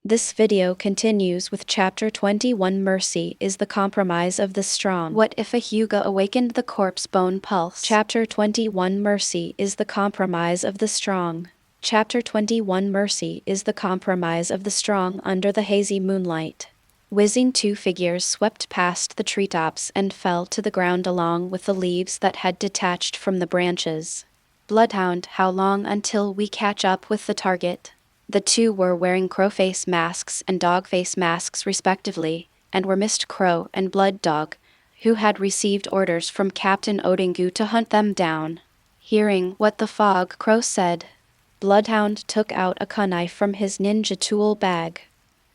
This video continues with Chapter 21. Mercy is the compromise of the strong. What if a Hyuga awakened the corpse bone pulse? Chapter 21. Mercy is the compromise of the strong. Chapter 21. Mercy is the compromise of the strong under the hazy moonlight. Whizzing two figures swept past the treetops and fell to the ground along with the leaves that had detached from the branches. Bloodhound, how long until we catch up with the target? The two were wearing crow-face masks and dog-face masks respectively, and were Mist Crow and Blood Dog, who had received orders from Captain Odingu to hunt them down. Hearing what the Fog Crow said, Bloodhound took out a kunai from his ninja tool bag.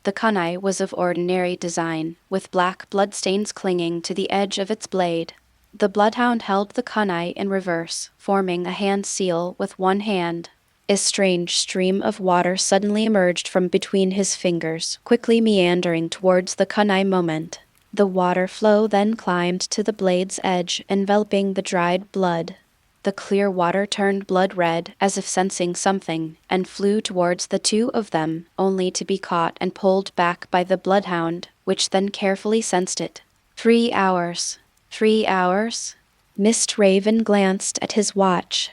The kunai was of ordinary design, with black bloodstains clinging to the edge of its blade. The Bloodhound held the kunai in reverse, forming a hand seal with one hand. A strange stream of water suddenly emerged from between his fingers, quickly meandering towards the kunai moment. The water flow then climbed to the blade's edge, enveloping the dried blood. The clear water turned blood red, as if sensing something, and flew towards the two of them, only to be caught and pulled back by the Bloodhound, which then carefully sensed it. 3 hours. 3 hours? Mist Raven glanced at his watch.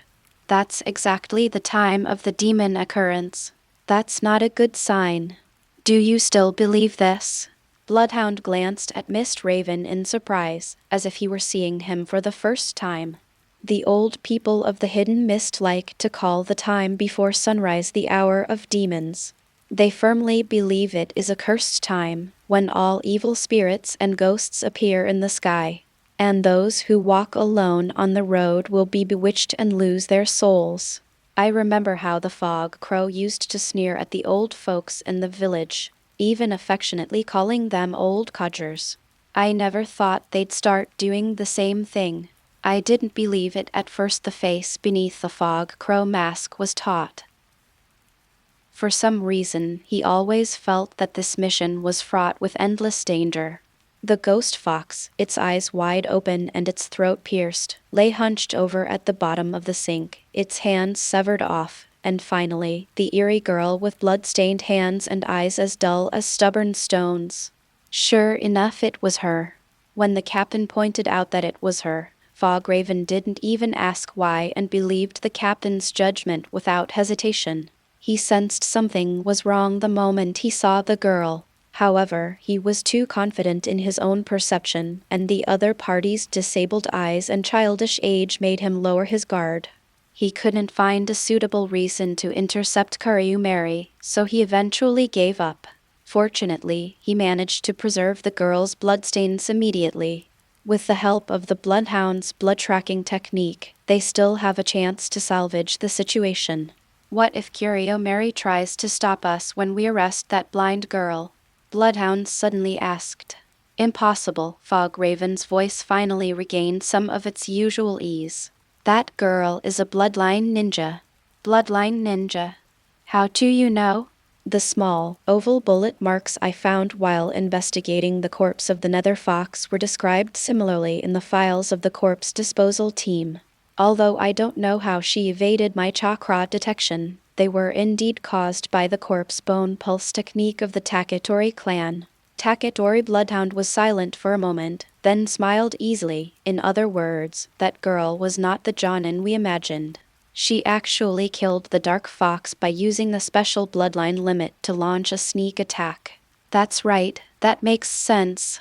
That's exactly the time of the demon occurrence. That's not a good sign. Do you still believe this? Bloodhound glanced at Mist Raven in surprise, as if he were seeing him for the first time. The old people of the hidden mist like to call the time before sunrise the hour of demons. They firmly believe it is a cursed time, when all evil spirits and ghosts appear in the sky, and those who walk alone on the road will be bewitched and lose their souls. I remember how the Fog Crow used to sneer at the old folks in the village, even affectionately calling them old codgers. I never thought they'd start doing the same thing. I didn't believe it at first. The face beneath the Fog Crow mask was taut. For some reason, he always felt that this mission was fraught with endless danger. The ghost fox, its eyes wide open and its throat pierced, lay hunched over at the bottom of the sink, its hands severed off, and finally, the eerie girl with blood-stained hands and eyes as dull as stubborn stones. Sure enough, it was her. When the captain pointed out that it was her, Fograven didn't even ask why and believed the captain's judgment without hesitation. He sensed something was wrong the moment he saw the girl. However, he was too confident in his own perception, and the other party's disabled eyes and childish age made him lower his guard. He couldn't find a suitable reason to intercept Mary, so he eventually gave up. Fortunately, he managed to preserve the girl's bloodstains immediately. With the help of the Bloodhound's blood-tracking technique, they still have a chance to salvage the situation. What if Mary tries to stop us when we arrest that blind girl? Bloodhound suddenly asked. Impossible. Fograven's voice finally regained some of its usual ease. That girl is a bloodline ninja. Bloodline ninja. How do you know? The small, oval bullet marks I found while investigating the corpse of the nether fox were described similarly in the files of the corpse disposal team. Although I don't know how she evaded my chakra detection, they were indeed caused by the corpse bone pulse technique of the Taketori clan. Taketori. Bloodhound was silent for a moment, then smiled easily. In other words, that girl was not the Jonin we imagined. She actually killed the Dark Fox by using the special bloodline limit to launch a sneak attack. That's right, that makes sense.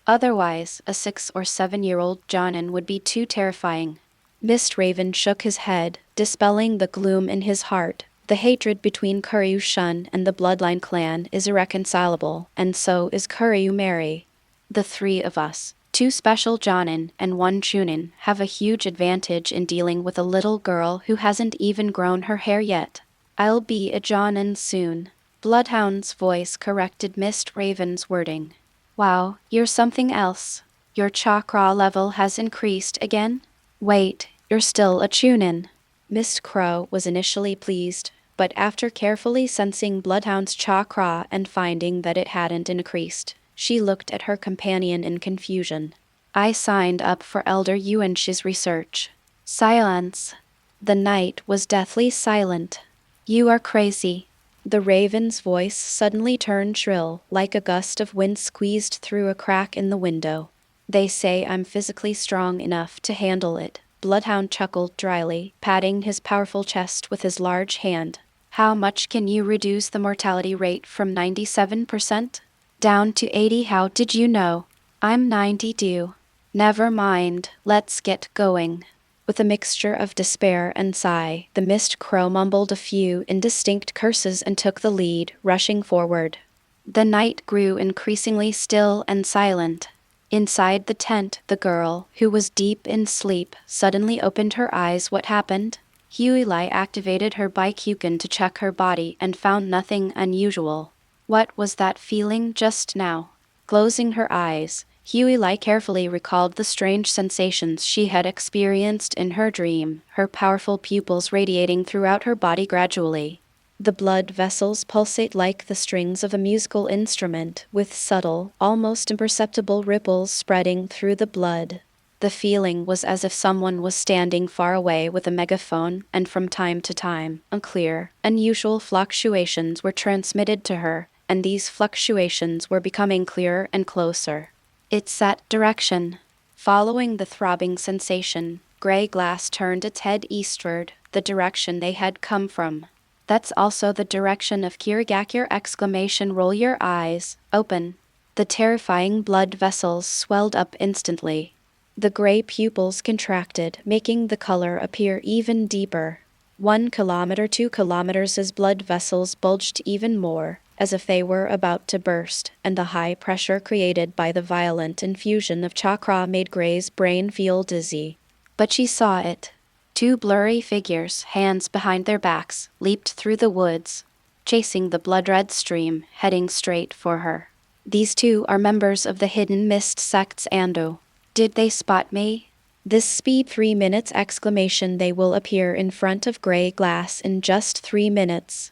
Otherwise, a 6 or 7-year-old Jonin would be too terrifying. Mist Raven shook his head, dispelling the gloom in his heart. The hatred between Kuryu-shun and the Bloodline clan is irreconcilable, and so is Mary. The three of us, 2 special Jonin and 1 Chunin, have a huge advantage in dealing with a little girl who hasn't even grown her hair yet. I'll be a Jonin soon. Bloodhound's voice corrected Mist Raven's wording. Wow, you're something else. Your chakra level has increased again? Wait, you're still a Chunin. Mist Crow was initially pleased, but after carefully sensing Bloodhound's chakra and finding that it hadn't increased, she looked at her companion in confusion. I signed up for Elder Yuan's research. Silence. The night was deathly silent. You are crazy. The raven's voice suddenly turned shrill, like a gust of wind squeezed through a crack in the window. They say I'm physically strong enough to handle it. Bloodhound chuckled dryly, patting his powerful chest with his large hand. How much can you reduce the mortality rate from 97%? Down to 80. How did you know? I'm 92. Never mind, let's get going. With a mixture of despair and sigh, the Mist Crow mumbled a few indistinct curses and took the lead, rushing forward. The night grew increasingly still and silent. Inside the tent, the girl, who was deep in sleep, suddenly opened her eyes. What happened? Hyuga activated her Byakugan to check her body and found nothing unusual. What was that feeling just now? Closing her eyes, Hyuga carefully recalled the strange sensations she had experienced in her dream, her powerful pupils radiating throughout her body gradually. The blood vessels pulsate like the strings of a musical instrument, with subtle, almost imperceptible ripples spreading through the blood. The feeling was as if someone was standing far away with a megaphone, and from time to time, unclear, unusual fluctuations were transmitted to her, and these fluctuations were becoming clearer and closer. It's that direction. Following the throbbing sensation, Gray Glass turned its head eastward, the direction they had come from. That's also the direction of Kirigakure! Roll your eyes, open. The terrifying blood vessels swelled up instantly. The gray pupils contracted, making the color appear even deeper. 1 kilometer, 2 kilometers as blood vessels bulged even more, as if they were about to burst, and the high pressure created by the violent infusion of chakra made Gray's brain feel dizzy. But she saw it. 2 blurry figures, hands behind their backs, leaped through the woods, chasing the blood-red stream, heading straight for her. These 2 are members of the Hidden Mist sect's Ando. Did they spot me? This speed 3 minutes! They will appear in front of Gray Glass in just 3 minutes.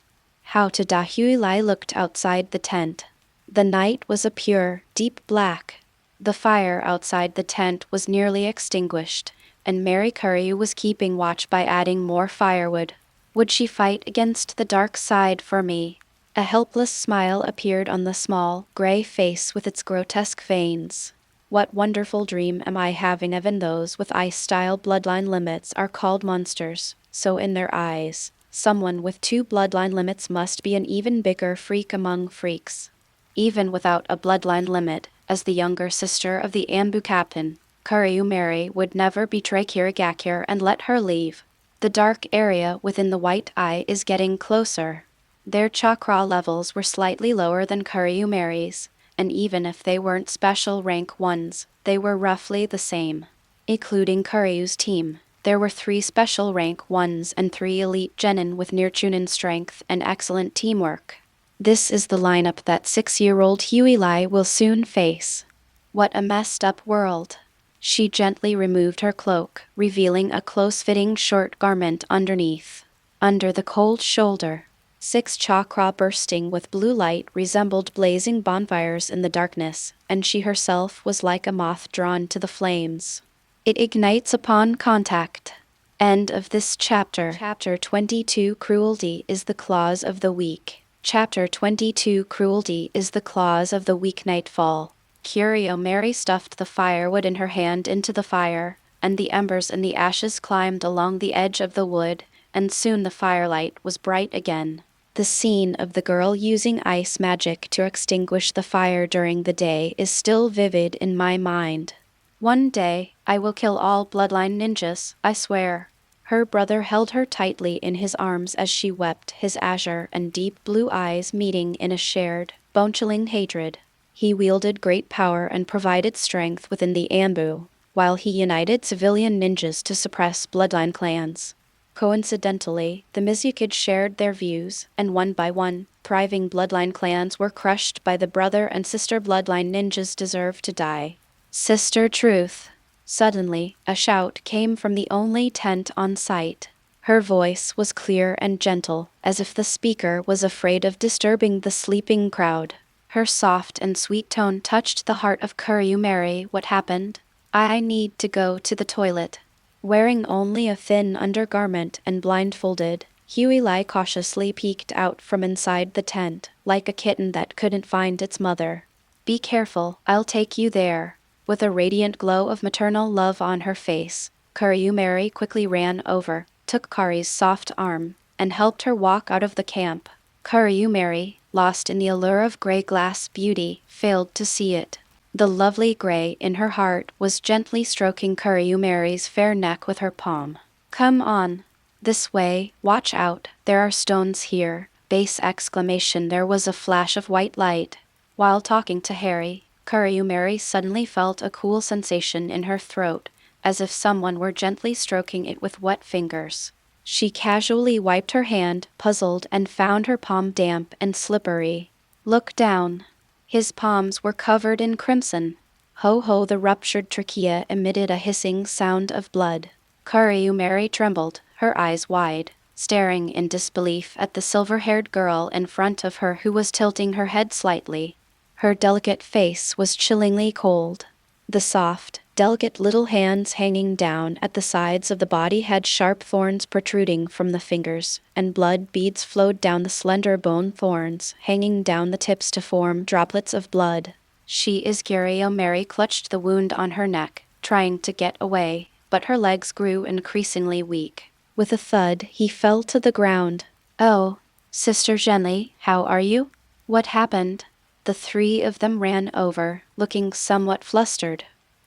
How to da? Hyuga looked outside the tent. The night was a pure, deep black. The fire outside the tent was nearly extinguished, and Mary Kuryu was keeping watch by adding more firewood. Would she fight against the dark side for me? A helpless smile appeared on the small, gray face with its grotesque veins. What wonderful dream am I having? Even those with ice-style bloodline limits are called monsters, so in their eyes, someone with 2 bloodline limits must be an even bigger freak among freaks. Even without a bloodline limit, as the younger sister of the Anbu captain, Kuryu Mary would never betray Kirigakure and let her leave. The dark area within the white eye is getting closer. Their chakra levels were slightly lower than Kuryu Mary's, and even if they weren't special rank 1s, they were roughly the same. Including Kuryu's team, there were 3 special rank 1s and 3 elite genin with near-chunin strength and excellent teamwork. This is the lineup that 6-year-old Hyuga will soon face. What a messed up world. She gently removed her cloak, revealing a close-fitting short garment underneath. Under the cold shoulder, 6 chakra bursting with blue light resembled blazing bonfires in the darkness, and she herself was like a moth drawn to the flames. It ignites upon contact. End of this chapter. Chapter 22 Cruelty is the Claws of the Weak. Chapter 22 Cruelty is the Claws of the Weak. Nightfall. Kuryu Mary stuffed the firewood in her hand into the fire, and the embers and the ashes climbed along the edge of the wood, and soon the firelight was bright again. The scene of the girl using ice magic to extinguish the fire during the day is still vivid in my mind. One day, I will kill all bloodline ninjas, I swear. Her brother held her tightly in his arms as she wept, his azure and deep blue eyes meeting in a shared, bone-chilling hatred. He wielded great power and provided strength within the Anbu, while he united civilian ninjas to suppress bloodline clans. Coincidentally, the Mizukid shared their views, and one by one, thriving bloodline clans were crushed by the brother and sister bloodline ninjas deserve to die. Sister Truth. Suddenly, a shout came from the only tent on site. Her voice was clear and gentle, as if the speaker was afraid of disturbing the sleeping crowd. Her soft and sweet tone touched the heart of Kuryu Mary. What happened? I need to go to the toilet. Wearing only a thin undergarment and blindfolded, Huey cautiously peeked out from inside the tent, like a kitten that couldn't find its mother. Be careful, I'll take you there. With a radiant glow of maternal love on her face, Mary quickly ran over, took Kari's soft arm, and helped her walk out of the camp. Mary, lost in the allure of gray glass beauty, failed to see it. The lovely gray in her heart was gently stroking Mary's fair neck with her palm. Come on. This way, watch out, there are stones here. Bass exclamation. There was a flash of white light. While talking to Harry, Mary suddenly felt a cool sensation in her throat, as if someone were gently stroking it with wet fingers. She casually wiped her hand, puzzled, and found her palm damp and slippery. Look down. His palms were covered in crimson. Ho ho, the ruptured trachea emitted a hissing sound of blood. Mary trembled, her eyes wide, staring in disbelief at the silver-haired girl in front of her who was tilting her head slightly. Her delicate face was chillingly cold. The soft, delicate little hands hanging down at the sides of the body had sharp thorns protruding from the fingers, and blood beads flowed down the slender bone thorns, hanging down the tips to form droplets of blood. She is Mary clutched the wound on her neck, trying to get away, but her legs grew increasingly weak. With a thud, he fell to the ground. Oh, Sister Zhenli, how are you? What happened? The three of them ran over, looking somewhat flustered.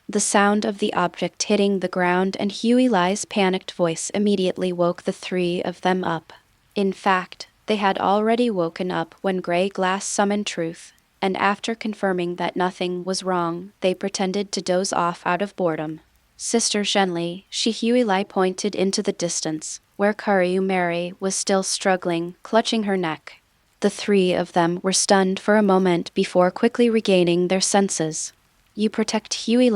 The sound of the object hitting the ground and Huey's panicked voice immediately woke the three of them up. In fact, they had already woken up when Grey Glass summoned Truth, and after confirming that nothing was wrong, they pretended to doze off out of boredom. Sister Zhenli, Huey pointed into the distance, where Mary was still struggling, clutching her neck. The three of them were stunned for a moment before quickly regaining their senses. You protect Huey,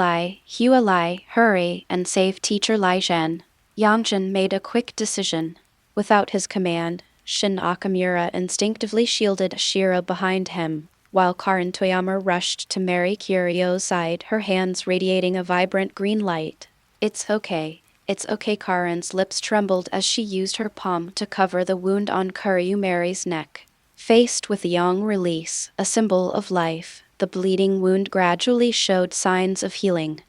hurry, and save Teacher Lai Zhen. Yanjin made a quick decision. Without his command, Shin Akamura instinctively shielded Shira behind him, while Karin Toyama rushed to Mary Kiryo's side, her hands radiating a vibrant green light. It's okay. It's okay. Karin's lips trembled as she used her palm to cover the wound on Mary's neck. Faced with Yang Release, a symbol of life, the bleeding wound gradually showed signs of healing.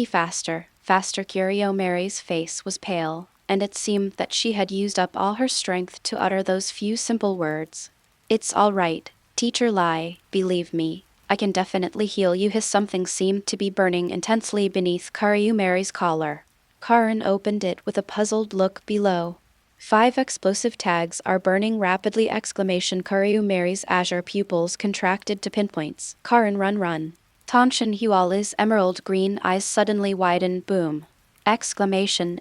Faster. Mary's face was pale, and it seemed that she had used up all her strength to utter those few simple words. It's all right, Teacher Lai, believe me. I can definitely heal you. Something seemed to be burning intensely beneath Mary's collar. Karin opened it with a puzzled look below. 5 explosive tags are burning rapidly! Mary's azure pupils contracted to pinpoints. Karin, run. Tanshin Huala's emerald green eyes suddenly widened. Boom! Exclamation!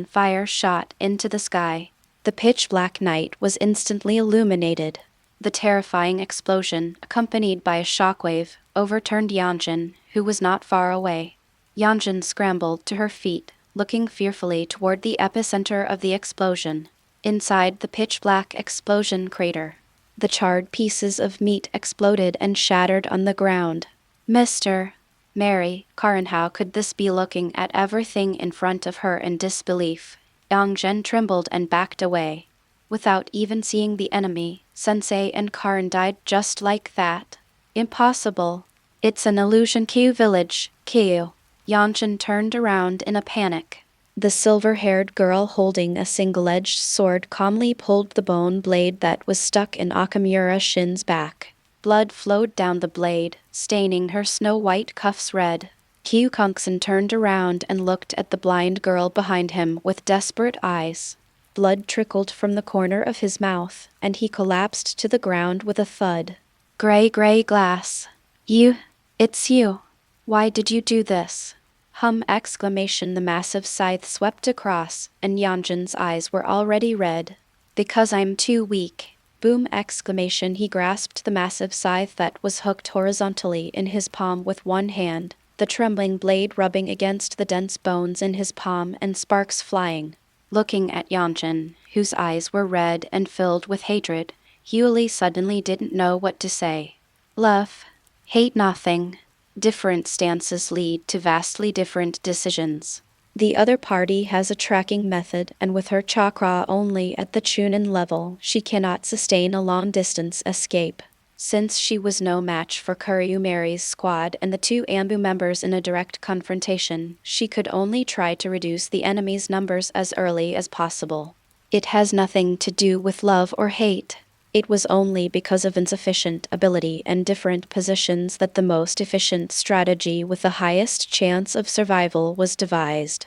Fire shot into the sky. The pitch-black night was instantly illuminated. The terrifying explosion, accompanied by a shockwave, overturned Yanjin, who was not far away. Yanjin scrambled to her feet, looking fearfully toward the epicenter of the explosion. Inside the pitch-black explosion crater, the charred pieces of meat exploded and shattered on the ground. Mary, Karin, how could this be? Looking at everything in front of her in disbelief, Yang trembled and backed away. Without even seeing the enemy, Sensei and Karin died just like that. Impossible. It's an illusion. Village, Kyu. Yanjin turned around in a panic. The silver-haired girl holding a single-edged sword calmly pulled the bone blade that was stuck in Akamura Shin's back. Blood flowed down the blade, staining her snow-white cuffs red. Kyu Kungsen turned around and looked at the blind girl behind him with desperate eyes. Blood trickled from the corner of his mouth, and he collapsed to the ground with a thud. Gray Glass. It's you. Why did you do this? The massive scythe swept across, and Yanjin's eyes were already red. Because I'm too weak. Boom! He grasped the massive scythe that was hooked horizontally in his palm with one hand, the trembling blade rubbing against the dense bones in his palm and sparks flying. Looking at Yanjin, whose eyes were red and filled with hatred, Huey suddenly didn't know what to say. Love. Hate. Nothing. Different stances lead to vastly different decisions. The other party has a tracking method, and with her chakra only at the Chunin level, she cannot sustain a long-distance escape. Since she was no match for Kuryumeri's squad and the two Ambu members in a direct confrontation, she could only try to reduce the enemy's numbers as early as possible. It has nothing to do with love or hate. It was only because of insufficient ability and different positions that the most efficient strategy with the highest chance of survival was devised.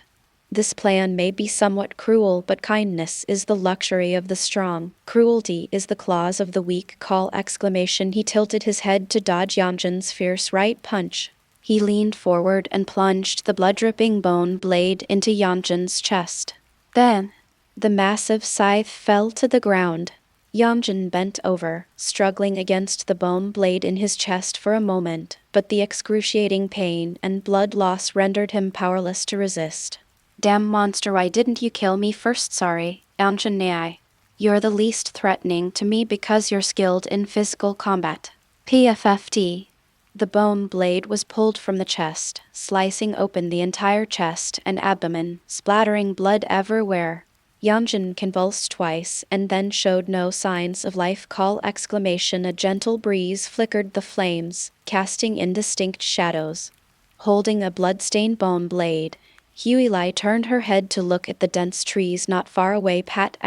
This plan may be somewhat cruel, but kindness is the luxury of the strong. Cruelty is the claws of the weak. He tilted his head to dodge Yamjin's fierce right punch. He leaned forward and plunged the blood-dripping bone blade into Yamjin's chest. Then, the massive scythe fell to the ground. Yamjin bent over, struggling against the bone blade in his chest for a moment, but the excruciating pain and blood loss rendered him powerless to resist. Damn monster, why didn't you kill me first? Sorry, Yamjin. You're the least threatening to me because you're skilled in physical combat. PFFT. The bone blade was pulled from the chest, slicing open the entire chest and abdomen, splattering blood everywhere. Yamjin convulsed twice and then showed no signs of life. A gentle breeze flickered the flames, casting indistinct shadows. Holding a blood-stained bone blade, Huilai turned her head to look at the dense trees not far away. Pat!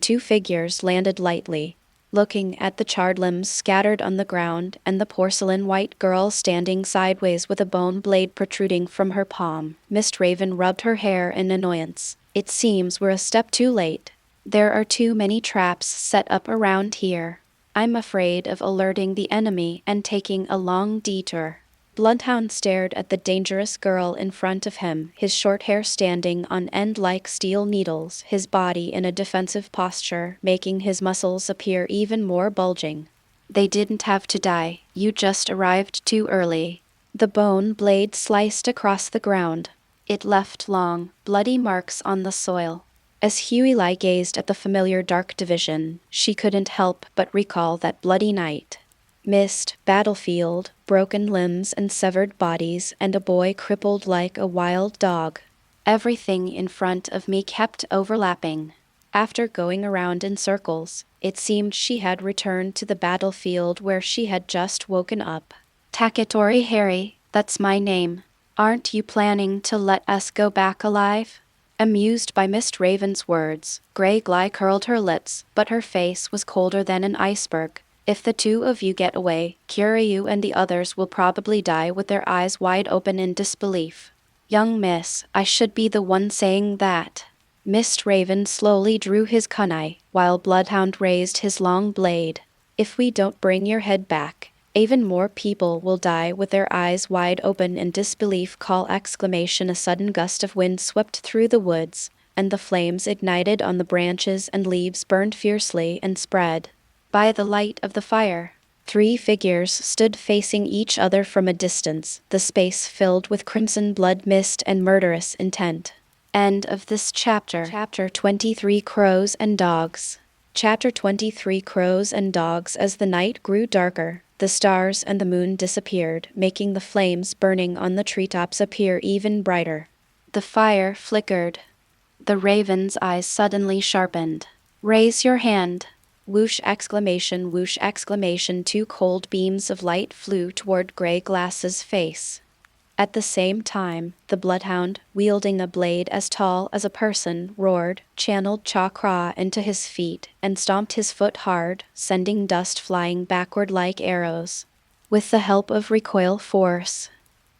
Two figures landed lightly, looking at the charred limbs scattered on the ground and the porcelain white girl standing sideways with a bone blade protruding from her palm. Mist Raven rubbed her hair in annoyance. It seems we're a step too late. There are too many traps set up around here. I'm afraid of alerting the enemy and taking a long detour. Bloodhound stared at the dangerous girl in front of him, his short hair standing on end like steel needles, his body in a defensive posture, making his muscles appear even more bulging. They didn't have to die, you just arrived too early. The bone blade sliced across the ground. It left long, bloody marks on the soil. As Huilai gazed at the familiar dark division, she couldn't help but recall that bloody night. Mist, battlefield, broken limbs and severed bodies, and a boy crippled like a wild dog. Everything in front of me kept overlapping. After going around in circles, it seemed she had returned to the battlefield where she had just woken up. Taketori Harry, that's my name. Aren't you planning to let us go back alive? Amused by Mist Raven's words, Grey Gly curled her lips, but her face was colder than an iceberg. If the two of you get away, Kiryu and the others will probably die with their eyes wide open in disbelief. Young miss, I should be the one saying that. Mist Raven slowly drew his kunai, while Bloodhound raised his long blade. If we don't bring your head back, even more people will die with their eyes wide open in disbelief. A sudden gust of wind swept through the woods, and the flames ignited on the branches and leaves burned fiercely and spread. By the light of the fire, 3 figures stood facing each other from a distance, the space filled with crimson blood, mist, and murderous intent. End of this chapter. Chapter 23 Crows and Dogs. Chapter 23 Crows and Dogs. As the night grew darker, the stars and the moon disappeared, making the flames burning on the treetops appear even brighter. The fire flickered. The raven's eyes suddenly sharpened. Raise your hand. Whoosh! 2 cold beams of light flew toward Grey Glass's face. At the same time, the Bloodhound, wielding a blade as tall as a person, roared, channeled chakra into his feet, and stomped his foot hard, sending dust flying backward like arrows. With the help of recoil force,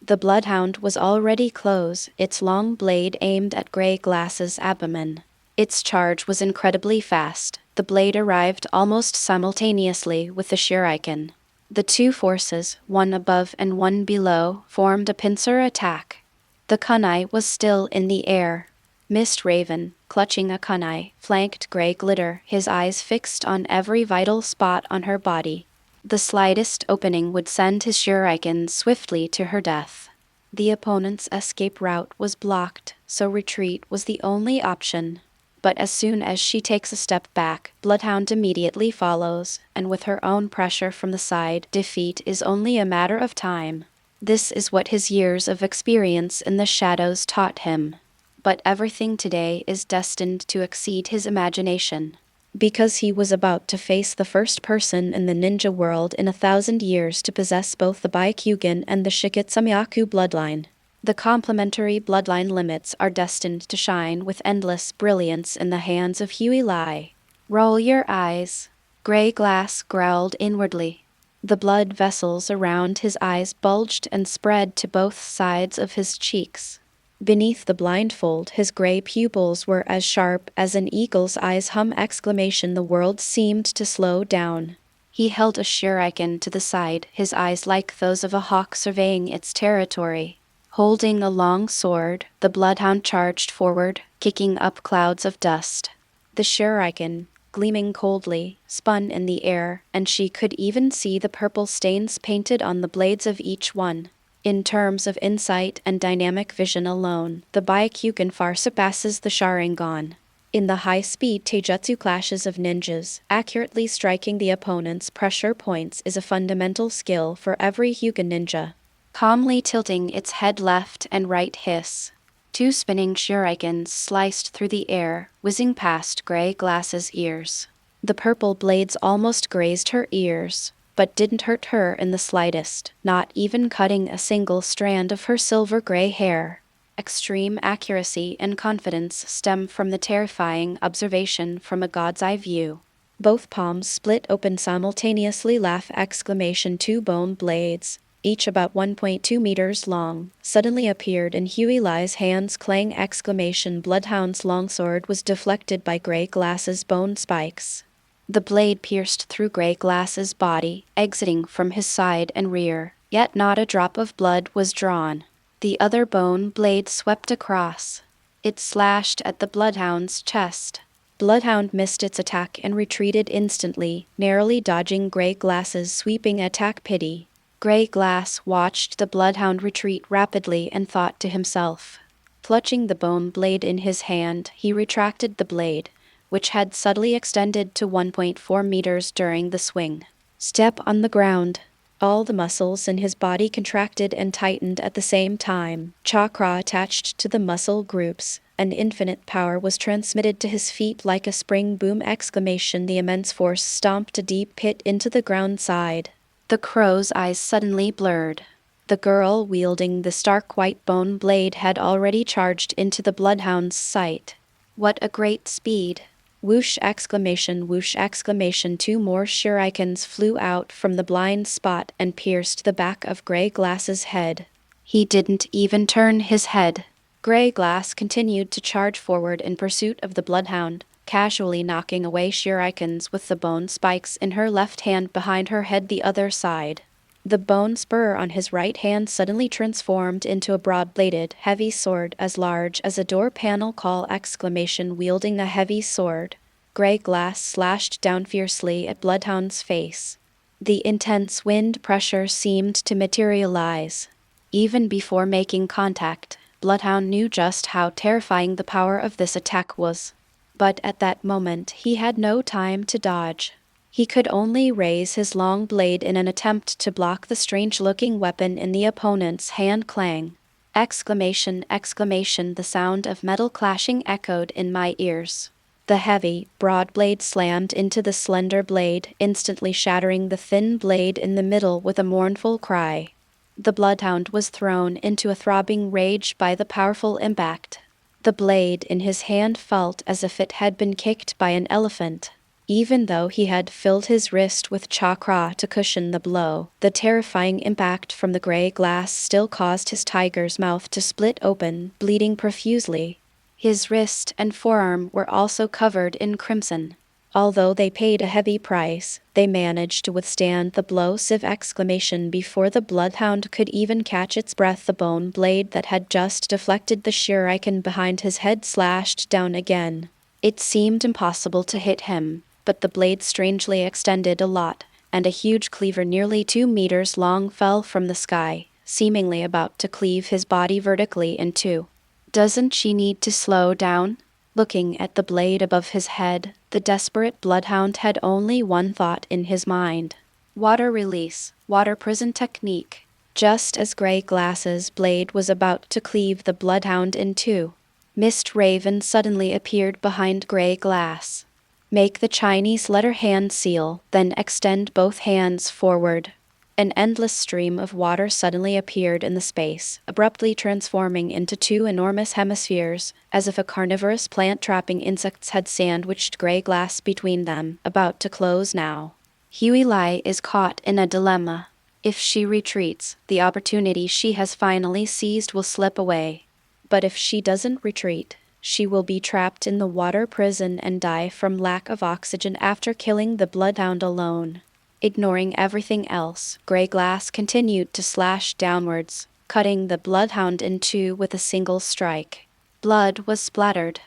the Bloodhound was already close, its long blade aimed at Grey Glass's abdomen. Its charge was incredibly fast. The blade arrived almost simultaneously with the shuriken. The 2 forces, one above and one below, formed a pincer attack. The kunai was still in the air. Mist Raven, clutching a kunai, flanked Grey Glitter, his eyes fixed on every vital spot on her body. The slightest opening would send his shuriken swiftly to her death. The opponent's escape route was blocked, so retreat was the only option. But as soon as she takes a step back, Bloodhound immediately follows, and with her own pressure from the side, defeat is only a matter of time. This is what his years of experience in the shadows taught him. But everything today is destined to exceed his imagination. Because he was about to face the first person in the ninja world in 1,000 years to possess both the Byakugan and the Shikotsumyaku bloodline. The complementary bloodline limits are destined to shine with endless brilliance in the hands of Hyuga. Roll your eyes. Gray Glass growled inwardly. The blood vessels around his eyes bulged and spread to both sides of his cheeks. Beneath the blindfold, his gray pupils were as sharp as an eagle's eyes. The world seemed to slow down. He held a shuriken to the side, his eyes like those of a hawk surveying its territory. Holding a long sword, the bloodhound charged forward, kicking up clouds of dust. The shuriken, gleaming coldly, spun in the air, and she could even see the purple stains painted on the blades of each one. In terms of insight and dynamic vision alone, the Byakugan far surpasses the Sharingan. In the high-speed taijutsu clashes of ninjas, accurately striking the opponent's pressure points is a fundamental skill for every Hyuga ninja. Calmly tilting its head left and right hiss. 2 spinning shurikens sliced through the air, whizzing past Gray Glass's ears. The purple blades almost grazed her ears, but didn't hurt her in the slightest, not even cutting a single strand of her silver-gray hair. Extreme accuracy and confidence stem from the terrifying observation from a god's eye view. Both palms split open simultaneously. 2 bone blades, each about 1.2 meters long, suddenly appeared in Hyuga's hands. Bloodhound's longsword was deflected by Gray Glass's bone spikes. The blade pierced through Gray Glass's body, exiting from his side and rear, yet not a drop of blood was drawn. The other bone blade swept across. It slashed at the bloodhound's chest. Bloodhound missed its attack and retreated instantly, narrowly dodging Gray Glass's sweeping attack. Pity. Gray Glass watched the bloodhound retreat rapidly and thought to himself. Clutching the bone blade in his hand, he retracted the blade, which had subtly extended to 1.4 meters during the swing. Step on the ground. All the muscles in his body contracted and tightened at the same time. Chakra attached to the muscle groups. An infinite power was transmitted to his feet like a spring boom! The immense force stomped a deep pit into the ground side. The crow's eyes suddenly blurred. The girl wielding the stark white bone blade had already charged into the bloodhound's sight. What a great speed! Whoosh! Whoosh! 2 more shurikens flew out from the blind spot and pierced the back of Gray Glass's head. He didn't even turn his head. Gray Glass continued to charge forward in pursuit of the bloodhound, casually knocking away shurikens with the bone spikes in her left hand behind her head. The other side. The bone spur on his right hand suddenly transformed into a broad-bladed, heavy sword as large as a door panel! Wielding the heavy sword, Gray Glass slashed down fiercely at Bloodhound's face. The intense wind pressure seemed to materialize. Even before making contact, Bloodhound knew just how terrifying the power of this attack was. But at that moment he had no time to dodge. He could only raise his long blade in an attempt to block the strange-looking weapon in the opponent's hand. Clang! Exclamation! The sound of metal clashing echoed in my ears. The heavy, broad blade slammed into the slender blade, instantly shattering the thin blade in the middle with a mournful cry. The bloodhound was thrown into a throbbing rage by the powerful impact. The blade in his hand felt as if it had been kicked by an elephant. Even though he had filled his wrist with chakra to cushion the blow, the terrifying impact from the Gray Glass still caused his tiger's mouth to split open, bleeding profusely. His wrist and forearm were also covered in crimson. Although they paid a heavy price, they managed to withstand the blow. Before the bloodhound could even catch its breath, the bone blade that had just deflected the shuriken behind his head slashed down again. It seemed impossible to hit him, but the blade strangely extended a lot, and a huge cleaver nearly 2 meters long fell from the sky, seemingly about to cleave his body vertically in two. Doesn't she need to slow down? Looking at the blade above his head, the desperate bloodhound had only one thought in his mind. Water release, water prison technique. Just as Grey Glass's blade was about to cleave the bloodhound in two, Mist Raven suddenly appeared behind Grey Glass. Make the Chinese letter hand seal, then extend both hands forward. An endless stream of water suddenly appeared in the space, abruptly transforming into two enormous hemispheres, as if a carnivorous plant trapping insects had sandwiched Grey Glass between them, about to close now. Huey Lai is caught in a dilemma. If she retreats, the opportunity she has finally seized will slip away. But if she doesn't retreat, she will be trapped in the water prison and die from lack of oxygen after killing the bloodhound alone. Ignoring everything else, Grey Glass continued to slash downwards, cutting the bloodhound in two with a single strike. Blood was splattered.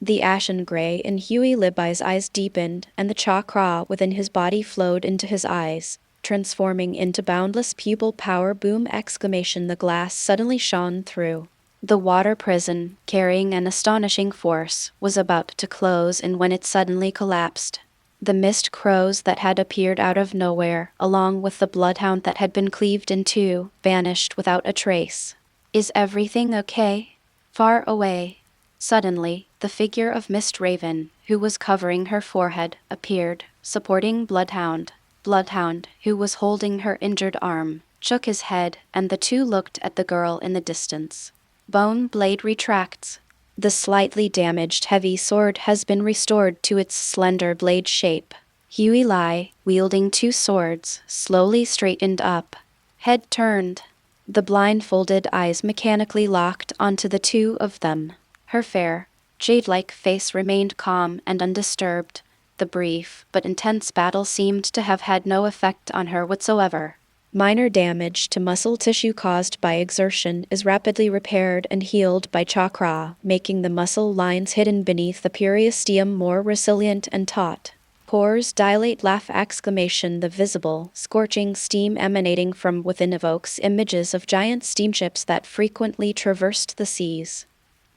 The ashen gray in Huey Libai's eyes deepened, and the chakra within his body flowed into his eyes, transforming into boundless pupil power. Boom! Exclamation! The glass suddenly shone through. The water prison, carrying an astonishing force, was about to close in when it suddenly collapsed. The mist crows that had appeared out of nowhere, along with the bloodhound that had been cleaved in two, vanished without a trace. Is everything okay? Far away. Suddenly, the figure of Mist Raven, who was covering her forehead, appeared, supporting Bloodhound. Bloodhound, who was holding her injured arm, shook his head, and the two looked at the girl in the distance. Bone blade retracts. The slightly damaged heavy sword has been restored to its slender blade shape. Huey Lai, wielding two swords, slowly straightened up. Head turned. The blindfolded eyes mechanically locked onto the two of them. Her fair, jade-like face remained calm and undisturbed. The brief but intense battle seemed to have had no effect on her whatsoever. Minor damage to muscle tissue caused by exertion is rapidly repaired and healed by chakra, making the muscle lines hidden beneath the periosteum more resilient and taut. Pores dilate. Laugh! Exclamation! The visible, scorching steam emanating from within evokes images of giant steamships that frequently traversed the seas.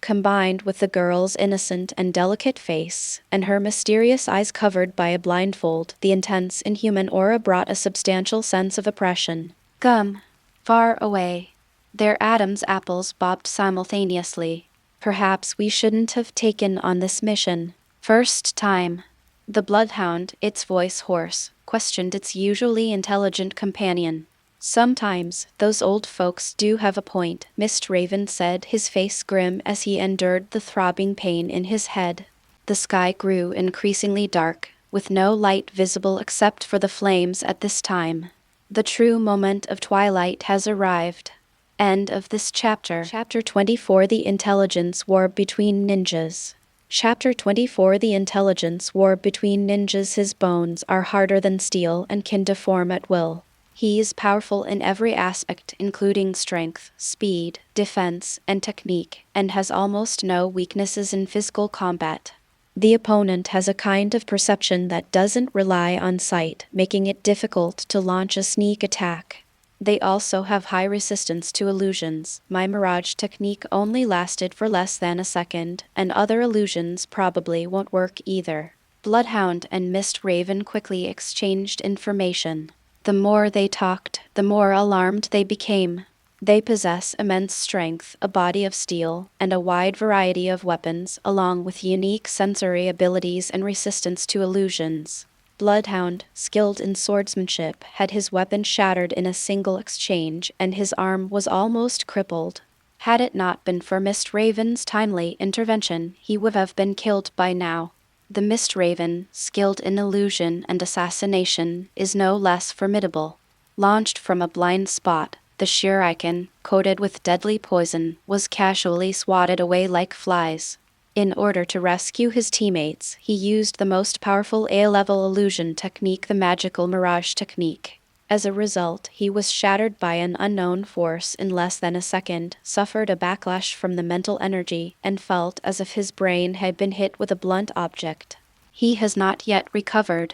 Combined with the girl's innocent and delicate face, and her mysterious eyes covered by a blindfold, the intense inhuman aura brought a substantial sense of oppression. Gum. Far away. Their Adam's apples bobbed simultaneously. Perhaps we shouldn't have taken on this mission. First time. The bloodhound, its voice hoarse, questioned its usually intelligent companion. Sometimes, those old folks do have a point, Mist Raven said, his face grim as he endured the throbbing pain in his head. The sky grew increasingly dark, with no light visible except for the flames at this time. The true moment of twilight has arrived. End of this chapter. Chapter 24: The Intelligence War Between Ninjas. Chapter 24: The Intelligence War Between Ninjas. His bones are harder than steel and can deform at will. He is powerful in every aspect, including strength, speed, defense, and technique, and has almost no weaknesses in physical combat. The opponent has a kind of perception that doesn't rely on sight, making it difficult to launch a sneak attack. They also have high resistance to illusions. My mirage technique only lasted for less than a second, and other illusions probably won't work either. Bloodhound and Mist Raven quickly exchanged information. The more they talked, the more alarmed they became. They possess immense strength, a body of steel, and a wide variety of weapons, along with unique sensory abilities and resistance to illusions. Bloodhound, skilled in swordsmanship, had his weapon shattered in a single exchange, and his arm was almost crippled. Had it not been for Mist Raven's timely intervention, he would have been killed by now. The Mist Raven, skilled in illusion and assassination, is no less formidable. Launched from a blind spot, the shuriken, coated with deadly poison, was casually swatted away like flies. In order to rescue his teammates, he used the most powerful A-level illusion technique, the magical mirage technique. As a result, he was shattered by an unknown force in less than a second, suffered a backlash from the mental energy, and felt as if his brain had been hit with a blunt object. He has not yet recovered.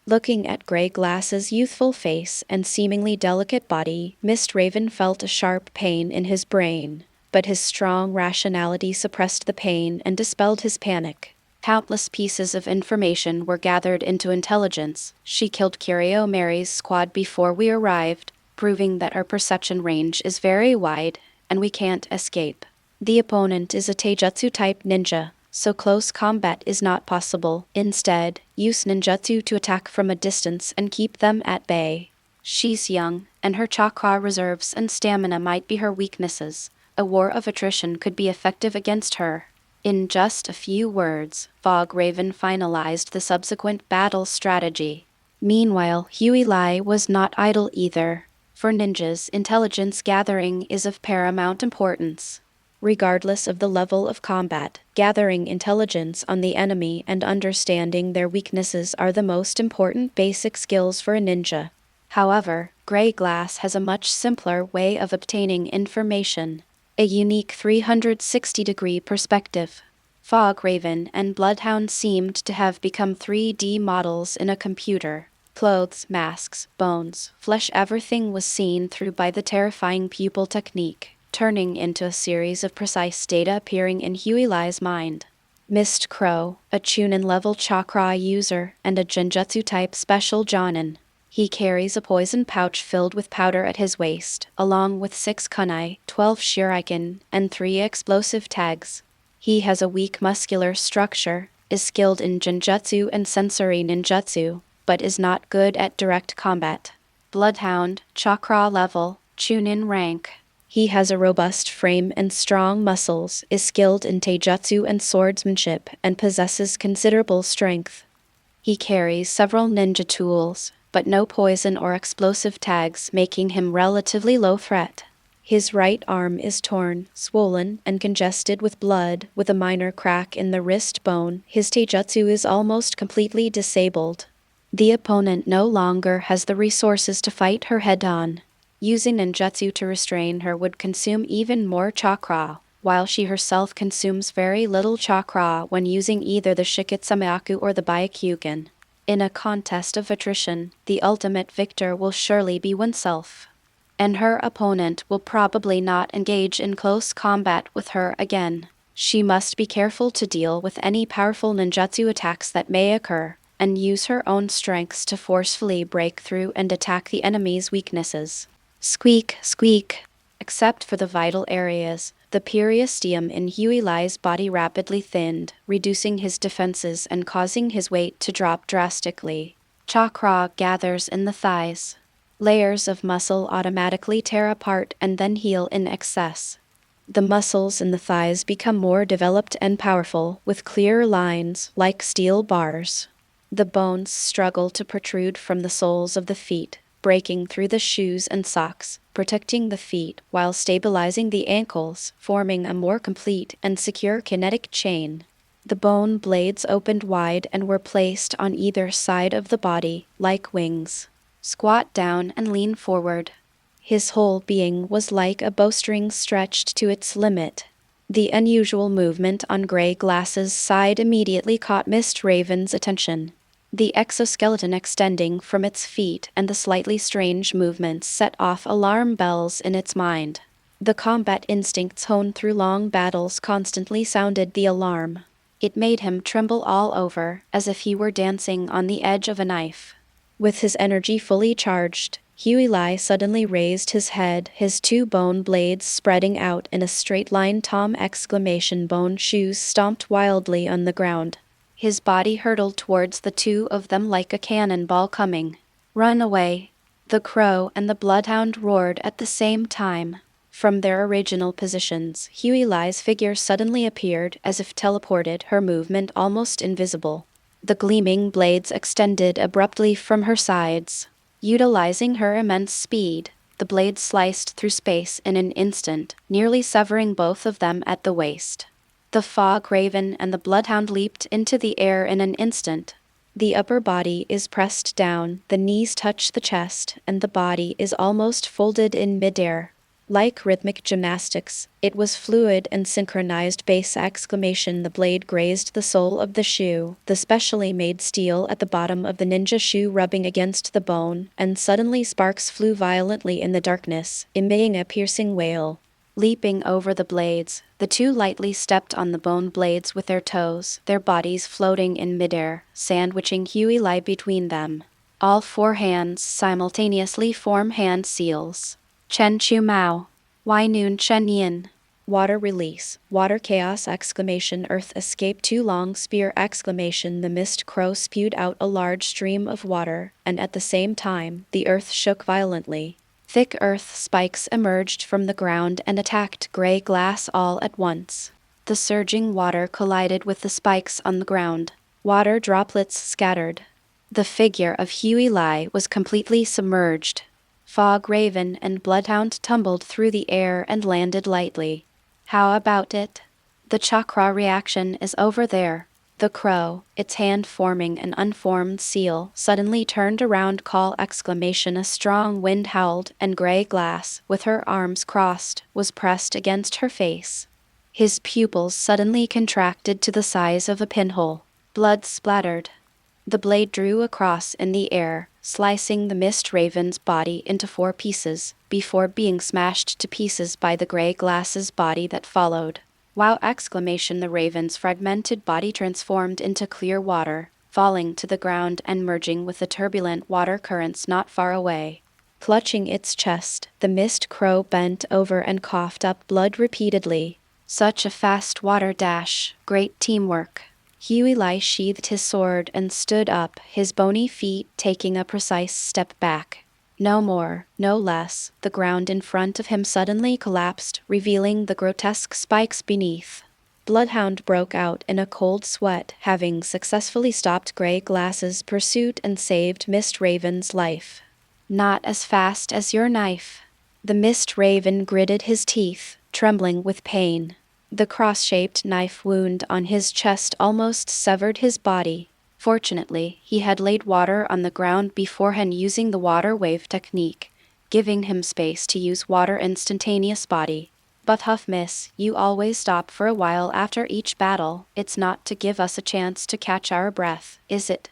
Looking at Grey Glass's youthful face and seemingly delicate body, Mist Raven felt a sharp pain in his brain, but his strong rationality suppressed the pain and dispelled his panic. Countless pieces of information were gathered into intelligence. She killed Curio Mary's squad before we arrived. proving that our perception range is very wide, and we can't escape. The opponent is a taijutsu-type ninja, so close combat is not possible. Instead, use ninjutsu to attack from a distance and keep them at bay. She's young, and her chakra reserves and stamina might be her weaknesses. A war of attrition could be effective against her. In just a few words, Fog Raven finalized the subsequent battle strategy. Meanwhile, Huey was not idle either. For ninjas, intelligence gathering is of paramount importance. Regardless of the level of combat, gathering intelligence on the enemy and understanding their weaknesses are the most important basic skills for a ninja. However, Grey Glass has a much simpler way of obtaining information. A unique 360-degree perspective. Fog Raven and Bloodhound seemed to have become 3D models in a computer. Clothes, masks, bones, flesh, everything was seen through by the terrifying pupil technique, turning into a series of precise data appearing in Huey's mind. Mist Crow, a Chunin-level chakra user, and a Genjutsu-type special Jonin. He carries a poison pouch filled with powder at his waist, along with 6 kunai, 12 shuriken, and 3 explosive tags. He has a weak muscular structure, is skilled in Genjutsu and sensory ninjutsu, but is not good at direct combat. Bloodhound, chakra level, Chunin rank. He has a robust frame and strong muscles, is skilled in taijutsu and swordsmanship, and possesses considerable strength. He carries several ninja tools, but no poison or explosive tags, making him relatively low threat. His right arm is torn, swollen, and congested with blood, with a minor crack in the wrist bone. His taijutsu is almost completely disabled. The opponent no longer has the resources to fight her head-on. Using ninjutsu to restrain her would consume even more chakra, while she herself consumes very little chakra when using either the Shikotsumyaku or the Byakugan. In a contest of attrition, the ultimate victor will surely be oneself. And her opponent will probably not engage in close combat with her again. She must be careful to deal with any powerful ninjutsu attacks that may occur, and use her own strengths to forcefully break through and attack the enemy's weaknesses. Squeak, squeak. Except for the vital areas, the periosteum in Huey's body rapidly thinned, reducing his defenses and causing his weight to drop drastically. Chakra gathers in the thighs. Layers of muscle automatically tear apart and then heal in excess. The muscles in the thighs become more developed and powerful, with clear lines like steel bars. The bones struggle to protrude from the soles of the feet, breaking through the shoes and socks, protecting the feet while stabilizing the ankles, forming a more complete and secure kinetic chain. The bone blades opened wide and were placed on either side of the body, like wings. Squat down and lean forward. His whole being was like a bowstring stretched to its limit. The unusual movement on Grey Glass's side immediately caught Mist Raven's attention. The exoskeleton extending from its feet and the slightly strange movements set off alarm bells in its mind. The combat instincts honed through long battles constantly sounded the alarm. It made him tremble all over, as if he were dancing on the edge of a knife. With his energy fully charged, Huey suddenly raised his head, his 2 bone blades spreading out in a straight line. Bone shoes stomped wildly on the ground. His body hurtled towards the 2 of them like a cannonball coming. Run away! The crow and the bloodhound roared at the same time. From their original positions, Huey's figure suddenly appeared, as if teleported, her movement almost invisible. The gleaming blades extended abruptly from her sides. Utilizing her immense speed, the blades sliced through space in an instant, nearly severing both of them at the waist. The Fog Raven and the Bloodhound leaped into the air in an instant. The upper body is pressed down, the knees touch the chest, and the body is almost folded in midair. Like rhythmic gymnastics, it was fluid and synchronized. The blade grazed the sole of the shoe, the specially made steel at the bottom of the ninja shoe rubbing against the bone, and suddenly sparks flew violently in the darkness, emitting a piercing wail. Leaping over the blades, the 2 lightly stepped on the bone blades with their toes, their bodies floating in midair, sandwiching Huey between them. All four hands simultaneously form hand seals. Chen Chu Mao. Wai Noon Chen Yin. Water release. Water chaos exclamation earth escape too long spear exclamation the mist crow spewed out a large stream of water, and at the same time, the earth shook violently. Thick earth spikes emerged from the ground and attacked gray glass all at once. The surging water collided with the spikes on the ground. Water droplets scattered. The figure of Huey Lai was completely submerged. Fog Raven and Bloodhound tumbled through the air and landed lightly. How about it? The chakra reaction is over there. The crow, its hand forming an unformed seal, suddenly turned around call exclamation a strong wind howled and gray glass, with her arms crossed, was pressed against her face. His pupils suddenly contracted to the size of a pinhole. Blood splattered. The blade drew across in the air, slicing the mist raven's body into 4 pieces, before being smashed to pieces by the gray glass's body that followed. Wow exclamation the raven's fragmented body transformed into clear water, falling to the ground and merging with the turbulent water currents not far away. Clutching its chest, the mist crow bent over and coughed up blood repeatedly. Such a fast water dash, great teamwork. Huey Lai sheathed his sword and stood up, his bony feet taking a precise step back. No more, no less, the ground in front of him suddenly collapsed, revealing the grotesque spikes beneath. Bloodhound broke out in a cold sweat, having successfully stopped Gray Glass's pursuit and saved Mist Raven's life. Not as fast as your knife. The Mist Raven gritted his teeth, trembling with pain. The cross-shaped knife wound on his chest almost severed his body. Fortunately, he had laid water on the ground beforehand using the water wave technique, giving him space to use water instantaneous body. But Huff Miss, you always stop for a while after each battle. It's not to give us a chance to catch our breath, is it?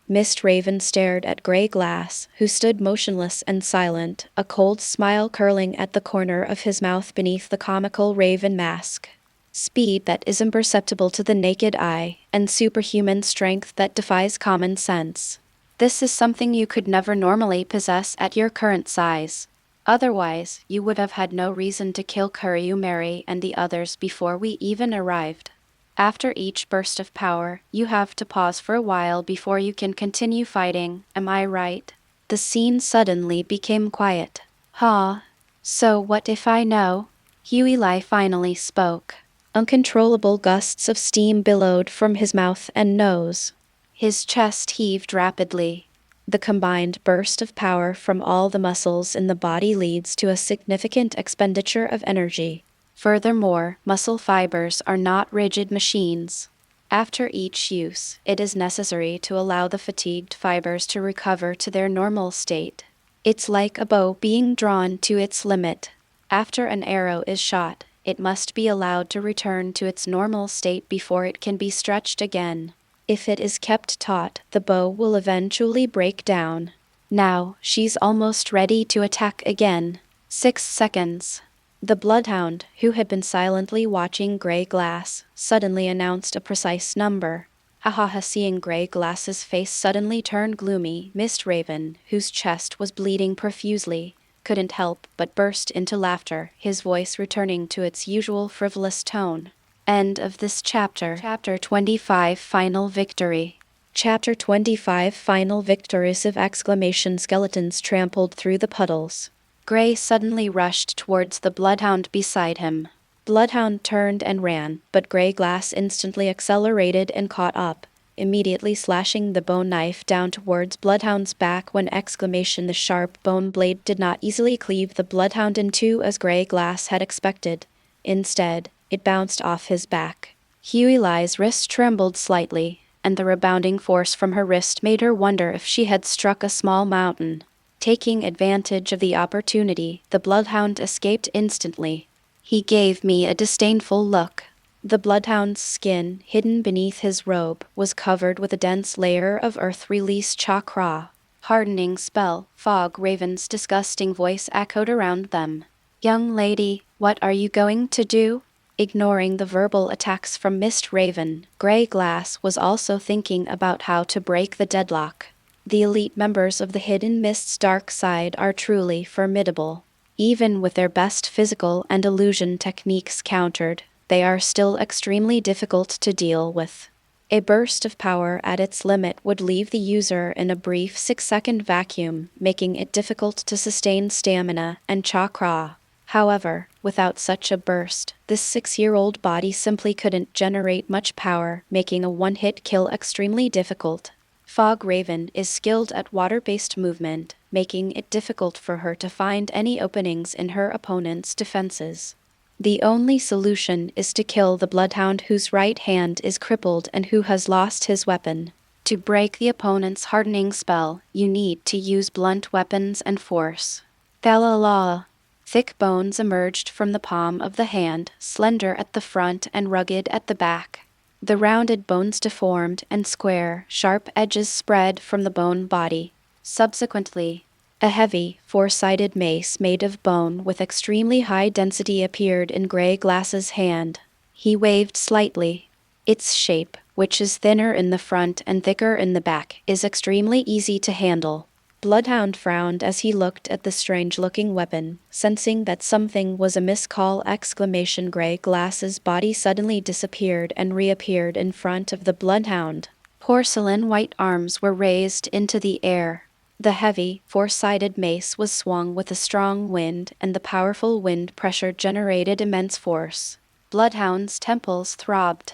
Mist Raven stared at Gray Glass, who stood motionless and silent, a cold smile curling at the corner of his mouth beneath the comical raven mask. Speed that is imperceptible to the naked eye, and superhuman strength that defies common sense. This is something you could never normally possess at your current size. Otherwise, you would have had no reason to kill Kuryu Mary and the others before we even arrived. After each burst of power, you have to pause for a while before you can continue fighting, am I right? The scene suddenly became quiet. Huh? So what if I know? Huey Lai finally spoke. Uncontrollable gusts of steam billowed from his mouth and nose. His chest heaved rapidly. The combined burst of power from all the muscles in the body leads to a significant expenditure of energy. Furthermore, muscle fibers are not rigid machines. After each use, it is necessary to allow the fatigued fibers to recover to their normal state. It's like a bow being drawn to its limit. After an arrow is shot, it must be allowed to return to its normal state before it can be stretched again. If it is kept taut, the bow will eventually break down. Now, she's almost ready to attack again. 6 seconds. The Bloodhound, who had been silently watching Gray Glass, suddenly announced a precise number. Hahaha, seeing Gray Glass's face suddenly turn gloomy, Mist Raven, whose chest was bleeding profusely, couldn't help but burst into laughter, his voice returning to its usual frivolous tone. End of this chapter. Chapter 25 Final Victory. Chapter 25 Final Victorisive exclamation skeletons trampled through the puddles. Gray suddenly rushed towards the Bloodhound beside him. Bloodhound turned and ran, but Gray Glass instantly accelerated and caught up, immediately slashing the bone knife down towards Bloodhound's back when exclamation the sharp bone blade did not easily cleave the Bloodhound in two as Gray Glass had expected. Instead, it bounced off his back. Huey Lai's wrist trembled slightly, and the rebounding force from her wrist made her wonder if she had struck a small mountain. Taking advantage of the opportunity, the Bloodhound escaped instantly. He gave me a disdainful look. The Bloodhound's skin, hidden beneath his robe, was covered with a dense layer of earth release chakra. Hardening spell, Fog Raven's disgusting voice echoed around them. Young lady, what are you going to do? Ignoring the verbal attacks from Mist Raven, Gray Glass was also thinking about how to break the deadlock. The elite members of the Hidden Mist's dark side are truly formidable. Even with their best physical and illusion techniques countered, they are still extremely difficult to deal with. A burst of power at its limit would leave the user in a brief 6-second vacuum, making it difficult to sustain stamina and chakra. However, without such a burst, this 6-year-old body simply couldn't generate much power, making a one-hit kill extremely difficult. Fog Raven is skilled at water-based movement, making it difficult for her to find any openings in her opponent's defenses. The only solution is to kill the bloodhound whose right hand is crippled and who has lost his weapon. To break the opponent's hardening spell, you need to use blunt weapons and force. Thalala. Thick bones emerged from the palm of the hand, slender at the front and rugged at the back. The rounded bones deformed and square, sharp edges spread from the bone body. Subsequently, a heavy, four-sided mace made of bone with extremely high density appeared in Grey Glass's hand. He waved slightly. Its shape, which is thinner in the front and thicker in the back, is extremely easy to handle. Bloodhound frowned as he looked at the strange-looking weapon, sensing that something was amiss. Grey Glass's body suddenly disappeared and reappeared in front of the bloodhound. Porcelain white arms were raised into the air. The heavy, four-sided mace was swung with a strong wind, and the powerful wind pressure generated immense force. Bloodhound's temples throbbed.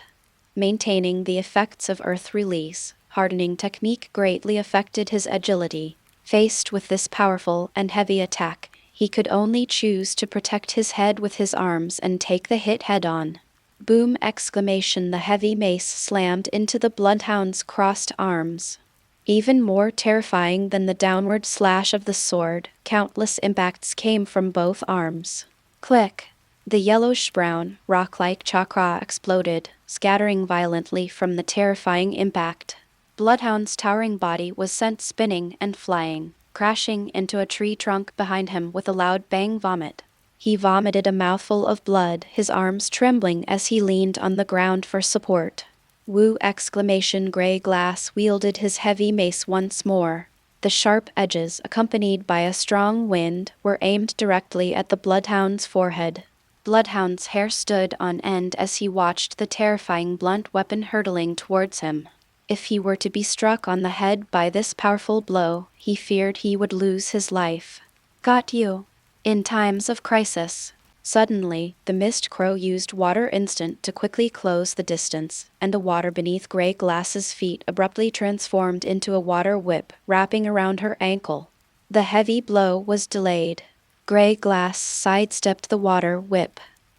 Maintaining the effects of earth release, hardening technique greatly affected his agility. Faced with this powerful and heavy attack, he could only choose to protect his head with his arms and take the hit head-on. Boom! The heavy mace slammed into the bloodhound's crossed arms. Even more terrifying than the downward slash of the sword, countless impacts came from both arms. Click! The yellowish-brown, rock-like chakra exploded, scattering violently from the terrifying impact. Bloodhound's towering body was sent spinning and flying, crashing into a tree trunk behind him with a loud bang vomit. He vomited a mouthful of blood, his arms trembling as he leaned on the ground for support. Woo! Grey Glass wielded his heavy mace once more. The sharp edges, accompanied by a strong wind, were aimed directly at the bloodhound's forehead. Bloodhound's hair stood on end as he watched the terrifying blunt weapon hurtling towards him. If he were to be struck on the head by this powerful blow, he feared he would lose his life. Got you. In times of crisis. Suddenly, the Mist Crow used Water Instant to quickly close the distance, and the water beneath Grey Glass's feet abruptly transformed into a water whip, wrapping around her ankle. The heavy blow was delayed. Grey Glass sidestepped the water whip.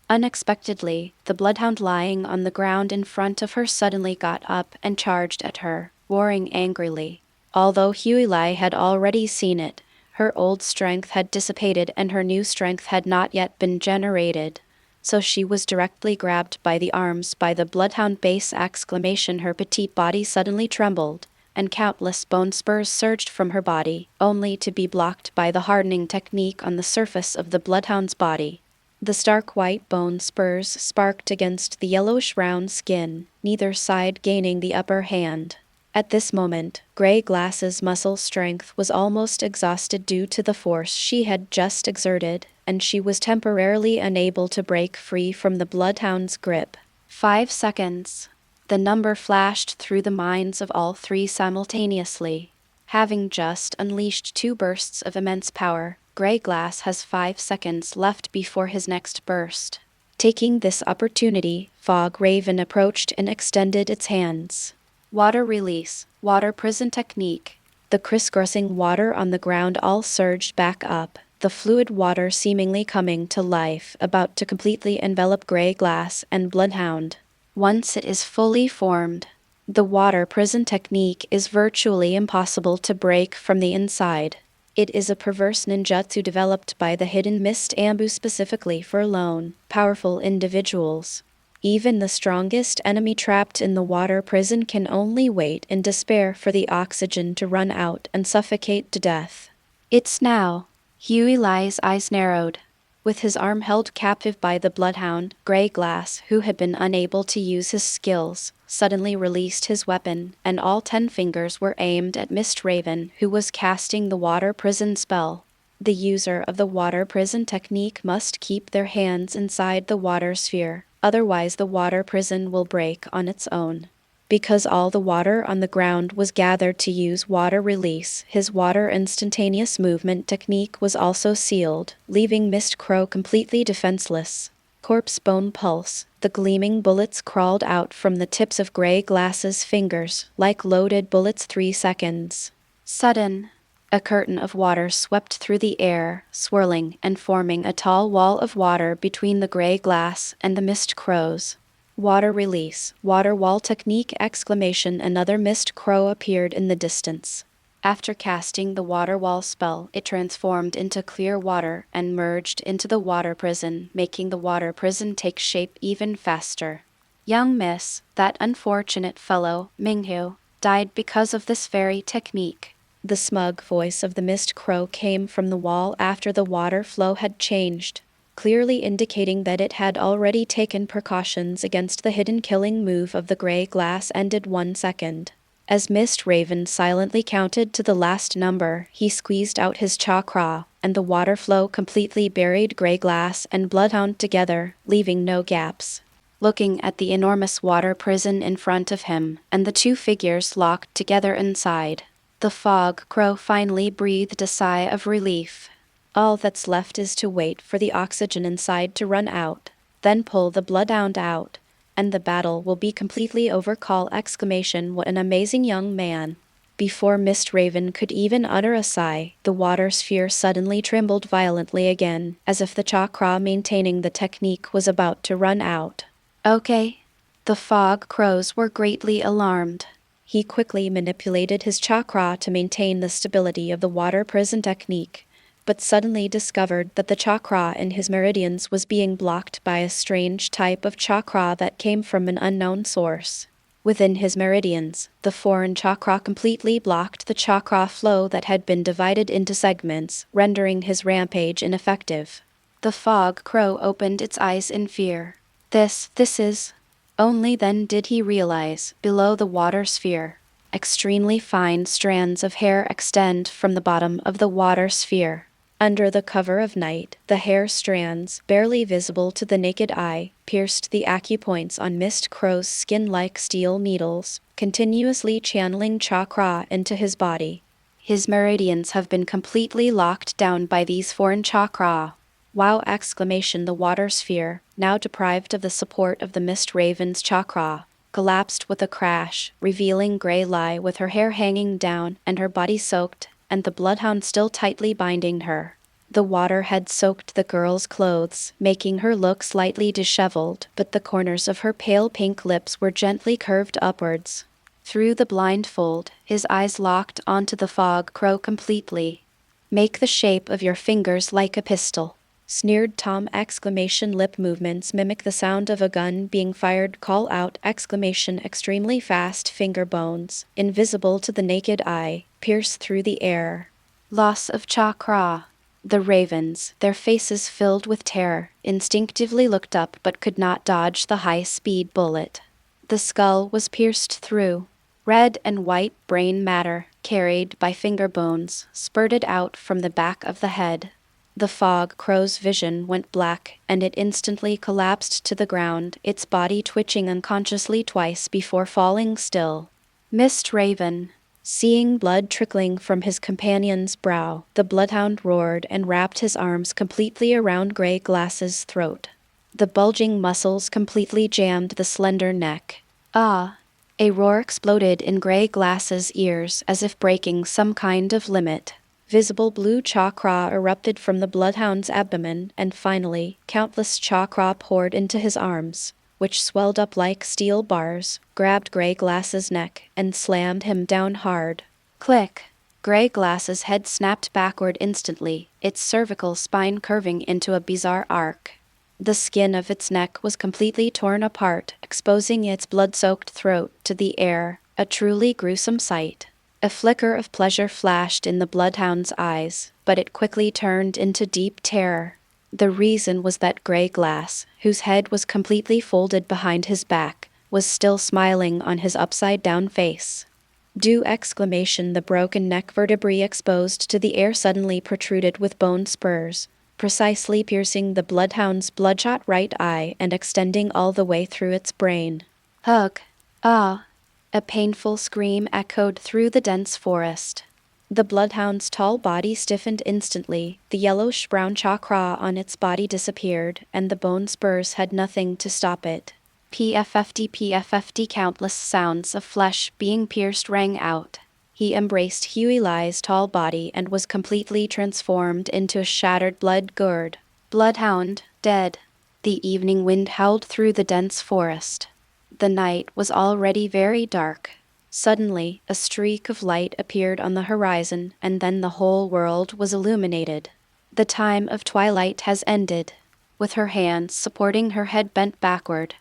Unexpectedly, the bloodhound lying on the ground in front of her suddenly got up and charged at her, roaring angrily. Although Hyuga had already seen it, her old strength had dissipated and her new strength had not yet been generated. So she was directly grabbed by the arms by the bloodhound base exclamation. Her petite body suddenly trembled, and countless bone spurs surged from her body, only to be blocked by the hardening technique on the surface of the bloodhound's body. The stark white bone spurs sparked against the yellowish-brown skin, neither side gaining the upper hand. At this moment, Grey Glass's muscle strength was almost exhausted due to the force she had just exerted, and she was temporarily unable to break free from the bloodhound's grip. 5 seconds. The number flashed through the minds of all three simultaneously. Having just unleashed 2 bursts of immense power, Grey Glass has 5 seconds left before his next burst. Taking this opportunity, Fog Raven approached and extended its hands. Water release, water prison technique. The crisscrossing water on the ground all surged back up, the fluid water seemingly coming to life, about to completely envelop Grey Glass and Bloodhound. Once it is fully formed, the water prison technique is virtually impossible to break from the inside. It is a perverse ninjutsu developed by the Hidden Mist Ambu specifically for lone, powerful individuals. Even the strongest enemy trapped in the water prison can only wait in despair for the oxygen to run out and suffocate to death. It's now. Hyuga's eyes narrowed. With his arm held captive by the bloodhound, Grey Glass, who had been unable to use his skills, suddenly released his weapon, and all 10 fingers were aimed at Mist Raven, who was casting the water prison spell. The user of the water prison technique must keep their hands inside the water sphere, otherwise the water prison will break on its own. Because all the water on the ground was gathered to use water release, his water instantaneous movement technique was also sealed, leaving Mist Crow completely defenseless. Corpse bone pulse. The gleaming bullets crawled out from the tips of Grey Glass's fingers, like loaded bullets. 3 seconds. Sudden. A curtain of water swept through the air, swirling and forming a tall wall of water between the Grey Glass and the Mist Crows. Water release, water wall technique! Another Mist Crow appeared in the distance. After casting the water wall spell, it transformed into clear water and merged into the water prison, making the water prison take shape even faster. Young miss, that unfortunate fellow, Minghu, died because of this very technique. The smug voice of the Mist Crow came from the wall after the water flow had changed, clearly indicating that it had already taken precautions against the hidden killing move of the Grey Glass. Ended 1 second. As Mist Raven silently counted to the last number, he squeezed out his chakra, and the water flow completely buried Grey Glass and Bloodhound together, leaving no gaps. Looking at the enormous water prison in front of him, and the 2 figures locked together inside, the Fog Crow finally breathed a sigh of relief. All that's left is to wait for the oxygen inside to run out, then pull the Bloodhound out, and the battle will be completely over! What an amazing young man! Before Mist Raven could even utter a sigh, the water sphere suddenly trembled violently again, as if the chakra maintaining the technique was about to run out. Okay. The Fog Crows were greatly alarmed. He quickly manipulated his chakra to maintain the stability of the water prison technique, but suddenly discovered that the chakra in his meridians was being blocked by a strange type of chakra that came from an unknown source. Within his meridians, the foreign chakra completely blocked the chakra flow that had been divided into segments, rendering his rampage ineffective. The Fog Crow opened its eyes in fear. This is... Only then did he realize, below the water sphere, extremely fine strands of hair extend from the bottom of the water sphere. Under the cover of night, the hair strands, barely visible to the naked eye, pierced the acupoints on Mist Crow's skin like steel needles, continuously channeling chakra into his body. His meridians have been completely locked down by these foreign chakra. Wow! The water sphere, now deprived of the support of the Mist Raven's chakra, collapsed with a crash, revealing Grey Lie with her hair hanging down and her body soaked, and the Bloodhound still tightly binding her. The water had soaked the girl's clothes, making her look slightly disheveled, but the corners of her pale pink lips were gently curved upwards. Through the blindfold, his eyes locked onto the Fog Crow completely. Make the shape of your fingers like a pistol, sneered Tom! Lip movements mimic the sound of a gun being fired! Call out! Extremely fast finger bones, invisible to the naked eye, pierce through the air. Loss of chakra. The ravens, their faces filled with terror, instinctively looked up but could not dodge the high-speed bullet. The skull was pierced through. Red and white brain matter, carried by finger bones, spurted out from the back of the head. The Fog Crow's vision went black, and it instantly collapsed to the ground, its body twitching unconsciously twice before falling still. Mist Raven. Seeing blood trickling from his companion's brow, the Bloodhound roared and wrapped his arms completely around Grey Glass's throat. The bulging muscles completely jammed the slender neck. Ah! A roar exploded in Grey Glass's ears as if breaking some kind of limit. Visible blue chakra erupted from the Bloodhound's abdomen, and finally, countless chakra poured into his arms, which swelled up like steel bars, grabbed Grey Glass's neck, and slammed him down hard. Click! Grey Glass's head snapped backward instantly, its cervical spine curving into a bizarre arc. The skin of its neck was completely torn apart, exposing its blood-soaked throat to the air, a truly gruesome sight. A flicker of pleasure flashed in the Bloodhound's eyes, but it quickly turned into deep terror. The reason was that Grey Glass, whose head was completely folded behind his back, was still smiling on his upside-down face. The broken neck vertebrae exposed to the air suddenly protruded with bone spurs, precisely piercing the bloodhound's bloodshot right eye and extending all the way through its brain. Hug! Ah! A painful scream echoed through the dense forest. The bloodhound's tall body stiffened instantly, the yellowish-brown chakra on its body disappeared, and the bone spurs had nothing to stop it. PFFD, countless sounds of flesh being pierced rang out. He embraced Huey Lai's tall body and was completely transformed into a shattered blood gourd. Bloodhound, dead. The evening wind howled through the dense forest. The night was already very dark. Suddenly, a streak of light appeared on the horizon, and then the whole world was illuminated. The time of twilight has ended. With her hands supporting her head bent backward,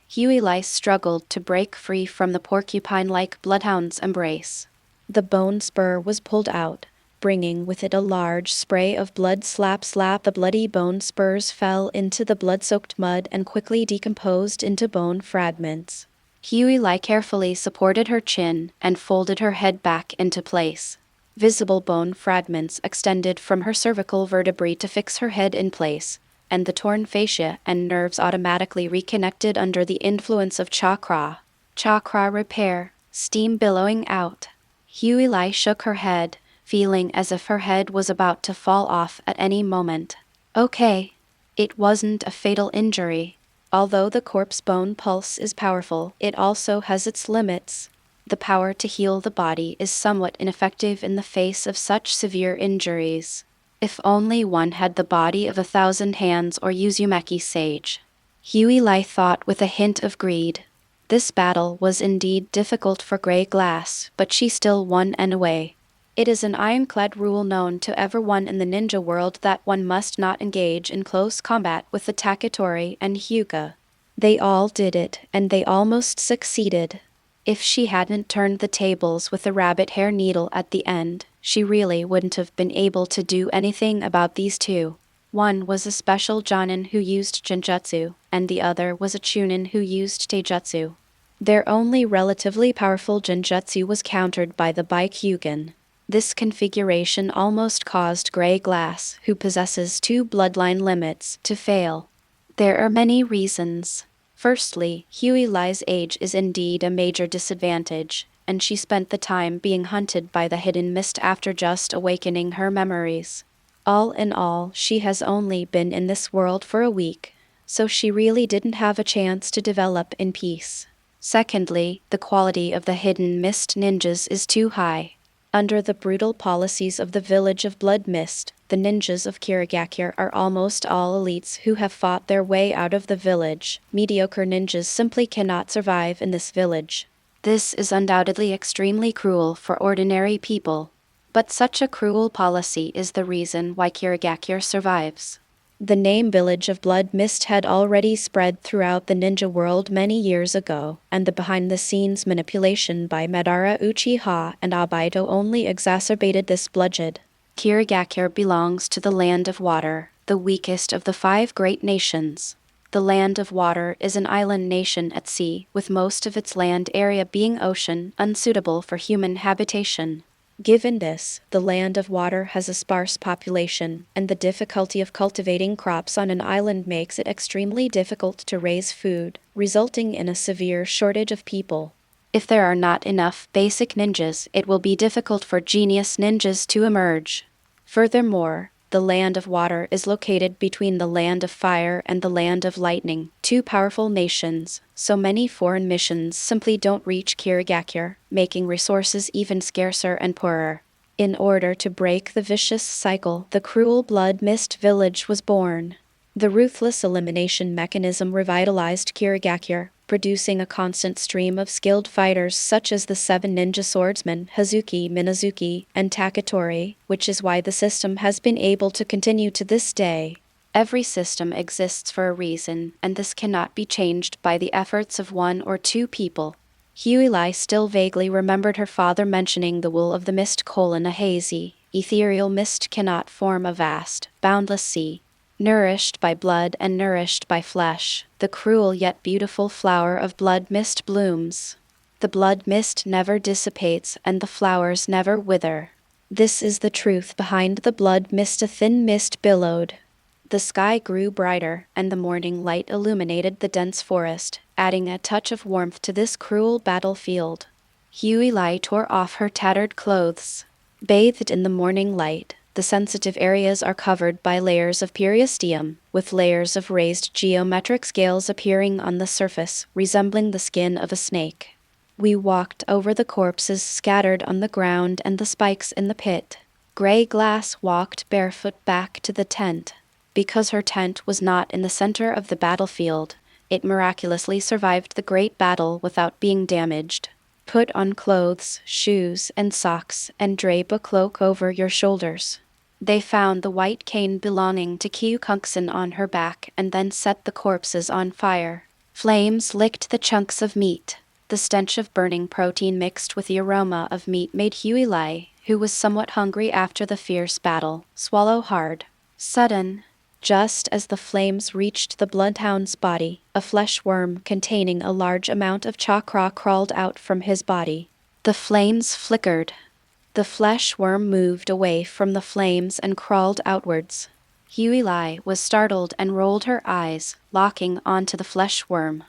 Huey Lai struggled to break free from the porcupine-like bloodhound's embrace. The bone spur was pulled out, bringing with it a large spray of blood. Slap. The bloody bone spurs fell into the blood-soaked mud and quickly decomposed into bone fragments. Huey Lai carefully supported her chin and folded her head back into place. Visible bone fragments extended from her cervical vertebrae to fix her head in place, and the torn fascia and nerves automatically reconnected under the influence of chakra. Chakra repair, steam billowing out. Huey Lai shook her head, feeling as if her head was about to fall off at any moment. Okay. It wasn't a fatal injury. Although the corpse bone pulse is powerful, it also has its limits. The power to heal the body is somewhat ineffective in the face of such severe injuries. If only one had the body of 1,000 hands or Uzumaki sage. Huey Lai thought with a hint of greed. This battle was indeed difficult for Grey Glass, but she still won anyway. It is an ironclad rule known to everyone in the ninja world that one must not engage in close combat with the Taketori and Hyuga. They all did it, and they almost succeeded. If she hadn't turned the tables with the rabbit hair needle at the end, she really wouldn't have been able to do anything about these two. One was a special jonin who used genjutsu, and the other was a chunin who used taijutsu. Their only relatively powerful genjutsu was countered by the Byakugan. This configuration almost caused Grey Glass, who possesses 2 bloodline limits, to fail. There are many reasons. Firstly, Huey Lai's age is indeed a major disadvantage, and she spent the time being hunted by the hidden mist after just awakening her memories. All in all, she has only been in this world for a week, so she really didn't have a chance to develop in peace. Secondly, the quality of the hidden mist ninjas is too high. Under the brutal policies of the village of Blood Mist, the ninjas of Kirigakure are almost all elites who have fought their way out of the village. Mediocre ninjas simply cannot survive in this village. This is undoubtedly extremely cruel for ordinary people. But such a cruel policy is the reason why Kirigakure survives. The name Village of Blood Mist had already spread throughout the ninja world many years ago, and the behind-the-scenes manipulation by Madara Uchiha and Obito only exacerbated this bloodshed. Kirigakure belongs to the Land of Water, the weakest of the 5 great nations. The Land of Water is an island nation at sea, with most of its land area being ocean, unsuitable for human habitation. Given this, the Land of Water has a sparse population, and the difficulty of cultivating crops on an island makes it extremely difficult to raise food, resulting in a severe shortage of people. If there are not enough basic ninjas, it will be difficult for genius ninjas to emerge. Furthermore, the Land of Water is located between the Land of Fire and the Land of Lightning, 2 powerful nations, so many foreign missions simply don't reach Kirigakure, making resources even scarcer and poorer. In order to break the vicious cycle, the cruel Blood Mist village was born. The ruthless elimination mechanism revitalized Kirigakure, producing a constant stream of skilled fighters such as the 7 ninja swordsmen Hazuki, Minazuki, and Taketori, which is why the system has been able to continue to this day. Every system exists for a reason, and this cannot be changed by the efforts of 1 or 2 people. Huey Lai still vaguely remembered her father mentioning the wool of the mist: a hazy, ethereal mist cannot form a vast, boundless sea. Nourished by blood and nourished by flesh, the cruel yet beautiful flower of blood mist blooms. The blood mist never dissipates and the flowers never wither. This is the truth behind the blood mist. A thin mist billowed. The sky grew brighter, and the morning light illuminated the dense forest, adding a touch of warmth to this cruel battlefield. Hyuga tore off her tattered clothes. Bathed in the morning light, the sensitive areas are covered by layers of periosteum, with layers of raised geometric scales appearing on the surface, resembling the skin of a snake. We walked over the corpses scattered on the ground and the spikes in the pit. Gray Glass walked barefoot back to the tent. Because her tent was not in the center of the battlefield, it miraculously survived the great battle without being damaged. Put on clothes, shoes, and socks, and drape a cloak over your shoulders. They found the white cane belonging to Kyukunksen on her back and then set the corpses on fire. Flames licked the chunks of meat. The stench of burning protein mixed with the aroma of meat made Hyuga, who was somewhat hungry after the fierce battle, swallow hard. Sudden, just as the flames reached the bloodhound's body, a flesh worm containing a large amount of chakra crawled out from his body. The flames flickered. The flesh worm moved away from the flames and crawled outwards. Hyuga was startled and rolled her eyes, locking onto the flesh worm.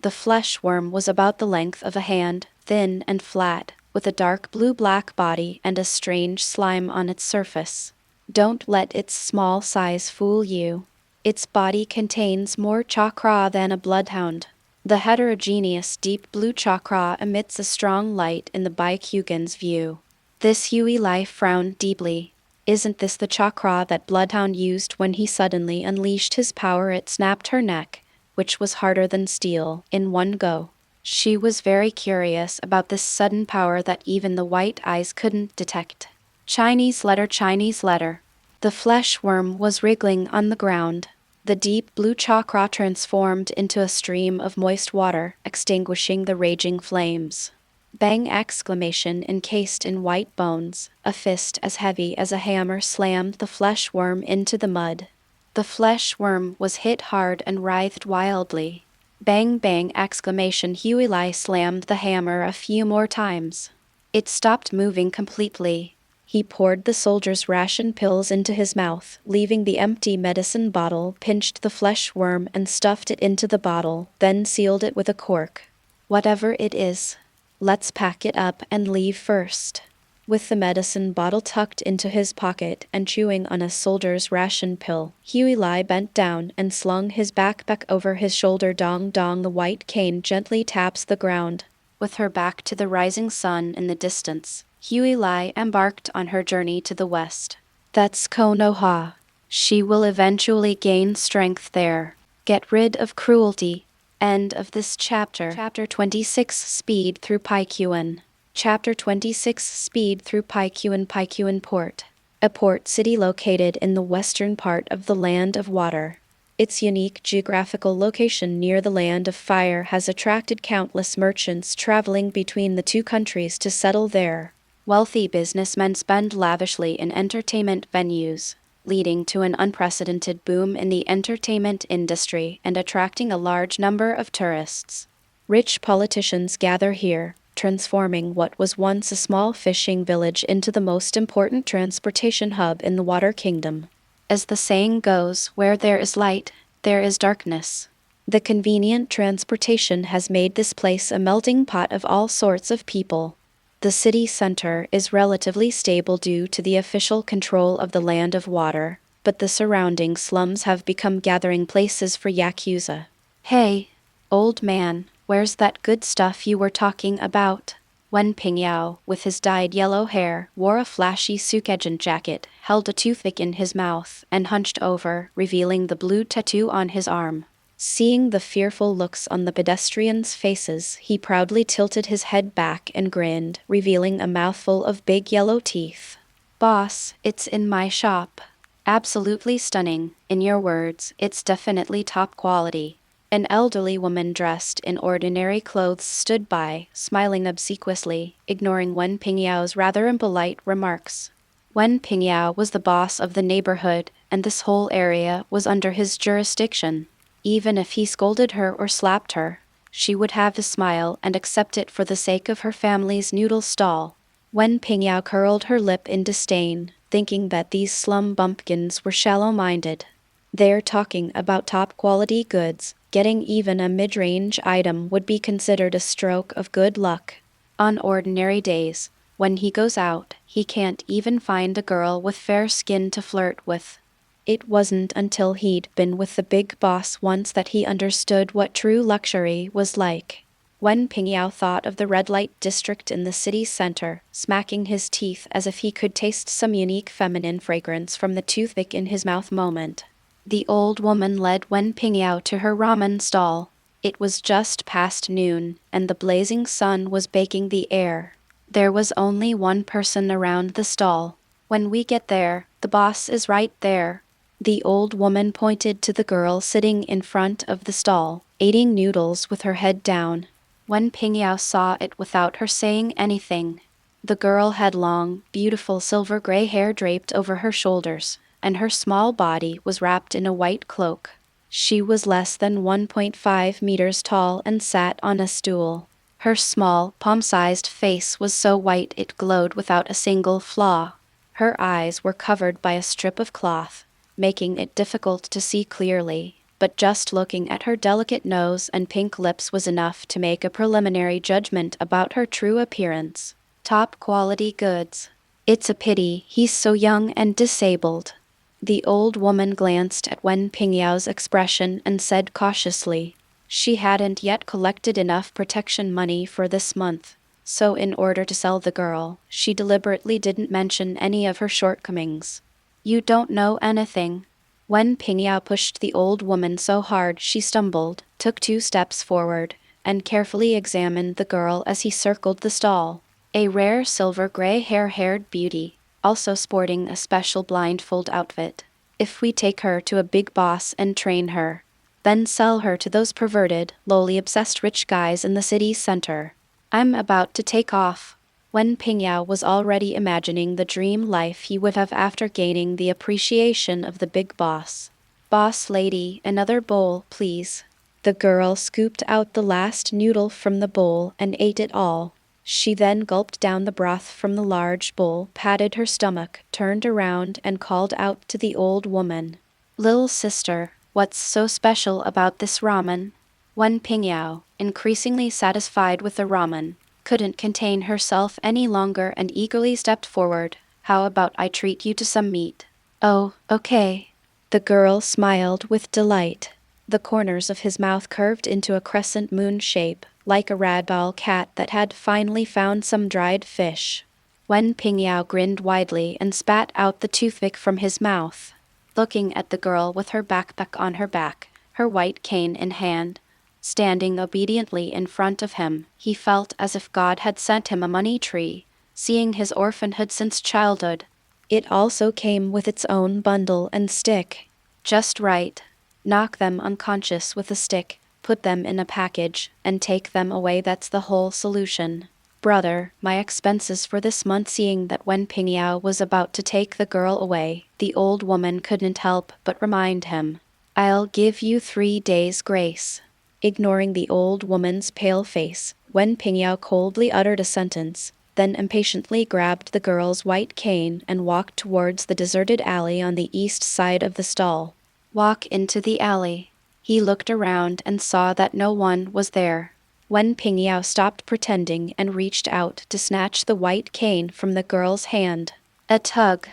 The flesh worm was about the length of a hand, thin and flat, with a dark blue-black body and a strange slime on its surface. Don't let its small size fool you. Its body contains more chakra than a bloodhound. The heterogeneous deep blue chakra emits a strong light in the Byakugan's view. This Hyuga frowned deeply. Isn't this the chakra that Bloodhound used when he suddenly unleashed his power? It snapped her neck, which was harder than steel, in one go. She was very curious about this sudden power that even the white eyes couldn't detect. Chinese letter. The flesh worm was wriggling on the ground. The deep blue chakra transformed into a stream of moist water, extinguishing the raging flames. Bang! Exclamation encased in white bones. A fist as heavy as a hammer slammed the flesh worm into the mud. The flesh worm was hit hard and writhed wildly. Bang! Bang! Exclamation. Hyuga slammed the hammer a few more times. It stopped moving completely. He poured the soldier's ration pills into his mouth, leaving the empty medicine bottle, pinched the flesh worm and stuffed it into the bottle, then sealed it with a cork. Whatever it is, let's pack it up and leave first. With the medicine bottle tucked into his pocket and chewing on a soldier's ration pill, Hyuga bent down and slung his backpack over his shoulder. Dong dong, the white cane gently taps the ground. With her back to the rising sun in the distance, Hyuga embarked on her journey to the west. That's Konoha. She will eventually gain strength there. Get rid of Cruelty. End of this chapter. Chapter 26, Speed through Peichuan. Chapter 26, Speed through Peichuan. Peichuan Port. A port city located in the western part of the Land of Water. Its unique geographical location near the Land of Fire has attracted countless merchants traveling between the two countries to settle there. Wealthy businessmen spend lavishly in entertainment venues, leading to an unprecedented boom in the entertainment industry and attracting a large number of tourists. Rich politicians gather here, transforming what was once a small fishing village into the most important transportation hub in the Water Kingdom. As the saying goes, where there is light, there is darkness. The convenient transportation has made this place a melting pot of all sorts of people. The city center is relatively stable due to the official control of the Land of Water, but the surrounding slums have become gathering places for Yakuza. Hey, old man, where's that good stuff you were talking about? Wen Pingyao, with his dyed yellow hair, wore a flashy Sukeijin jacket, held a toothpick in his mouth, and hunched over, revealing the blue tattoo on his arm. Seeing the fearful looks on the pedestrians' faces, he proudly tilted his head back and grinned, revealing a mouthful of big yellow teeth. Boss, it's in my shop. Absolutely stunning. In your words, it's definitely top quality. An elderly woman dressed in ordinary clothes stood by, smiling obsequiously, ignoring Wen Pingyao's rather impolite remarks. Wen Pingyao was the boss of the neighborhood, and this whole area was under his jurisdiction. Even if he scolded her or slapped her, she would have his smile and accept it for the sake of her family's noodle stall. Wen Pingyao curled her lip in disdain, thinking that these slum bumpkins were shallow-minded. They're talking about top-quality goods. Getting even a mid-range item would be considered a stroke of good luck. On ordinary days, when he goes out, he can't even find a girl with fair skin to flirt with. It wasn't until he'd been with the big boss once that he understood what true luxury was like. Wen Pingyao thought of the red light district in the city center, smacking his teeth as if he could taste some unique feminine fragrance from the toothpick in his mouth moment. The old woman led Wen Pingyao to her ramen stall. It was just past noon, and the blazing sun was baking the air. There was only one person around the stall. When we get there, the boss is right there. The old woman pointed to the girl sitting in front of the stall, eating noodles with her head down. Wen Pingyao saw it without her saying anything. The girl had long, beautiful silver gray hair draped over her shoulders, and her small body was wrapped in a white cloak. She was less than 1.5 meters tall and sat on a stool. Her small, palm-sized face was so white it glowed without a single flaw. Her eyes were covered by a strip of cloth, making it difficult to see clearly, but just looking at her delicate nose and pink lips was enough to make a preliminary judgment about her true appearance. Top-quality goods. It's a pity he's so young and disabled. The old woman glanced at Wen Pingyao's expression and said cautiously. She hadn't yet collected enough protection money for this month, so in order to sell the girl, she deliberately didn't mention any of her shortcomings. You don't know anything. Wen Pingyao pushed the old woman so hard she stumbled, took 2 steps forward, and carefully examined the girl as he circled the stall. A rare silver gray hair-haired beauty, also sporting a special blindfold outfit. If we take her to a big boss and train her, then sell her to those perverted, lowly-obsessed rich guys in the city center. I'm about to take off. Wen Pingyao was already imagining the dream life he would have after gaining the appreciation of the big boss. Boss lady, another bowl, please. The girl scooped out the last noodle from the bowl and ate it all. She then gulped down the broth from the large bowl, patted her stomach, turned around and called out to the old woman. Little sister, what's so special about this ramen? Wen Pingyao, increasingly satisfied with the ramen, couldn't contain herself any longer and eagerly stepped forward. How about I treat you to some meat? Oh, okay. The girl smiled with delight. The corners of his mouth curved into a crescent moon shape, like a ragdoll cat that had finally found some dried fish. Wen Pingyao grinned widely and spat out the toothpick from his mouth. Looking at the girl with her backpack on her back, her white cane in hand, standing obediently in front of him, he felt as if God had sent him a money tree, seeing his orphanhood since childhood. It also came with its own bundle and stick. Just right. Knock them unconscious with a stick, put them in a package, and take them away. That's the whole solution. Brother, my expenses for this month. Seeing that Wen Pingyao was about to take the girl away, the old woman couldn't help but remind him. I'll give you 3 days' grace. Ignoring the old woman's pale face, Wen Pingyao coldly uttered a sentence, then impatiently grabbed the girl's white cane and walked towards the deserted alley on the east side of the stall. Walk into the alley. He looked around and saw that no one was there. Wen Pingyao stopped pretending and reached out to snatch the white cane from the girl's hand. A tug.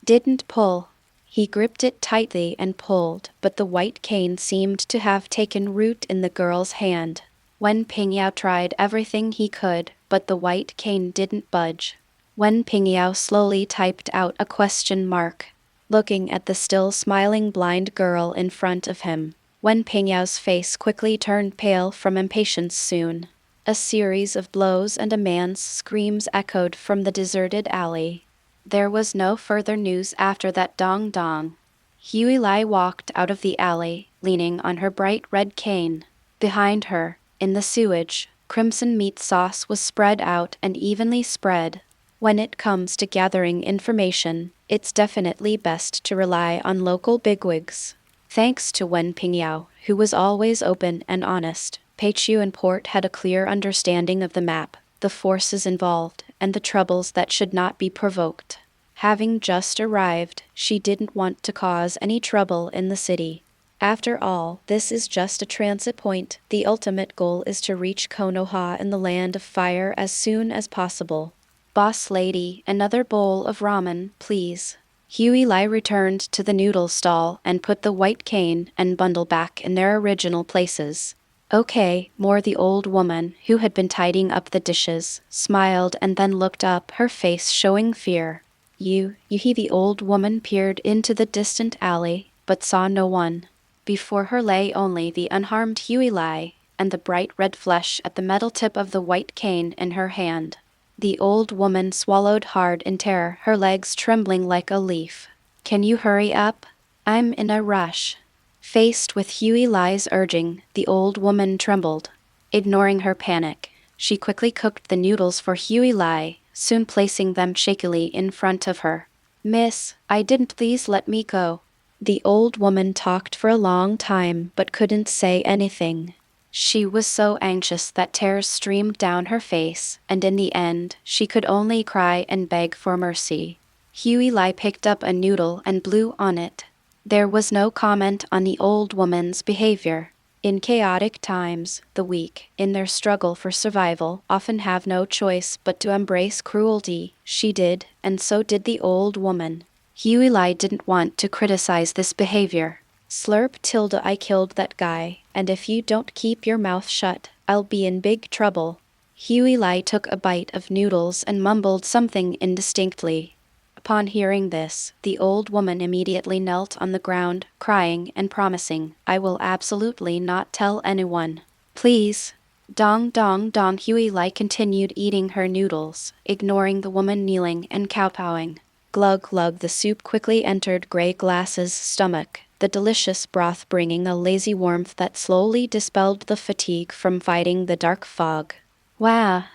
Didn't pull. He gripped it tightly and pulled, but the white cane seemed to have taken root in the girl's hand. Wen Pingyao tried everything he could, but the white cane didn't budge. Wen Pingyao slowly typed out a question mark. Looking at the still smiling blind girl in front of him, Wen Pingyao's face quickly turned pale from impatience soon. A series of blows and a man's screams echoed from the deserted alley. There was no further news after that dong-dong. Huey Lai walked out of the alley, leaning on her bright red cane. Behind her, in the sewage, crimson meat sauce was spread out and evenly spread. When it comes to gathering information, It's definitely best to rely on local bigwigs. Thanks to Wen Pingyao, who was always open and honest, Peichuan Port had a clear understanding of the map, the forces involved, and the troubles that should not be provoked. Having just arrived, she didn't want to cause any trouble in the city. After all, this is just a transit point. The ultimate goal is to reach Konoha in the Land of Fire as soon as possible. Boss lady, another bowl of ramen, please. Huey Lai returned to the noodle stall and put the white cane and bundle back in their original places. Okay, more. The old woman, who had been tidying up the dishes, smiled and then looked up, her face showing fear. The old woman peered into the distant alley, but saw no one. Before her lay only the unharmed Huey Lai, and the bright red flesh at the metal tip of the white cane in her hand. The old woman swallowed hard in terror, her legs trembling like a leaf. Can you hurry up? I'm in a rush. Faced with Huey Lai's urging, the old woman trembled. Ignoring her panic, she quickly cooked the noodles for Huey Lai, soon placing them shakily in front of her. Miss, I didn't. Please let me go. The old woman talked for a long time but couldn't say anything. She was so anxious that tears streamed down her face, and in the end, she could only cry and beg for mercy. Huey Lai picked up a noodle and blew on it. There was no comment on the old woman's behavior. In chaotic times, the weak, in their struggle for survival, often have no choice but to embrace cruelty. She did, and so did the old woman. Huey Lai didn't want to criticize this behavior. Slurp tilde, I killed that guy, and if you don't keep your mouth shut, I'll be in big trouble. Huey Lai took a bite of noodles and mumbled something indistinctly. Upon hearing this, the old woman immediately knelt on the ground, crying and promising, I will absolutely not tell anyone. Please. Dong dong dong. Huey Lai continued eating her noodles, ignoring the woman kneeling and kowtowing. Glug glug. The soup quickly entered Grey Glass's stomach, the delicious broth bringing a lazy warmth that slowly dispelled the fatigue from fighting the dark fog. Wah!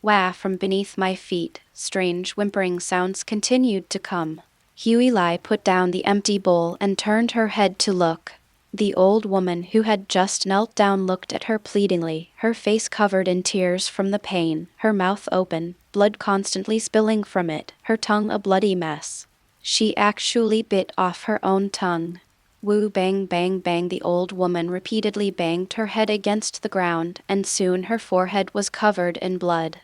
Wah! From beneath my feet, strange whimpering sounds continued to come. Huey Lai put down the empty bowl and turned her head to look. The old woman who had just knelt down looked at her pleadingly, her face covered in tears from the pain, her mouth open, blood constantly spilling from it, her tongue a bloody mess. She actually bit off her own tongue. Woo bang bang bang. The old woman repeatedly banged her head against the ground, and soon her forehead was covered in blood.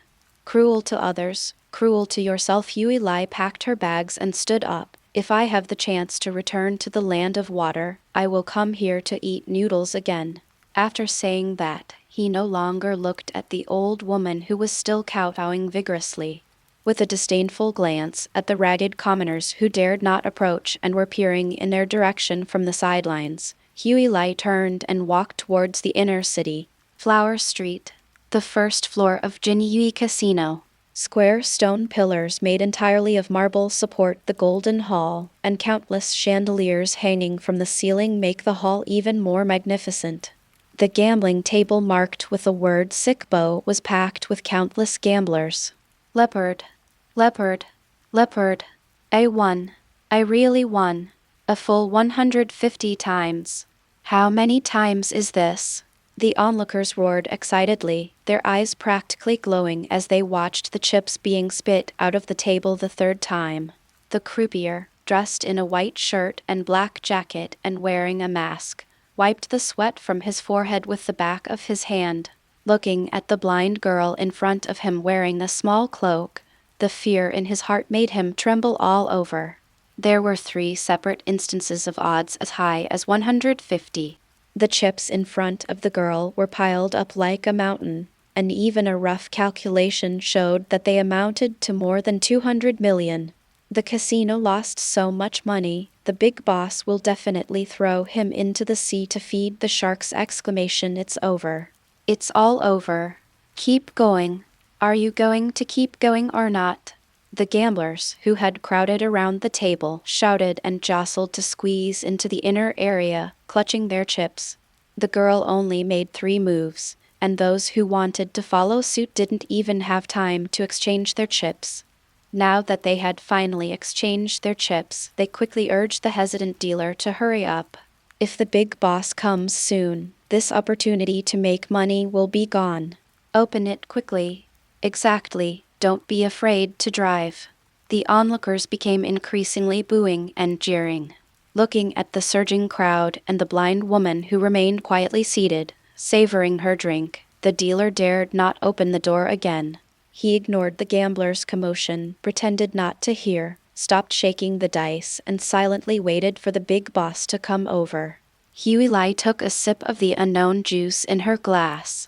Cruel to others, cruel to yourself. Huey Lai packed her bags and stood up. If I have the chance to return to the Land of Water, I will come here to eat noodles again. After saying that, he no longer looked at the old woman who was still kowtowing vigorously. With a disdainful glance at the ragged commoners who dared not approach and were peering in their direction from the sidelines, Huey Lai turned and walked towards the inner city. Flower Street, the first floor of Jinyui Casino. Square stone pillars made entirely of marble support the golden hall, and countless chandeliers hanging from the ceiling make the hall even more magnificent. The gambling table marked with the word Sickbo was packed with countless gamblers. Leopard. Leopard. Leopard. I won. I really won. A full 150 times. How many times is this? The onlookers roared excitedly, their eyes practically glowing as they watched the chips being spit out of the table the third time. The croupier, dressed in a white shirt and black jacket and wearing a mask, wiped the sweat from his forehead with the back of his hand. Looking at the blind girl in front of him wearing a small cloak, the fear in his heart made him tremble all over. There were 3 separate instances of odds as high as 150. The chips in front of the girl were piled up like a mountain, and even a rough calculation showed that they amounted to more than 200 million. The casino lost so much money, the big boss will definitely throw him into the sea to feed the sharks! It's over. It's all over. Keep going. Are you going to keep going or not? The gamblers, who had crowded around the table, shouted and jostled to squeeze into the inner area, clutching their chips. The girl only made 3 moves, and those who wanted to follow suit didn't even have time to exchange their chips. Now that they had finally exchanged their chips, they quickly urged the hesitant dealer to hurry up. If the big boss comes soon, this opportunity to make money will be gone. Open it quickly. Exactly, don't be afraid to drive. The onlookers became increasingly booing and jeering. Looking at the surging crowd and the blind woman who remained quietly seated, savoring her drink, the dealer dared not open the door again. He ignored the gambler's commotion, pretended not to hear, stopped shaking the dice, and silently waited for the big boss to come over. Hyuga took a sip of the unknown juice in her glass.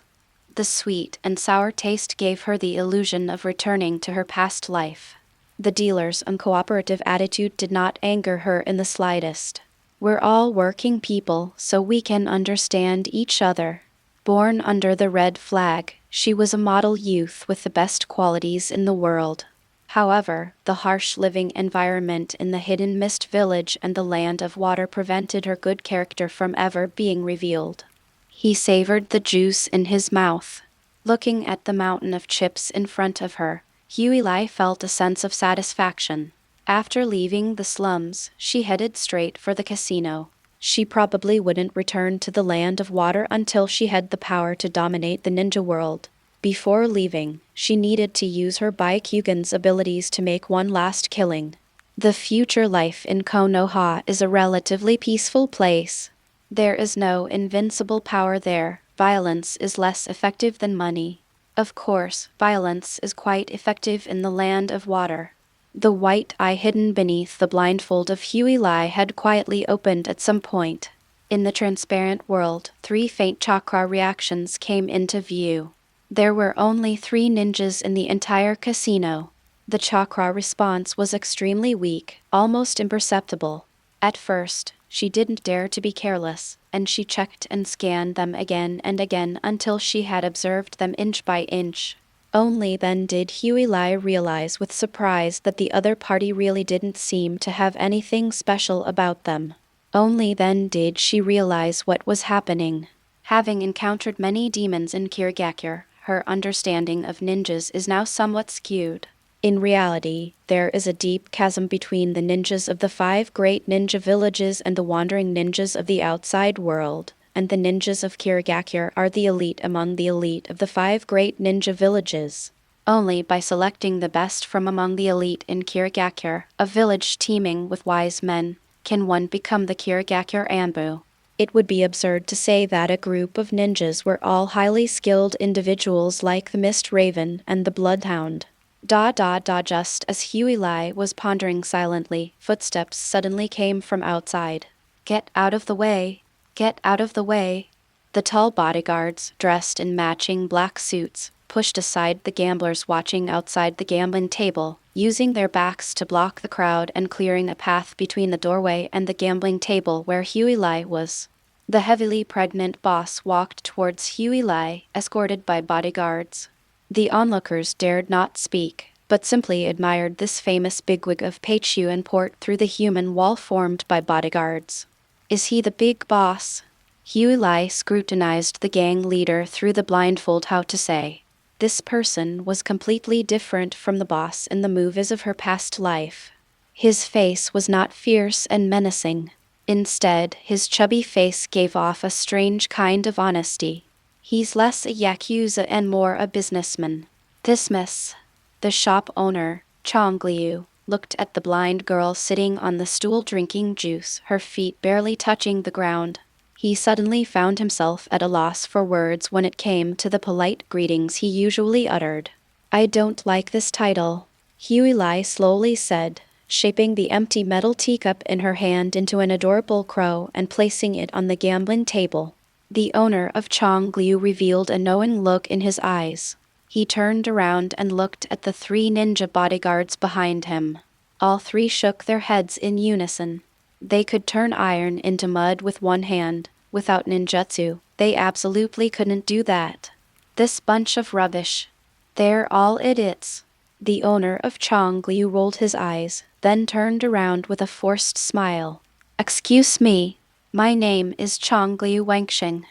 The sweet and sour taste gave her the illusion of returning to her past life. The dealer's uncooperative attitude did not anger her in the slightest. We're all working people, so we can understand each other. Born under the red flag, she was a model youth with the best qualities in the world. However, the harsh living environment in the hidden mist village and the land of water prevented her good character from ever being revealed. He savored the juice in his mouth. Looking at the mountain of chips in front of her, Hyuga felt a sense of satisfaction. After leaving the slums, she headed straight for the casino. She probably wouldn't return to the land of water until she had the power to dominate the ninja world. Before leaving, she needed to use her Byakugan's abilities to make one last killing. The future life in Konoha is a relatively peaceful place. There is no invincible power there. Violence is less effective than money. Of course, violence is quite effective in the land of water. The white eye hidden beneath the blindfold of Hyuga had quietly opened at some point. In the transparent world, 3 faint chakra reactions came into view. There were only 3 ninjas in the entire casino. The chakra response was extremely weak, almost imperceptible. At first, she didn't dare to be careless, and she checked and scanned them again and again until she had observed them inch by inch. Only then did Hyuga realize with surprise that the other party really didn't seem to have anything special about them. Only then did she realize what was happening. Having encountered many demons in Kirigakure, her understanding of ninjas is now somewhat skewed. In reality, there is a deep chasm between the ninjas of the 5 great ninja villages and the wandering ninjas of the outside world, and the ninjas of Kirigakure are the elite among the elite of the 5 great ninja villages. Only by selecting the best from among the elite in Kirigakure, a village teeming with wise men, can one become the Kirigakure Anbu. It would be absurd to say that a group of ninjas were all highly skilled individuals like the Mist Raven and the Bloodhound. Just as Hyuga was pondering silently, footsteps suddenly came from outside. Get out of the way! Get out of the way! The tall bodyguards, dressed in matching black suits, pushed aside the gamblers watching outside the gambling table, using their backs to block the crowd and clearing a path between the doorway and the gambling table where Hyuga was. The heavily pregnant boss walked towards Hyuga, escorted by bodyguards. The onlookers dared not speak, but simply admired this famous bigwig of Peichuan port through the human wall formed by bodyguards. Is he the big boss? Hyuga scrutinized the gang leader through the blindfold. How to say? This person was completely different from the boss in the movies of her past life. His face was not fierce and menacing. Instead, his chubby face gave off a strange kind of honesty. He's less a yakuza and more a businessman. This miss, the shop owner, Chongliu, looked at the blind girl sitting on the stool drinking juice, her feet barely touching the ground. He suddenly found himself at a loss for words when it came to the polite greetings he usually uttered. I don't like this title, Hyuga slowly said, shaping the empty metal teacup in her hand into an adorable crow and placing it on the gambling table. The owner of Chongliu revealed a knowing look in his eyes. He turned around and looked at the 3 ninja bodyguards behind him. All 3 shook their heads in unison. They could turn iron into mud with one hand. Without ninjutsu, they absolutely couldn't do that. This bunch of rubbish. They're all idiots. The owner of Chongliu rolled his eyes, then turned around with a forced smile. Excuse me. My name is Chongliu Wangxing.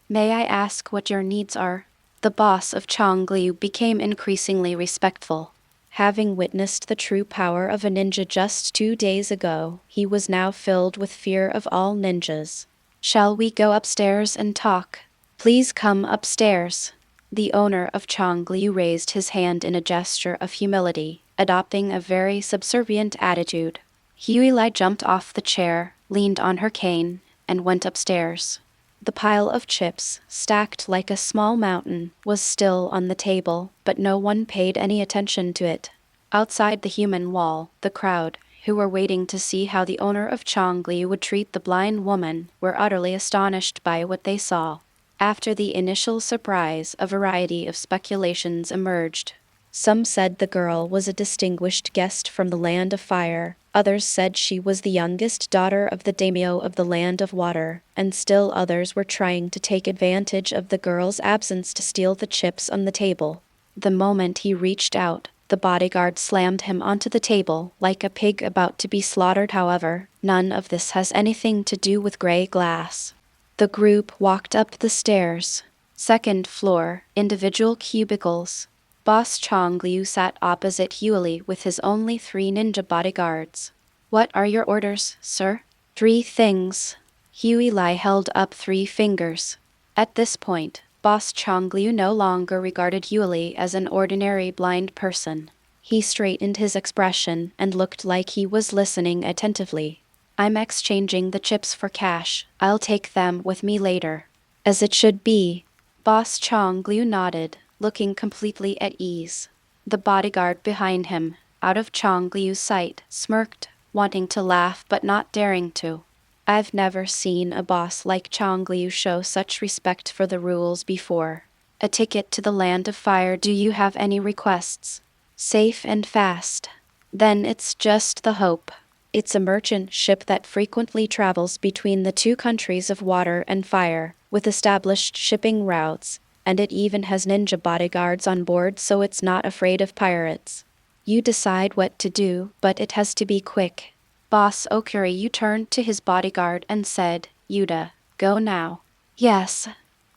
May I ask what your needs are? The boss of Chongliu became increasingly respectful. Having witnessed the true power of a ninja just 2 days ago, he was now filled with fear of all ninjas. "Shall we go upstairs and talk?" "Please come upstairs." The owner of Changliu raised his hand in a gesture of humility, adopting a very subservient attitude. Huey jumped off the chair, leaned on her cane, and went upstairs. The pile of chips, stacked like a small mountain, was still on the table, but no one paid any attention to it. Outside the human wall, the crowd, who were waiting to see how the owner of Changliu would treat the blind woman, were utterly astonished by what they saw. After the initial surprise, a variety of speculations emerged. Some said the girl was a distinguished guest from the Land of Fire, others said she was the youngest daughter of the daimyo of the Land of Water, and still others were trying to take advantage of the girl's absence to steal the chips on the table. The moment he reached out, the bodyguard slammed him onto the table like a pig about to be slaughtered. However, none of this has anything to do with gray glass. The group walked up the stairs. Second floor, individual cubicles. Boss Changliu sat opposite Huey with his only 3 ninja bodyguards. "What are your orders, sir?" "3 things." Huey held up 3 fingers. At this point, Boss Changliu no longer regarded Huey as an ordinary blind person. He straightened his expression and looked like he was listening attentively. "I'm exchanging the chips for cash. I'll take them with me later." "As it should be." Boss Changliu nodded, looking completely at ease. The bodyguard behind him, out of Changliu's sight, smirked, wanting to laugh but not daring to. I've never seen a boss like Changliu show such respect for the rules before. "A ticket to the Land of Fire. Do you have any requests?" "Safe and fast." "Then it's just the Hope." It's a merchant ship that frequently travels between the 2 countries of water and fire, with established shipping routes, and it even has ninja bodyguards on board, so it's not afraid of pirates. "You decide what to do, but it has to be quick." Boss Okuryu turned to his bodyguard and said, "Yuta, go now." "Yes."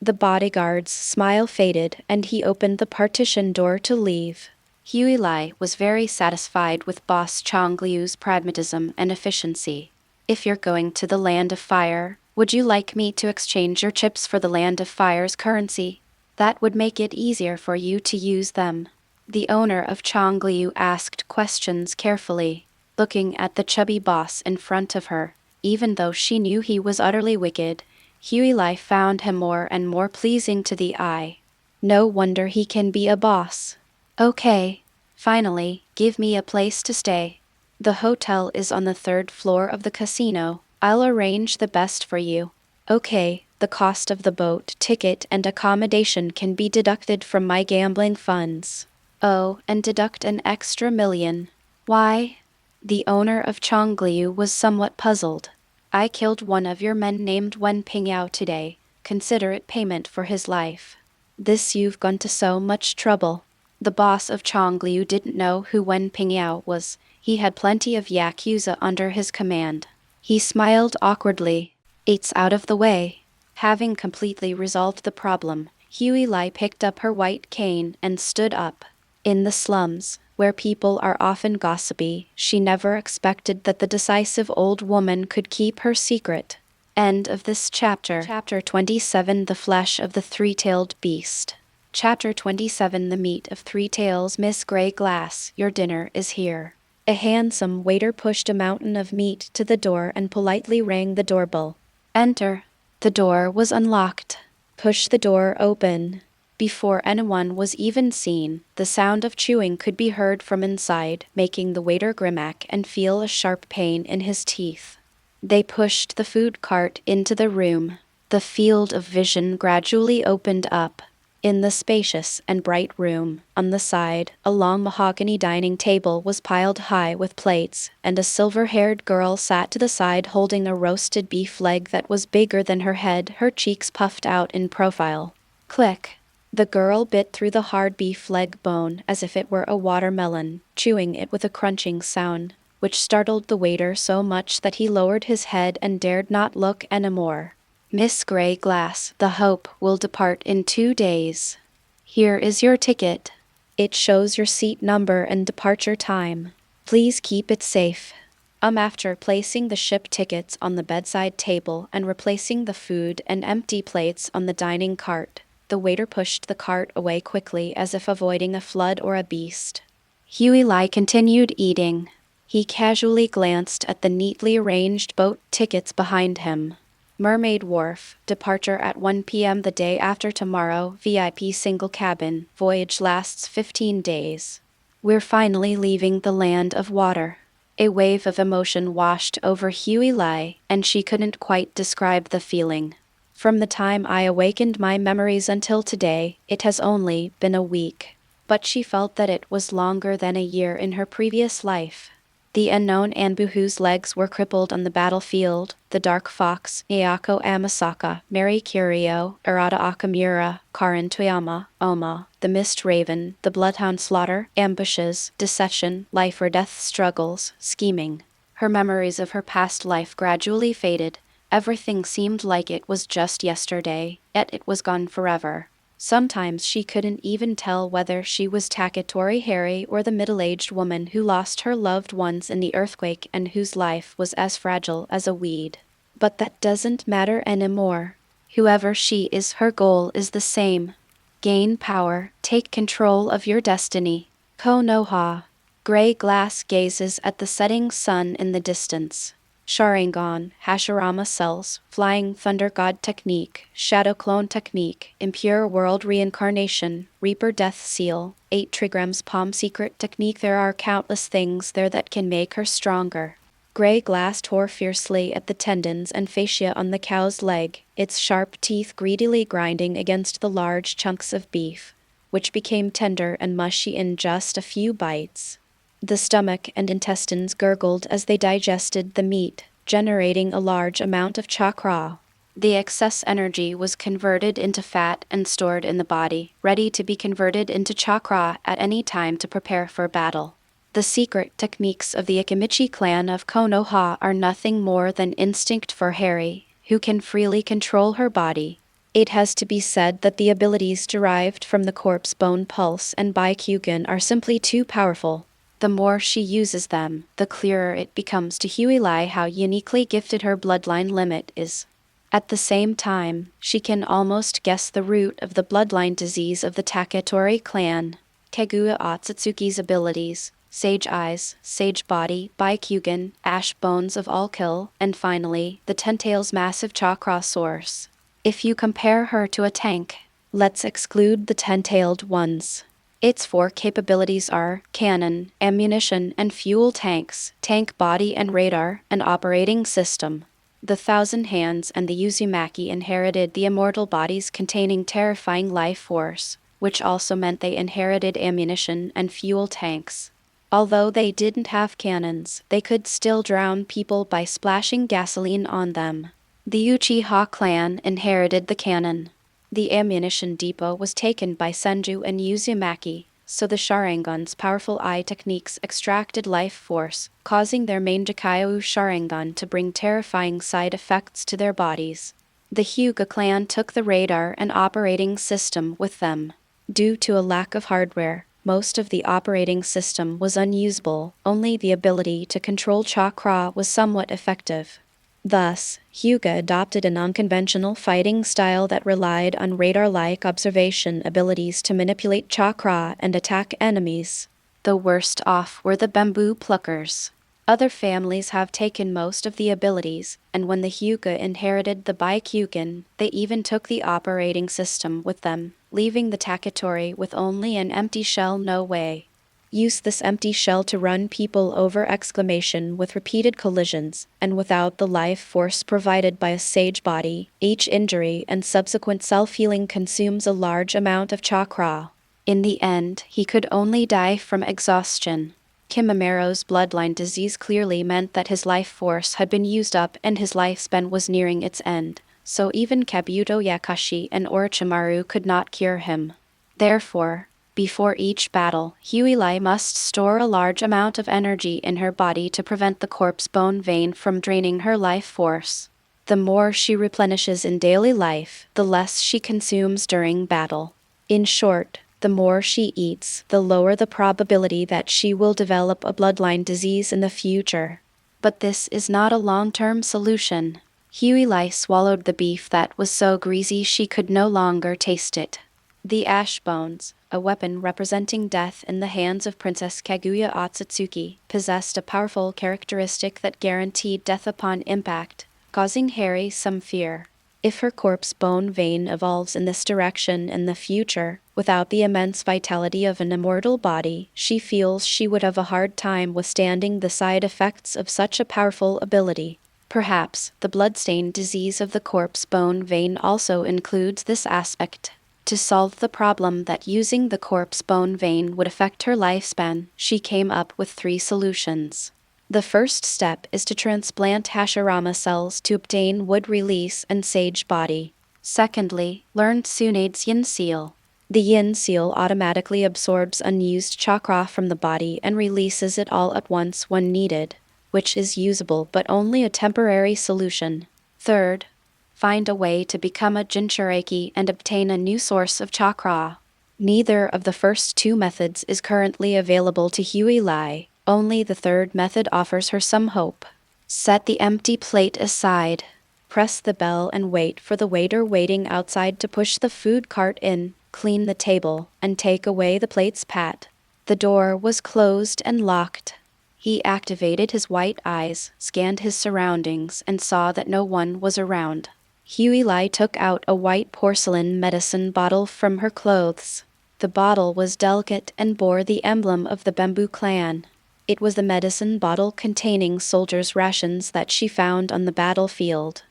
The bodyguard's smile faded and he opened the partition door to leave. Huey was very satisfied with Boss Changliu's pragmatism and efficiency. "If you're going to the Land of Fire, would you like me to exchange your chips for the Land of Fire's currency? That would make it easier for you to use them." The owner of Changliu asked questions carefully, looking at the chubby boss in front of her. Even though she knew he was utterly wicked, Huey found him more and more pleasing to the eye. No wonder he can be a boss. "Okay. Finally, give me a place to stay." "The hotel is on the 3rd floor of the casino. I'll arrange the best for you." "Okay. The cost of the boat ticket and accommodation can be deducted from my gambling funds." "Oh, and deduct an extra $1,000,000. Why?" The owner of Changliu was somewhat puzzled. "I killed one of your men named Wen Pingyao today. Consider it payment for his life." "This you've gone to so much trouble." The boss of Changliu didn't know who Wen Pingyao was. He had plenty of Yakuza under his command. He smiled awkwardly. "It's out of the way." Having completely resolved the problem, Huey picked up her white cane and stood up. In the slums, where people are often gossipy, she never expected that the decisive old woman could keep her secret. End of this chapter. Chapter 27, The Flesh of the Three-Tailed Beast. Chapter 27, The Meat of Three Tails. "Miss Grey Glass, your dinner is here." A handsome waiter pushed a mountain of meat to the door and politely rang the doorbell. "Enter." The door was unlocked. "Push the door open." Before anyone was even seen, the sound of chewing could be heard from inside, making the waiter grimace and feel a sharp pain in his teeth. They pushed the food cart into the room. The field of vision gradually opened up. In the spacious and bright room, on the side, a long mahogany dining table was piled high with plates, and a silver-haired girl sat to the side holding a roasted beef leg that was bigger than her head, her cheeks puffed out in profile. Click. The girl bit through the hard beef leg bone as if it were a watermelon, chewing it with a crunching sound, which startled the waiter so much that he lowered his head and dared not look anymore. "Miss Grey Glass, the Hope will depart in 2 days. Here is your ticket." It shows your seat number and departure time. Please keep it safe. After placing the ship tickets on the bedside table and replacing the food and empty plates on the dining cart, the waiter pushed the cart away quickly as if avoiding a flood or a beast. Huey Lai continued eating. He casually glanced at the neatly arranged boat tickets behind him. Mermaid Wharf, departure at 1 p.m. the day after tomorrow, VIP single cabin, voyage lasts 15 days. We're finally leaving the land of water. A wave of emotion washed over Huey Lai, and she couldn't quite describe the feeling. From the time I awakened my memories until today, it has only been a week. But she felt that it was longer than a year in her previous life. The unknown Anbu whose legs were crippled on the battlefield, the Dark Fox, Ayako Amasaka, Mary Curio, Arata Akamura, Karin Toyama, Oma, the Mist Raven, the Bloodhound Slaughter, ambushes, dissension, life or death struggles, scheming. Her memories of her past life gradually faded. Everything seemed like it was just yesterday, yet it was gone forever. Sometimes she couldn't even tell whether she was Takatori Harry or the middle-aged woman who lost her loved ones in the earthquake and whose life was as fragile as a weed. But that doesn't matter anymore. Whoever she is, her goal is the same. Gain power, take control of your destiny. Konoha. Gray glass gazes at the setting sun in the distance. Sharingan, Hashirama cells, Flying Thunder God technique, Shadow Clone technique, Impure World Reincarnation, Reaper Death Seal, 8 trigrams Palm Secret technique. There are countless things there that can make her stronger. Gray glass tore fiercely at the tendons and fascia on the cow's leg, its sharp teeth greedily grinding against the large chunks of beef, which became tender and mushy in just a few bites. The stomach and intestines gurgled as they digested the meat, generating a large amount of chakra. The excess energy was converted into fat and stored in the body, ready to be converted into chakra at any time to prepare for battle. The secret techniques of the Ikimichi clan of Konoha are nothing more than instinct for Harry, who can freely control her body. It has to be said that the abilities derived from the corpse bone pulse and Byakugan are simply too powerful. The more she uses them, the clearer it becomes to Huey Lai how uniquely gifted her bloodline limit is. At the same time, she can almost guess the root of the bloodline disease of the Takatori clan. Kaguya Otsutsuki's abilities, Sage Eyes, Sage Body, Byakugan, Ash Bones of All Kill, and finally, the Tentail's massive chakra source. If you compare her to a tank, let's exclude the ten-tailed ones. Its 4 capabilities are cannon, ammunition and fuel tanks, tank body and radar, and operating system. The Thousand Hands and the Uzumaki inherited the immortal bodies containing terrifying life force, which also meant they inherited ammunition and fuel tanks. Although they didn't have cannons, they could still drown people by splashing gasoline on them. The Uchiha clan inherited the cannon. The ammunition depot was taken by Senju and Uzumaki, so the Sharingan's powerful eye techniques extracted life force, causing their main Jikaiu Sharingan to bring terrifying side effects to their bodies. The Hyuga clan took the radar and operating system with them. Due to a lack of hardware, most of the operating system was unusable, only the ability to control chakra was somewhat effective. Thus, Hyuga adopted an unconventional fighting style that relied on radar-like observation abilities to manipulate chakra and attack enemies. The worst off were the bamboo pluckers. Other families have taken most of the abilities, and when the Hyuga inherited the Byakugan, they even took the operating system with them, leaving the Takatori with only an empty shell. No way. Use this empty shell to run people over! With repeated collisions, and without the life force provided by a sage body, each injury and subsequent self-healing consumes a large amount of chakra. In the end, he could only die from exhaustion. Kimamero's bloodline disease clearly meant that his life force had been used up and his lifespan was nearing its end, so even Kabuto Yakashi and Orochimaru could not cure him. Therefore, before each battle, Huey Lai must store a large amount of energy in her body to prevent the corpse bone vein from draining her life force. The more she replenishes in daily life, the less she consumes during battle. In short, the The more she eats, the lower the probability that she will develop a bloodline disease in the future. But this is not a long-term solution. Hyuga swallowed the beef that was so greasy she could no longer taste it. The ash bones, a weapon representing death in the hands of Princess Kaguya Otsutsuki, possessed a powerful characteristic that guaranteed death upon impact, causing Harry some fear. If her corpse bone vein evolves in this direction in the future, without the immense vitality of an immortal body, she feels she would have a hard time withstanding the side effects of such a powerful ability. Perhaps the bloodstained disease of the corpse bone vein also includes this aspect. To solve the problem that using the corpse bone vein would affect her lifespan, she came up with 3 solutions. The first step is to transplant Hashirama cells to obtain wood release and sage body. Secondly, learn Tsunade's yin seal. The yin seal automatically absorbs unused chakra from the body and releases it all at once when needed, which is usable but only a temporary solution. Third, find a way to become a Jinchuriki and obtain a new source of chakra. Neither of the first 2 methods is currently available to Hyuga. Only the third method offers her some hope. Set the empty plate aside. Press the bell and wait for the waiter waiting outside to push the food cart in, clean the table, and take away the plate's pat. The door was closed and locked. He activated his white eyes, scanned his surroundings, and saw that no one was around. Hyuga took out a white porcelain medicine bottle from her clothes. The bottle was delicate and bore the emblem of the Bamboo clan. It was the medicine bottle containing soldiers' rations that she found on the battlefield.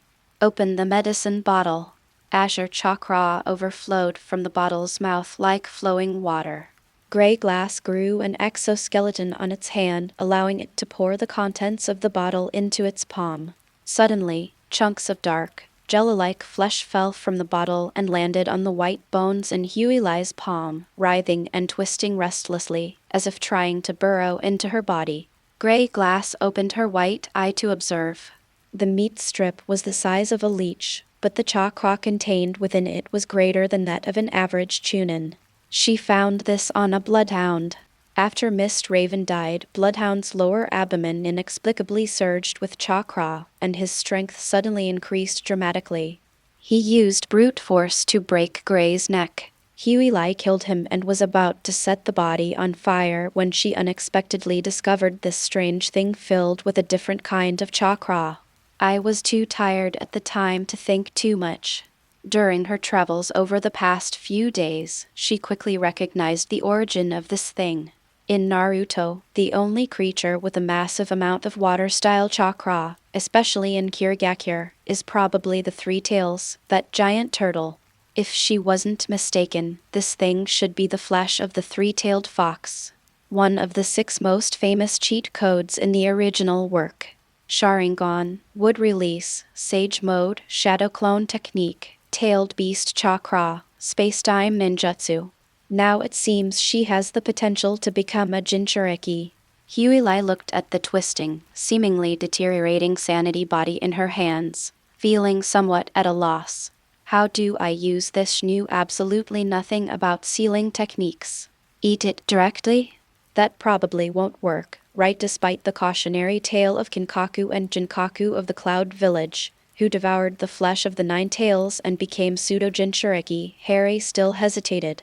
Open the medicine bottle. Azure chakra overflowed from the bottle's mouth like flowing water. Gray glass grew an exoskeleton on its hand, allowing it to pour the contents of the bottle into its palm. Suddenly, chunks of dark, jello-like flesh fell from the bottle and landed on the white bones in Hyuga's palm, writhing and twisting restlessly, as if trying to burrow into her body. Gray glass opened her white eye to observe. The meat strip was the size of a leech, but the chakra contained within it was greater than that of an average chunin. She found this on a bloodhound. After Mist Raven died, Bloodhound's lower abdomen inexplicably surged with chakra, and his strength suddenly increased dramatically. He used brute force to break Gray's neck. Hyuga killed him and was about to set the body on fire when she unexpectedly discovered this strange thing filled with a different kind of chakra. I was too tired at the time to think too much. During her travels over the past few days, she quickly recognized the origin of this thing. In Naruto, the only creature with a massive amount of water-style chakra, especially in Kirigakure, is probably the 3 tails, that giant turtle. If she wasn't mistaken, this thing should be the flesh of the 3-tailed fox, one of the 6 most famous cheat codes in the original work. Sharingan, Wood Release, Sage Mode, Shadow Clone Technique, Tailed Beast Chakra, Spacetime Ninjutsu. Now it seems she has the potential to become a Jinchuriki. Hyuga looked at the twisting, seemingly deteriorating sanity body in her hands, feeling somewhat at a loss. How do I use this? Knew absolutely nothing about sealing techniques. Eat it directly? That probably won't work, right? Despite the cautionary tale of Kinkaku and Jinkaku of the Cloud Village, who devoured the flesh of the 9 tails and became pseudo-Jinchuriki, Harry still hesitated.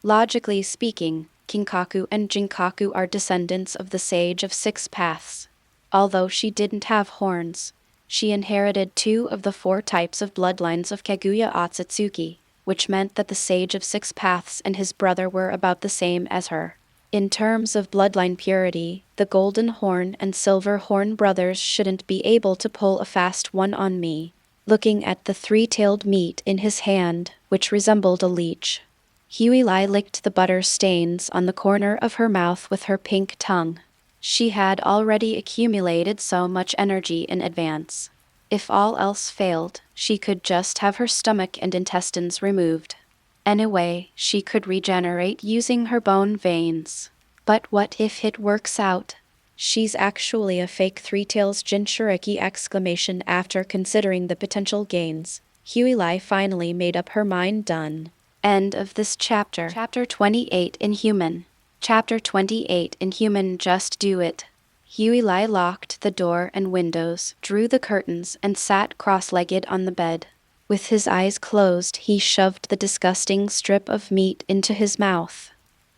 Logically speaking, Kinkaku and Jinkaku are descendants of the Sage of 6 Paths. Although she didn't have horns, she inherited 2 of the 4 types of bloodlines of Kaguya Otsutsuki, which meant that the Sage of 6 Paths and his brother were about the same as her. In terms of bloodline purity, the Golden Horn and Silver Horn brothers shouldn't be able to pull a fast one on me. Looking at the 3-tailed meat in his hand, which resembled a leech, Hyuga licked the butter stains on the corner of her mouth with her pink tongue. She had already accumulated so much energy in advance. If all else failed, she could just have her stomach and intestines removed. Anyway, she could regenerate using her bone veins. But what if it works out? She's actually a fake 3-tails Jinchuriki! After considering the potential gains, Hyuga finally made up her mind. Done. End of this chapter. Chapter 28 Inhuman. Chapter 28 Inhuman. Just do it. Huey locked the door and windows, drew the curtains, and sat cross-legged on the bed. With his eyes closed, he shoved the disgusting strip of meat into his mouth.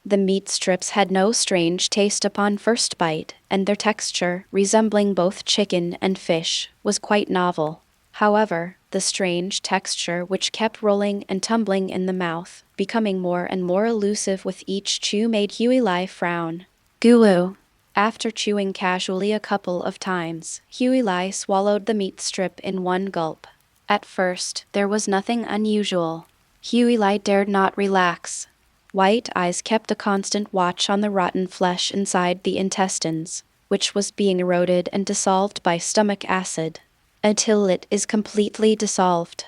The meat strips had no strange taste upon first bite, and their texture, resembling both chicken and fish, was quite novel. However, the strange texture which kept rolling and tumbling in the mouth, becoming more and more elusive with each chew, made Huey frown. Gulu. After chewing casually a couple of times, Huey swallowed the meat strip in one gulp. At first, there was nothing unusual. Huey dared not relax. White eyes kept a constant watch on the rotten flesh inside the intestines, which was being eroded and dissolved by stomach acid, until it is completely dissolved.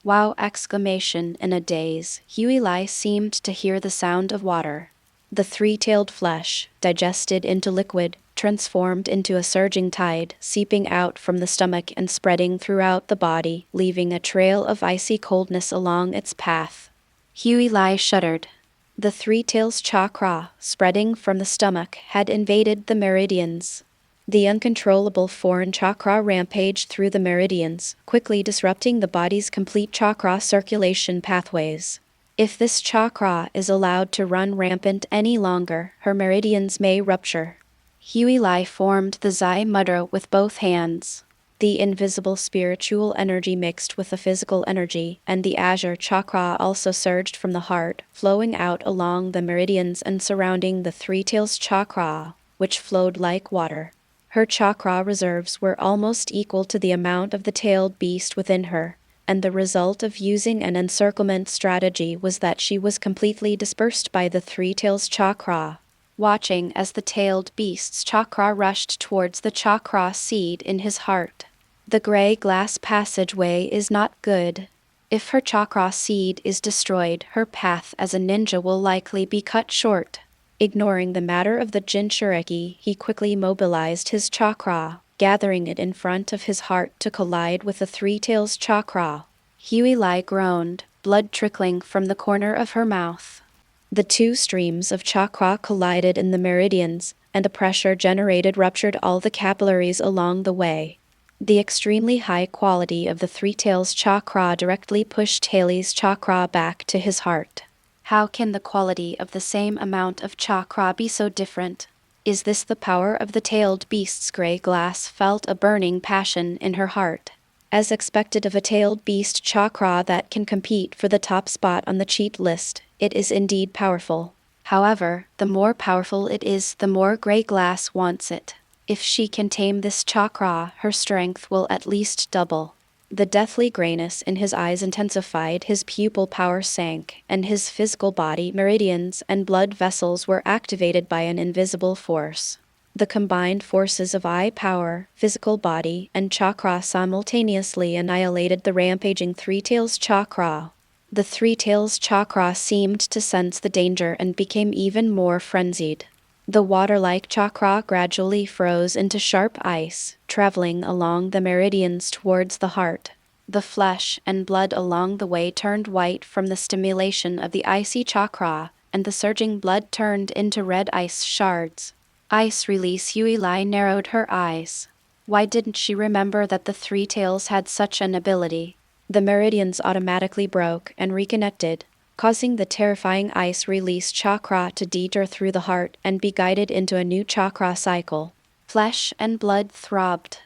Wow! Exclamation. In a daze, Huey seemed to hear the sound of water. The three-tailed flesh, digested into liquid, transformed into a surging tide, seeping out from the stomach and spreading throughout the body, leaving a trail of icy coldness along its path. Huey shuddered. The three-tails chakra, spreading from the stomach, had invaded the meridians. The uncontrollable foreign chakra rampaged through the meridians, quickly disrupting the body's complete chakra circulation pathways. If this chakra is allowed to run rampant any longer, her meridians may rupture. Huey formed the Zai mudra with both hands. The invisible spiritual energy mixed with the physical energy, and the azure chakra also surged from the heart, flowing out along the meridians and surrounding the three-tails chakra, which flowed like water. Her chakra reserves were almost equal to the amount of the tailed beast within her, and the result of using an encirclement strategy was that she was completely dispersed by the three-tails chakra. Watching as the tailed beast's chakra rushed towards the chakra seed in his heart. The gray glass passageway is not good. If her chakra seed is destroyed, her path as a ninja will likely be cut short. Ignoring the matter of the Jinchuriki, he quickly mobilized his chakra, gathering it in front of his heart to collide with the three-tails chakra. Huey groaned, blood trickling from the corner of her mouth. The two streams of chakra collided in the meridians, and the pressure generated ruptured all the capillaries along the way. The extremely high quality of the three-tails chakra directly pushed Haley's chakra back to his heart. How can the quality of the same amount of chakra be so different? Is this the power of the tailed beast's gray glass? Felt a burning passion in her heart. As expected of a tailed beast chakra that can compete for the top spot on the cheat list, it is indeed powerful. However, the more powerful it is, the more gray glass wants it. If she can tame this chakra, her strength will at least double. The deathly grayness in his eyes intensified, his pupil power sank, and his physical body meridians and blood vessels were activated by an invisible force. The combined forces of eye power, physical body, and chakra simultaneously annihilated the rampaging three-tails chakra. The three-tails chakra seemed to sense the danger and became even more frenzied. The water-like chakra gradually froze into sharp ice, traveling along the meridians towards the heart. The flesh and blood along the way turned white from the stimulation of the icy chakra, and the surging blood turned into red ice shards. Ice release. Huey narrowed her eyes. Why didn't she remember that the three-tails had such an ability? The meridians automatically broke and reconnected, causing the terrifying ice release chakra to detour through the heart and be guided into a new chakra cycle. Flesh and blood throbbed.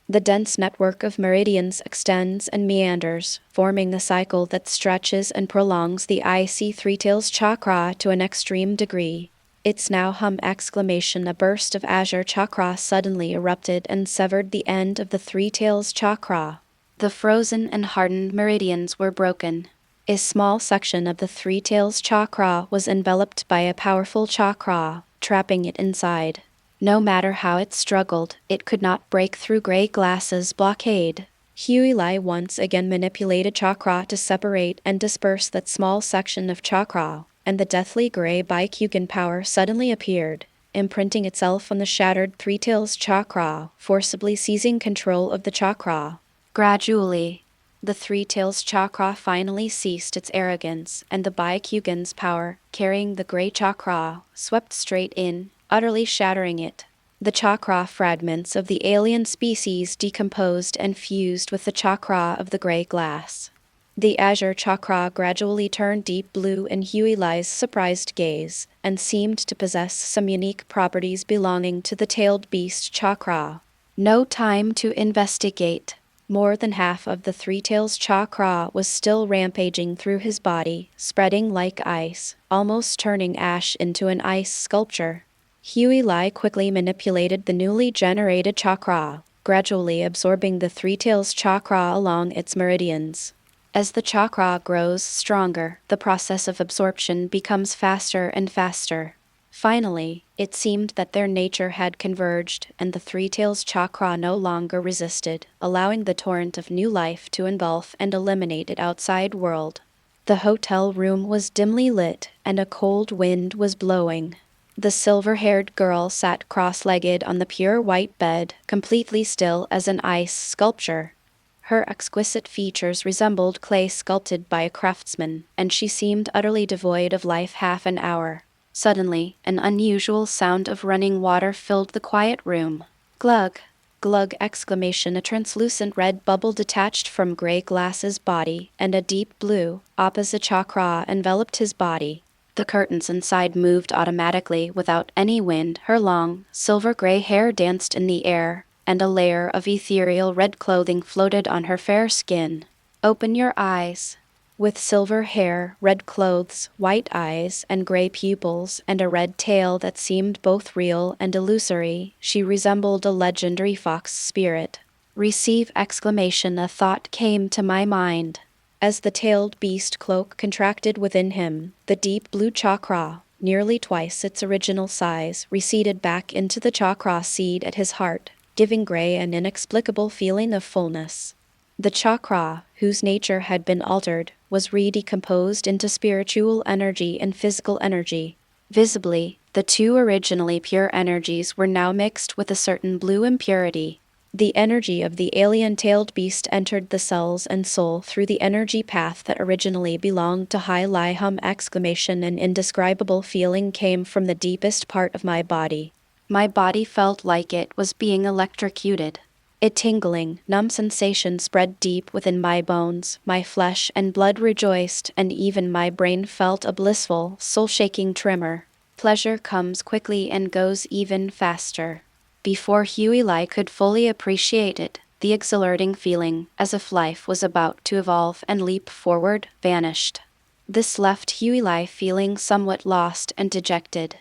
The dense network of meridians extends and meanders, forming a cycle that stretches and prolongs the icy three-tails chakra to an extreme degree. Its now hum! A burst of azure chakra suddenly erupted and severed the end of the three-tails chakra. The frozen and hardened meridians were broken. A small section of the three-tails chakra was enveloped by a powerful chakra, trapping it inside. No matter how it struggled, it could not break through gray glass's blockade. Huey once again manipulated chakra to separate and disperse that small section of chakra, and the deathly gray Byakugan power suddenly appeared, imprinting itself on the shattered three-tails chakra, forcibly seizing control of the chakra. Gradually, The Three Tails chakra finally ceased its arrogance, and the Byakugan's power, carrying the gray chakra, swept straight in, utterly shattering it. The chakra fragments of the alien species decomposed and fused with the chakra of the gray glass. The azure chakra gradually turned deep blue in Hueyli's surprised gaze, and seemed to possess some unique properties belonging to the tailed beast chakra. No time to investigate. More than half of the Three Tails chakra was still rampaging through his body, spreading like ice, almost turning ash into an ice sculpture. Huey quickly manipulated the newly generated chakra, gradually absorbing the Three Tails chakra along its meridians. As the chakra grows stronger, the process of absorption becomes faster and faster. Finally, it seemed that their nature had converged, and the Three Tails chakra no longer resisted, allowing the torrent of new life to engulf and eliminate its outside world. The hotel room was dimly lit, and a cold wind was blowing. The silver-haired girl sat cross-legged on the pure white bed, completely still as an ice sculpture. Her exquisite features resembled clay sculpted by a craftsman, and she seemed utterly devoid of life half an hour. Suddenly, an unusual sound of running water filled the quiet room. Glug! Glug! Exclamation! A translucent red bubble detached from gray glass's body, and a deep blue, opposite chakra enveloped his body. The curtains inside moved automatically without any wind. Her long, silver-gray hair danced in the air, and a layer of ethereal red clothing floated on her fair skin. Open your eyes. With silver hair, red clothes, white eyes, and gray pupils, and a red tail that seemed both real and illusory, she resembled a legendary fox spirit. Receive! Exclamation! A thought came to my mind. As the tailed beast cloak contracted within him, the deep blue chakra, nearly twice its original size, receded back into the chakra seed at his heart, giving Gray an inexplicable feeling of fullness. The chakra, whose nature had been altered, was redecomposed into spiritual energy and physical energy. Visibly, the two originally pure energies were now mixed with a certain blue impurity. The energy of the alien-tailed beast entered the cells and soul through the energy path that originally belonged to Hyuga! Exclamation! An indescribable feeling came from the deepest part of my body. My body felt like it was being electrocuted. A tingling, numb sensation spread deep within my bones, my flesh and blood rejoiced, and even my brain felt a blissful, soul-shaking tremor. Pleasure comes quickly and goes even faster. Before Huey could fully appreciate it, the exhilarating feeling, as if life was about to evolve and leap forward, vanished. This left Huey feeling somewhat lost and dejected.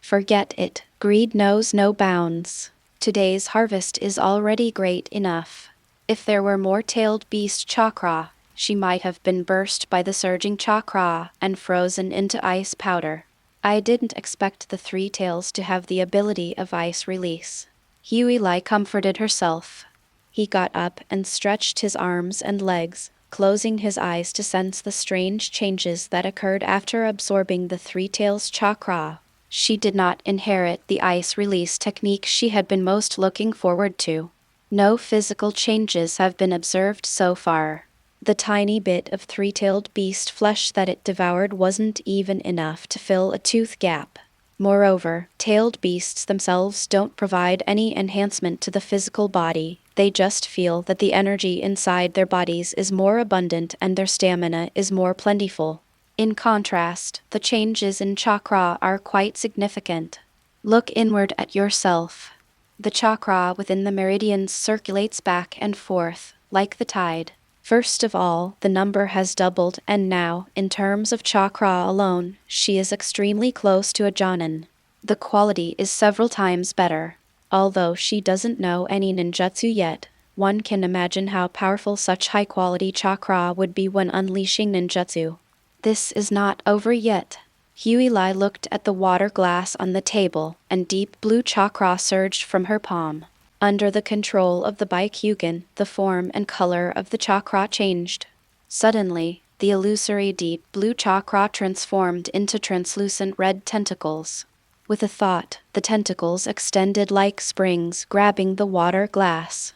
Forget it. Greed knows no bounds. Today's harvest is already great enough. If there were more tailed beast chakra, she might have been burst by the surging chakra and frozen into ice powder. I didn't expect the Three Tails to have the ability of ice release. Huey comforted herself. He got up and stretched his arms and legs, closing his eyes to sense the strange changes that occurred after absorbing the Three Tails chakra. She did not inherit the ice release technique she had been most looking forward to. No physical changes have been observed so far. The tiny bit of three-tailed beast flesh that it devoured wasn't even enough to fill a tooth gap. Moreover, tailed beasts themselves don't provide any enhancement to the physical body. They just feel that the energy inside their bodies is more abundant and their stamina is more plentiful. In contrast, the changes in chakra are quite significant. Look inward at yourself. The chakra within the meridians circulates back and forth, like the tide. First of all, the number has doubled, and now, in terms of chakra alone, she is extremely close to a Jonin. The quality is several times better. Although she doesn't know any ninjutsu yet, one can imagine how powerful such high-quality chakra would be when unleashing ninjutsu. This is not over yet. Huey looked at the water glass on the table, and deep blue chakra surged from her palm. Under the control of the Byakugan, the form and color of the chakra changed. Suddenly, the illusory deep blue chakra transformed into translucent red tentacles. With a thought, the tentacles extended like springs, grabbing the water glass.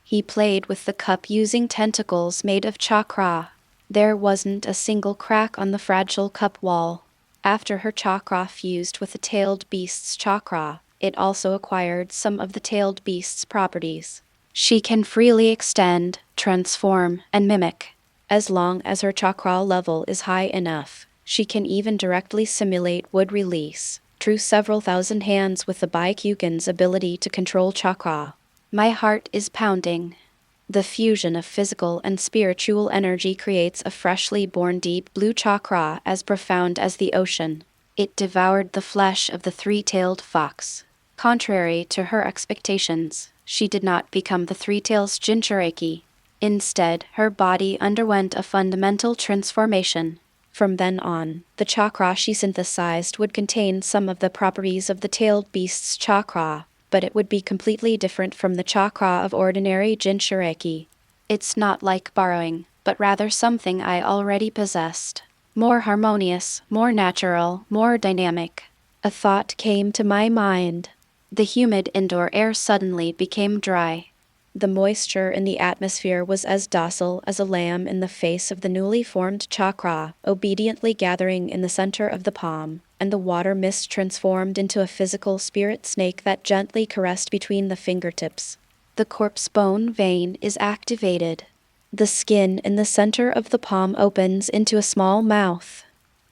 He played with the cup using tentacles made of chakra. There wasn't a single crack on the fragile cup wall. After her chakra fused with the tailed beast's chakra, it also acquired some of the tailed beast's properties. She can freely extend, transform, and mimic. As long as her chakra level is high enough, she can even directly simulate wood release, through several thousand hands with the Byakugan's ability to control chakra. My heart is pounding. The fusion of physical and spiritual energy creates a freshly born deep blue chakra as profound as the ocean. It devoured the flesh of the three-tailed fox. Contrary to her expectations, she did not become the three-tails Jinchuriki. Instead, her body underwent a fundamental transformation. From then on, the chakra she synthesized would contain some of the properties of the tailed beast's chakra, but it would be completely different from the chakra of ordinary Jinchuriki. It's not like borrowing, but rather something I already possessed. More harmonious, more natural, more dynamic. A thought came to my mind. The humid indoor air suddenly became dry. The moisture in the atmosphere was as docile as a lamb in the face of the newly formed chakra, obediently gathering in the center of the palm, and the water mist transformed into a physical spirit snake that gently caressed between the fingertips. The corpse bone vein is activated. The skin in the center of the palm opens into a small mouth.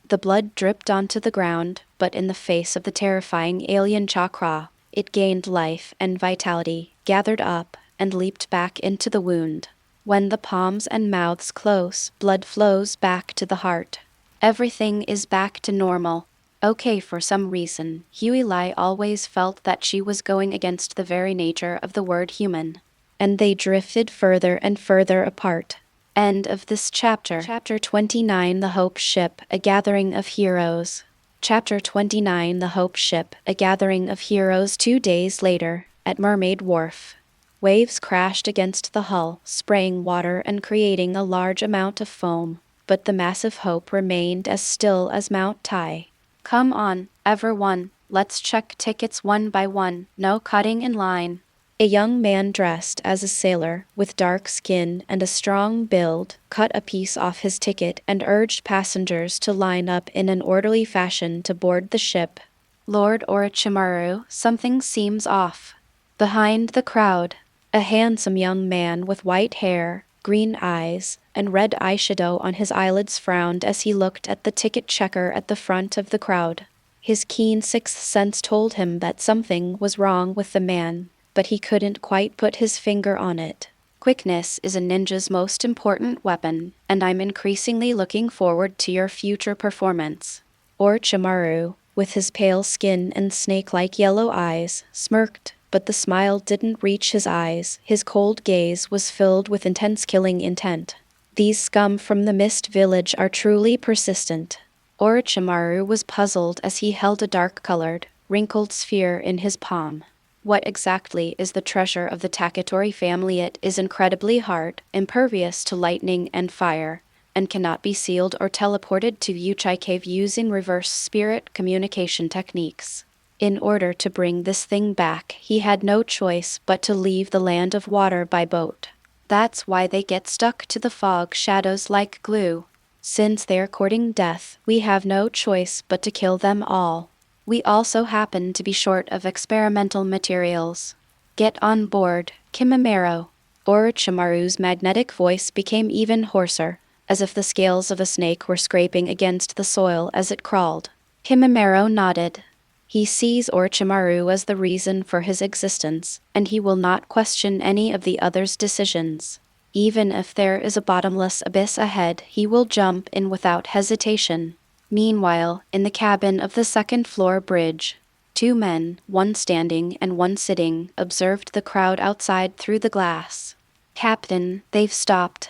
The blood dripped onto the ground, but in the face of the terrifying alien chakra, it gained life and vitality, gathered up, and leaped back into the wound. When the palms and mouths close, blood flows back to the heart. Everything is back to normal. Okay, for some reason, Huey always felt that she was going against the very nature of the word human. And they drifted further and further apart. End of this chapter. Chapter 29, The Hope Ship, A Gathering of Heroes. Chapter 29, The Hope Ship, A Gathering of Heroes. 2 days later, at Mermaid Wharf. Waves crashed against the hull, spraying water and creating a large amount of foam, but the massive Hope remained as still as Mount Tai. Come on, everyone, let's check tickets one by one, no cutting in line. A young man dressed as a sailor, with dark skin and a strong build, cut a piece off his ticket and urged passengers to line up in an orderly fashion to board the ship. Lord Orochimaru, something seems off. Behind the crowd, a handsome young man with white hair, green eyes, and red eyeshadow on his eyelids frowned as he looked at the ticket checker at the front of the crowd. His keen sixth sense told him that something was wrong with the man, but he couldn't quite put his finger on it. Quickness is a ninja's most important weapon, and I'm increasingly looking forward to your future performance. Orochimaru, with his pale skin and snake-like yellow eyes, smirked, but the smile didn't reach his eyes. His cold gaze was filled with intense killing intent. These scum from the Mist Village are truly persistent. Orochimaru was puzzled as he held a dark-colored, wrinkled sphere in his palm. What exactly is the treasure of the Taketori family? It is incredibly hard, impervious to lightning and fire, and cannot be sealed or teleported to Yuchai Cave using reverse spirit communication techniques. In order to bring this thing back, he had no choice but to leave the land of water by boat. That's why they get stuck to the fog shadows like glue. Since they're courting death, we have no choice but to kill them all. We also happen to be short of experimental materials. Get on board, Kimimaro. Orochimaru's magnetic voice became even hoarser, as if the scales of a snake were scraping against the soil as it crawled. Kimimaro nodded. He sees Orochimaru as the reason for his existence, and he will not question any of the others' decisions. Even if there is a bottomless abyss ahead, he will jump in without hesitation. Meanwhile, in the cabin of the second-floor bridge, 2 men, one standing and one sitting, observed the crowd outside through the glass. Captain, they've stopped.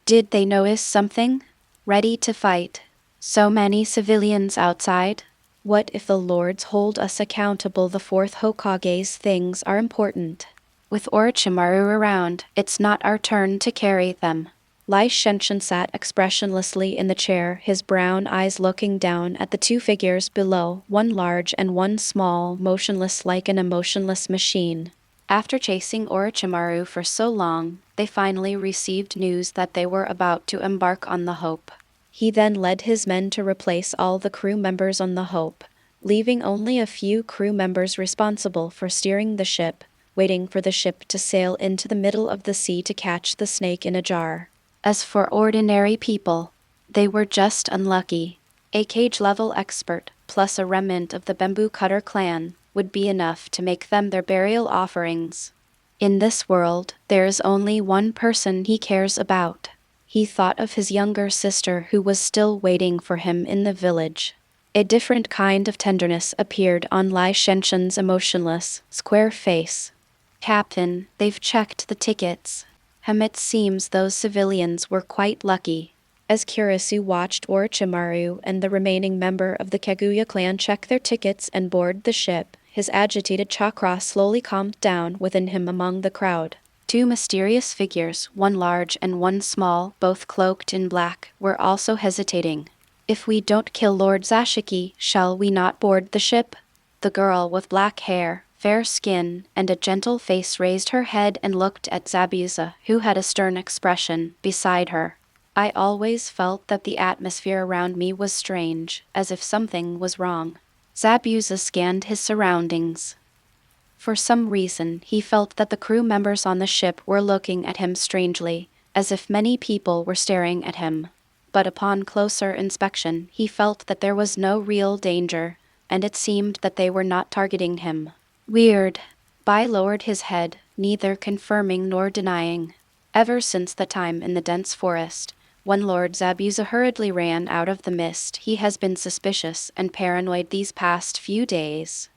Did they notice something? Ready to fight. So many civilians outside. What if the lords hold us accountable? The 4th Hokage's things are important. With Orochimaru around, it's not our turn to carry them. Lai Shenshin sat expressionlessly in the chair, his brown eyes looking down at the 2 figures below, one large and one small, motionless like an emotionless machine. After chasing Orochimaru for so long, they finally received news that they were about to embark on the Hope. He then led his men to replace all the crew members on the Hope, leaving only a few crew members responsible for steering the ship, waiting for the ship to sail into the middle of the sea to catch the snake in a jar. As for ordinary people, they were just unlucky. A cage-level expert, plus a remnant of the Bamboo Cutter clan, would be enough to make them their burial offerings. In this world, there is only one person he cares about. He thought of his younger sister who was still waiting for him in the village. A different kind of tenderness appeared on Lai Shenshen's emotionless, square face. "Captain, they've checked the tickets." It seems those civilians were quite lucky. As Kurisu watched Orochimaru and the remaining member of the Kaguya clan check their tickets and board the ship, his agitated chakra slowly calmed down within him among the crowd. Two mysterious figures, one large and one small, both cloaked in black, were also hesitating. "If we don't kill Lord Zashiki, shall we not board the ship?" The girl with black hair, fair skin, and a gentle face raised her head and looked at Zabuza, who had a stern expression, beside her. "I always felt that the atmosphere around me was strange, as if something was wrong." Zabuza scanned his surroundings. For some reason, he felt that the crew members on the ship were looking at him strangely, as if many people were staring at him. But upon closer inspection, he felt that there was no real danger, and it seemed that they were not targeting him. Weird. Bai lowered his head, neither confirming nor denying. Ever since the time in the dense forest, when Lord Zabuza hurriedly ran out of the mist, he has been suspicious and paranoid these past few days.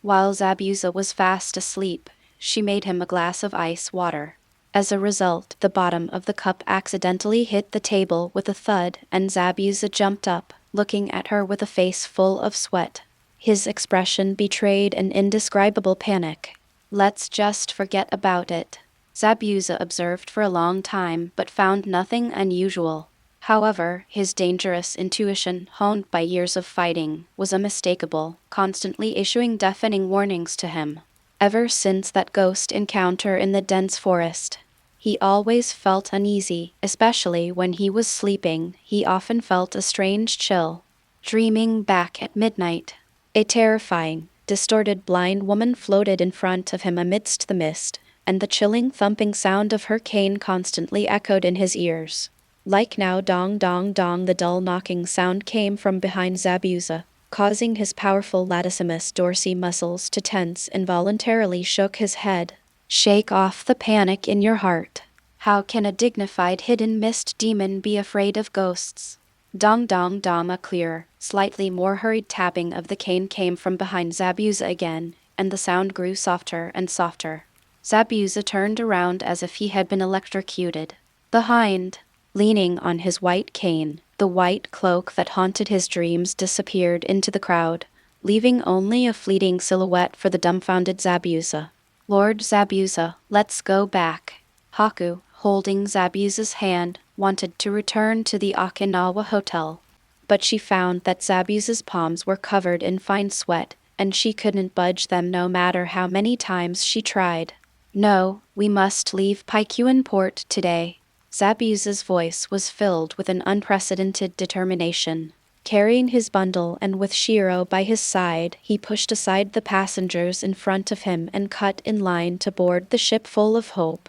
While Zabuza was fast asleep, she made him a glass of ice water. As a result, the bottom of the cup accidentally hit the table with a thud, and Zabuza jumped up, looking at her with a face full of sweat. His expression betrayed an indescribable panic. "Let's just forget about it." Zabuza observed for a long time but found nothing unusual. However, his dangerous intuition, honed by years of fighting, was unmistakable, constantly issuing deafening warnings to him. Ever since that ghost encounter in the dense forest, he always felt uneasy, especially when he was sleeping. He often felt a strange chill. Dreaming back at midnight, a terrifying, distorted blind woman floated in front of him amidst the mist, and the chilling thumping sound of her cane constantly echoed in his ears. Like now, dong dong dong, the dull knocking sound came from behind Zabuza, causing his powerful latissimus dorsi muscles to tense. Involuntarily shook his head. "Shake off the panic in your heart. How can a dignified hidden mist demon be afraid of ghosts?" Dong dong dong. A clearer, slightly more hurried tapping of the cane came from behind Zabuza again, and the sound grew softer and softer. Zabuza turned around as if he had been electrocuted. Behind, leaning on his white cane, the white cloak that haunted his dreams disappeared into the crowd, leaving only a fleeting silhouette for the dumbfounded Zabuza. "Lord Zabuza, let's go back." Haku, holding Zabuza's hand, wanted to return to the Okinawa hotel, but she found that Zabuza's palms were covered in fine sweat, and she couldn't budge them no matter how many times she tried. "No, we must leave Peichuan port today." Zabuza's voice was filled with an unprecedented determination. Carrying his bundle and with Shiro by his side, he pushed aside the passengers in front of him and cut in line to board the ship full of hope.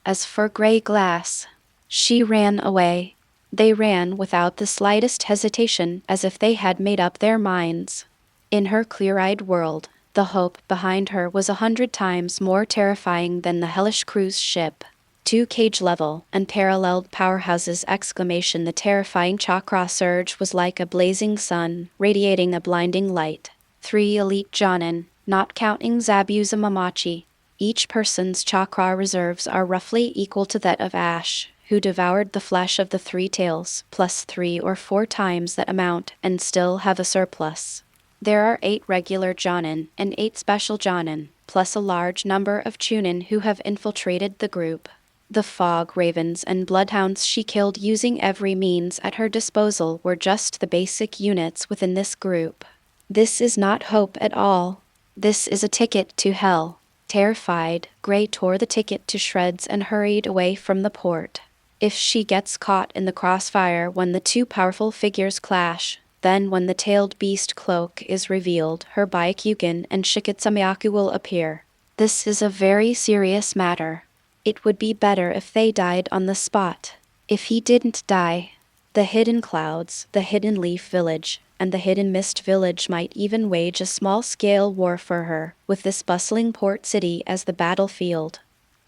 As for Grey Glass, she ran away. They ran without the slightest hesitation, as if they had made up their minds. In her clear-eyed world, the hope behind her was 100 times more terrifying than the hellish cruise ship. 2 cage-level, unparalleled powerhouses! The terrifying chakra surge was like a blazing sun, radiating a blinding light. 3 elite jonin, not counting Zabuza Mamachi. Each person's chakra reserves are roughly equal to that of Ash, who devoured the flesh of the 3 tails, plus 3 or 4 times that amount, and still have a surplus. There are 8 regular jonin, and 8 special jonin, plus a large number of chunin who have infiltrated the group. The fog ravens and bloodhounds she killed using every means at her disposal were just the basic units within this group. This is not hope at all. This is a ticket to hell. Terrified, Gray tore the ticket to shreds and hurried away from the port. If she gets caught in the crossfire when the two powerful figures clash, then when the tailed beast cloak is revealed, her Byakugan and Shikotsumyaku will appear. This is a very serious matter. It would be better if they died on the spot. If he didn't die, the Hidden Clouds, the Hidden Leaf Village, and the Hidden Mist Village might even wage a small-scale war for her, with this bustling port city as the battlefield.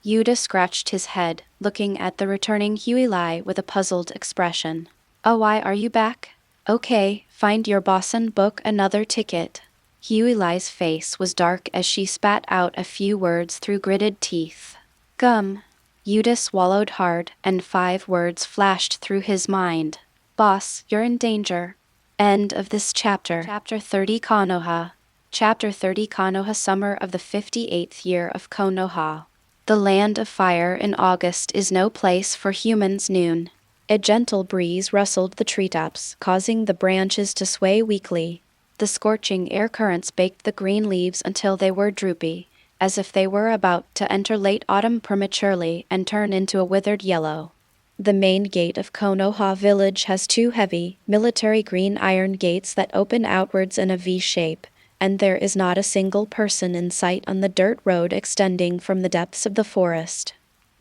Yuta scratched his head, looking at the returning Huilai with a puzzled expression. "Oh, why are you back? Okay, find your boss and book another ticket." Huilai's face was dark as she spat out a few words through gritted teeth. Gum. Yuta swallowed hard, and 5 words flashed through his mind. Boss, you're in danger. End of this chapter. Chapter 30 Konoha. Chapter 30 Konoha Summer of the 58th year of Konoha. The land of fire in August is no place for humans. Noon. A gentle breeze rustled the treetops, causing the branches to sway weakly. The scorching air currents baked the green leaves until they were droopy, as if they were about to enter late autumn prematurely and turn into a withered yellow. The main gate of Konoha village has 2 heavy, military green iron gates that open outwards in a V shape, and there is not a single person in sight on the dirt road extending from the depths of the forest.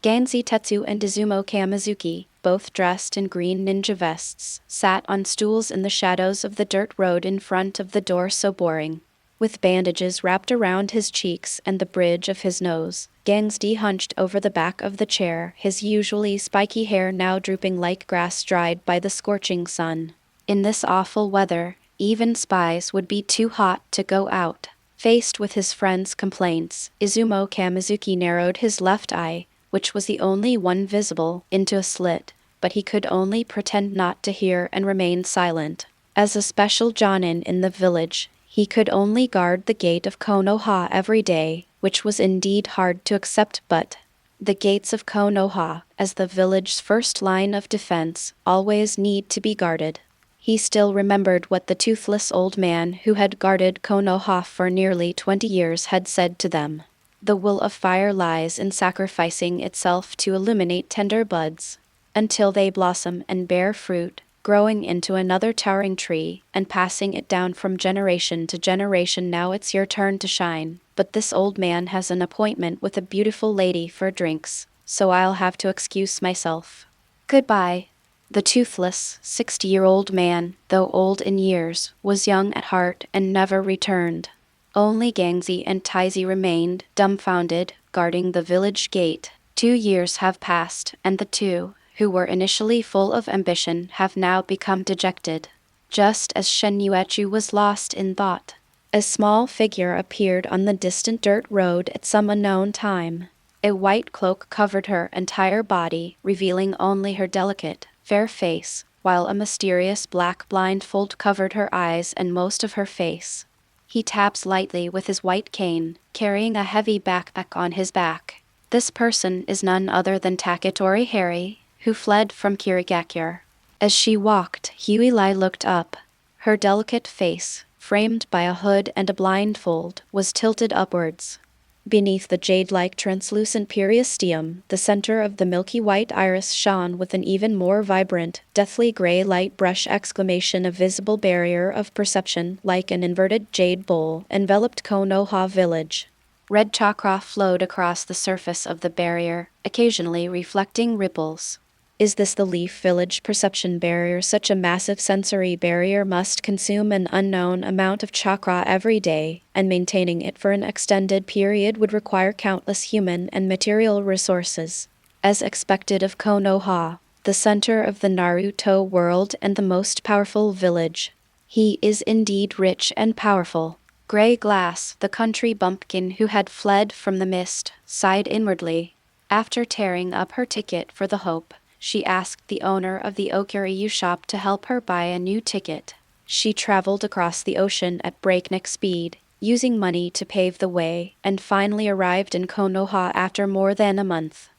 Ganzi Tetsu and Izumo Kamizuki, both dressed in green ninja vests, sat on stools in the shadows of the dirt road in front of the door. So boring. With bandages wrapped around his cheeks and the bridge of his nose, Gangsdi hunched over the back of the chair, his usually spiky hair now drooping like grass dried by the scorching sun. In this awful weather, even spies would be too hot to go out. Faced with his friend's complaints, Izumo Kamizuki narrowed his left eye, which was the only one visible, into a slit, but he could only pretend not to hear and remain silent. As a special jonin in the village, he could only guard the gate of Konoha every day, which was indeed hard to accept, but the gates of Konoha, as the village's first line of defense, always need to be guarded. He still remembered what the toothless old man who had guarded Konoha for nearly 20 years had said to them. The will of fire lies in sacrificing itself to illuminate tender buds, until they blossom and bear fruit, growing into another towering tree, and passing it down from generation to generation. Now it's your turn to shine, but this old man has an appointment with a beautiful lady for drinks, so I'll have to excuse myself. Goodbye. The toothless, 60-year-old man, though old in years, was young at heart and never returned. Only Gangzi and Taizi remained, dumbfounded, guarding the village gate. 2 years have passed, and the two, who were initially full of ambition, have now become dejected. Just as Shen Yuechu was lost in thought, a small figure appeared on the distant dirt road at some unknown time. A white cloak covered her entire body, revealing only her delicate, fair face, while a mysterious black blindfold covered her eyes and most of her face. He taps lightly with his white cane, carrying a heavy backpack on his back. This person is none other than Taketori Harry, who fled from Kirigakure. As she walked, Huilai looked up. Her delicate face, framed by a hood and a blindfold, was tilted upwards. Beneath the jade-like translucent periosteum, the center of the milky white iris shone with an even more vibrant, deathly gray light. Brush! A visible barrier of perception, like an inverted jade bowl, enveloped Konoha village. Red chakra flowed across the surface of the barrier, occasionally reflecting ripples. Is this the Leaf Village perception barrier? Such a massive sensory barrier must consume an unknown amount of chakra every day, and maintaining it for an extended period would require countless human and material resources. As expected of Konoha, the center of the Naruto world and the most powerful village. He is indeed rich and powerful. Gray Glass, the country bumpkin who had fled from the mist, sighed inwardly. After tearing up her ticket for the Hope, she asked the owner of the Okuryu shop to help her buy a new ticket. She traveled across the ocean at breakneck speed, using money to pave the way, and finally arrived in Konoha after more than a month.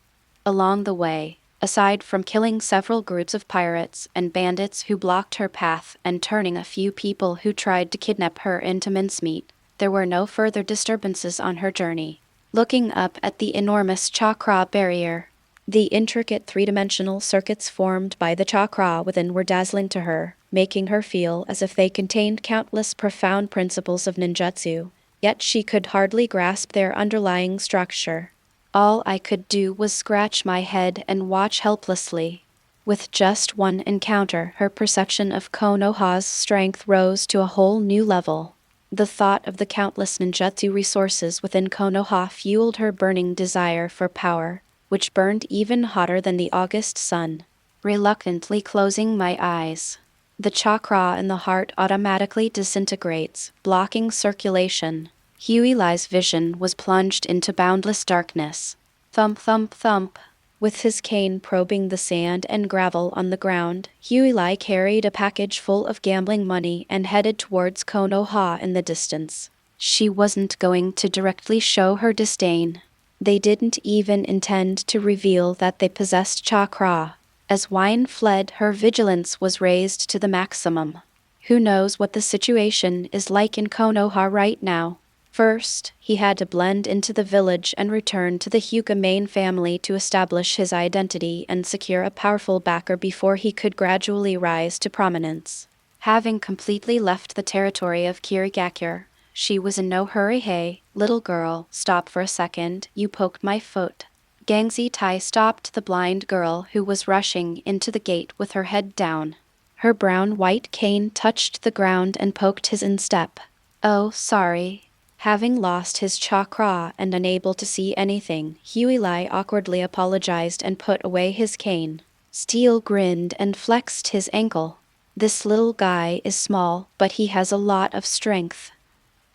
Along the way, aside from killing several groups of pirates and bandits who blocked her path and turning a few people who tried to kidnap her into mincemeat, there were no further disturbances on her journey. looking up at the enormous chakra barrier. The intricate three-dimensional circuits formed by the chakra within were dazzling to her, making her feel as if they contained countless profound principles of ninjutsu, yet she could hardly grasp their underlying structure. All I could do was scratch my head and watch helplessly. With just one encounter, her perception of Konoha's strength rose to a whole new level. The thought of the countless ninjutsu resources within Konoha fueled her burning desire for power, which burned even hotter than the August sun. Reluctantly closing my eyes, the chakra in the heart automatically disintegrates, blocking circulation. Hueyli's vision was plunged into boundless darkness. Thump, thump, thump. With his cane probing the sand and gravel on the ground, Huey carried a package full of gambling money and headed towards Konoha in the distance. She wasn't going to directly show her disdain. They didn't even intend to reveal that they possessed chakra. As Wine fled, her vigilance was raised to the maximum. Who knows what the situation is like in Konoha right now? First, he had to blend into the village and return to the Hyuga main family to establish his identity and secure a powerful backer before he could gradually rise to prominence. Having completely left the territory of Kirigakure, she was in no hurry. Hey, little girl, stop for a second, you poked my foot. Gangzi Tai stopped the blind girl who was rushing into the gate with her head down. Her brown-white cane touched the ground and poked his instep. Oh, sorry. Having lost his chakra and unable to see anything, Huey awkwardly apologized and put away his cane. Steel grinned and flexed his ankle. This little guy is small, but he has a lot of strength.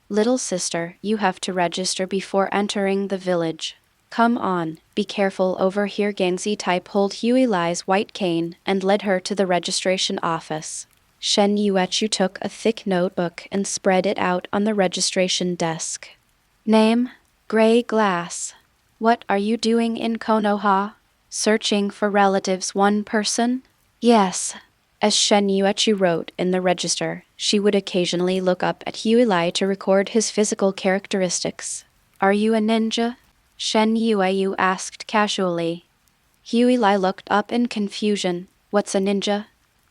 Little sister, you have to register before entering the village. Come on, be careful over here. Gangzi Tai pulled Huey's white cane and led her to the registration office. Shen Yuechu took a thick notebook and spread it out on the registration desk. Name? Gray Glass. What are you doing in Konoha? Searching for relatives. One person? Yes. As Shen Yuechu wrote in the register, she would occasionally look up at Huey to record his physical characteristics. Are you a ninja? Shen Yuechu asked casually. Huey looked up in confusion. What's a ninja?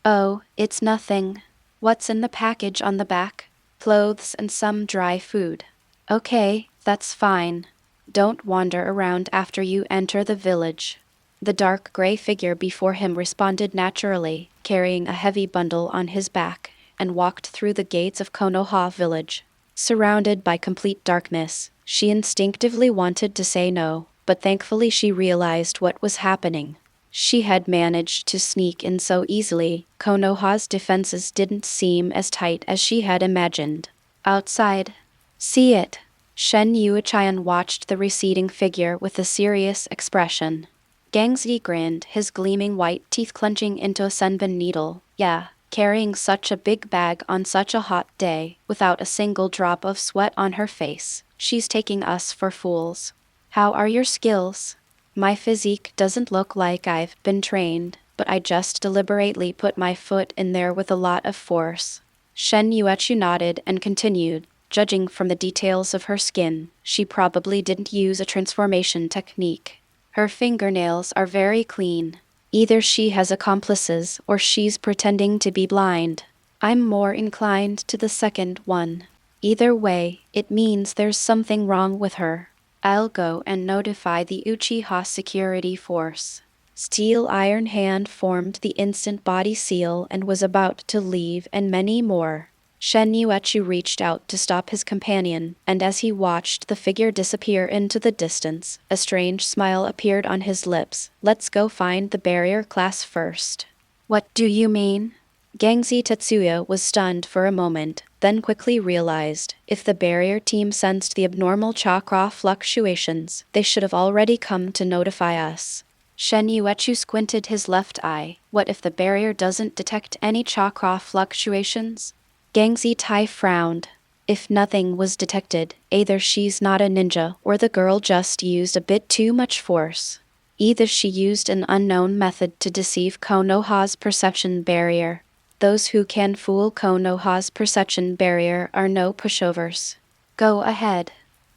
Oh, it's nothing. What's in the package on the back? Clothes and some dry food. Okay, that's fine. Don't wander around after you enter the village. The dark gray figure before him responded naturally, carrying a heavy bundle on his back, and walked through the gates of Konoha village. Surrounded by complete darkness, she instinctively wanted to say no, but thankfully she realized what was happening. She had managed to sneak in so easily, Konoha's defenses didn't seem as tight as she had imagined. Outside. See it. Shen Yuechian watched the receding figure with a serious expression. Gangzi grinned, his gleaming white teeth clenching into a sunburn needle. Yeah, carrying such a big bag on such a hot day, without a single drop of sweat on her face. She's taking us for fools. How are your skills? My physique doesn't look like I've been trained, but I just deliberately put my foot in there with a lot of force. Shen Yuechu nodded and continued. Judging from the details of her skin, she probably didn't use a transformation technique. Her fingernails are very clean. Either she has accomplices or she's pretending to be blind. I'm more inclined to the second one. Either way, it means there's something wrong with her. I'll go and notify the Uchiha security force. Steel Iron Hand formed the instant body seal and was about to leave, and many more. Shen Yuechu reached out to stop his companion, and as he watched the figure disappear into the distance, a strange smile appeared on his lips. Let's go find the barrier class first. What do you mean? Gangzi Tetsuya was stunned for a moment, then quickly realized, if the barrier team sensed the abnormal chakra fluctuations, they should have already come to notify us. Shen Yuechu squinted his left eye. What if the barrier doesn't detect any chakra fluctuations? Gangzi Tai frowned. If nothing was detected, either she's not a ninja or the girl just used a bit too much force. Either she used an unknown method to deceive Konoha's perception barrier. Those who can fool Konoha's perception barrier are no pushovers. Go ahead.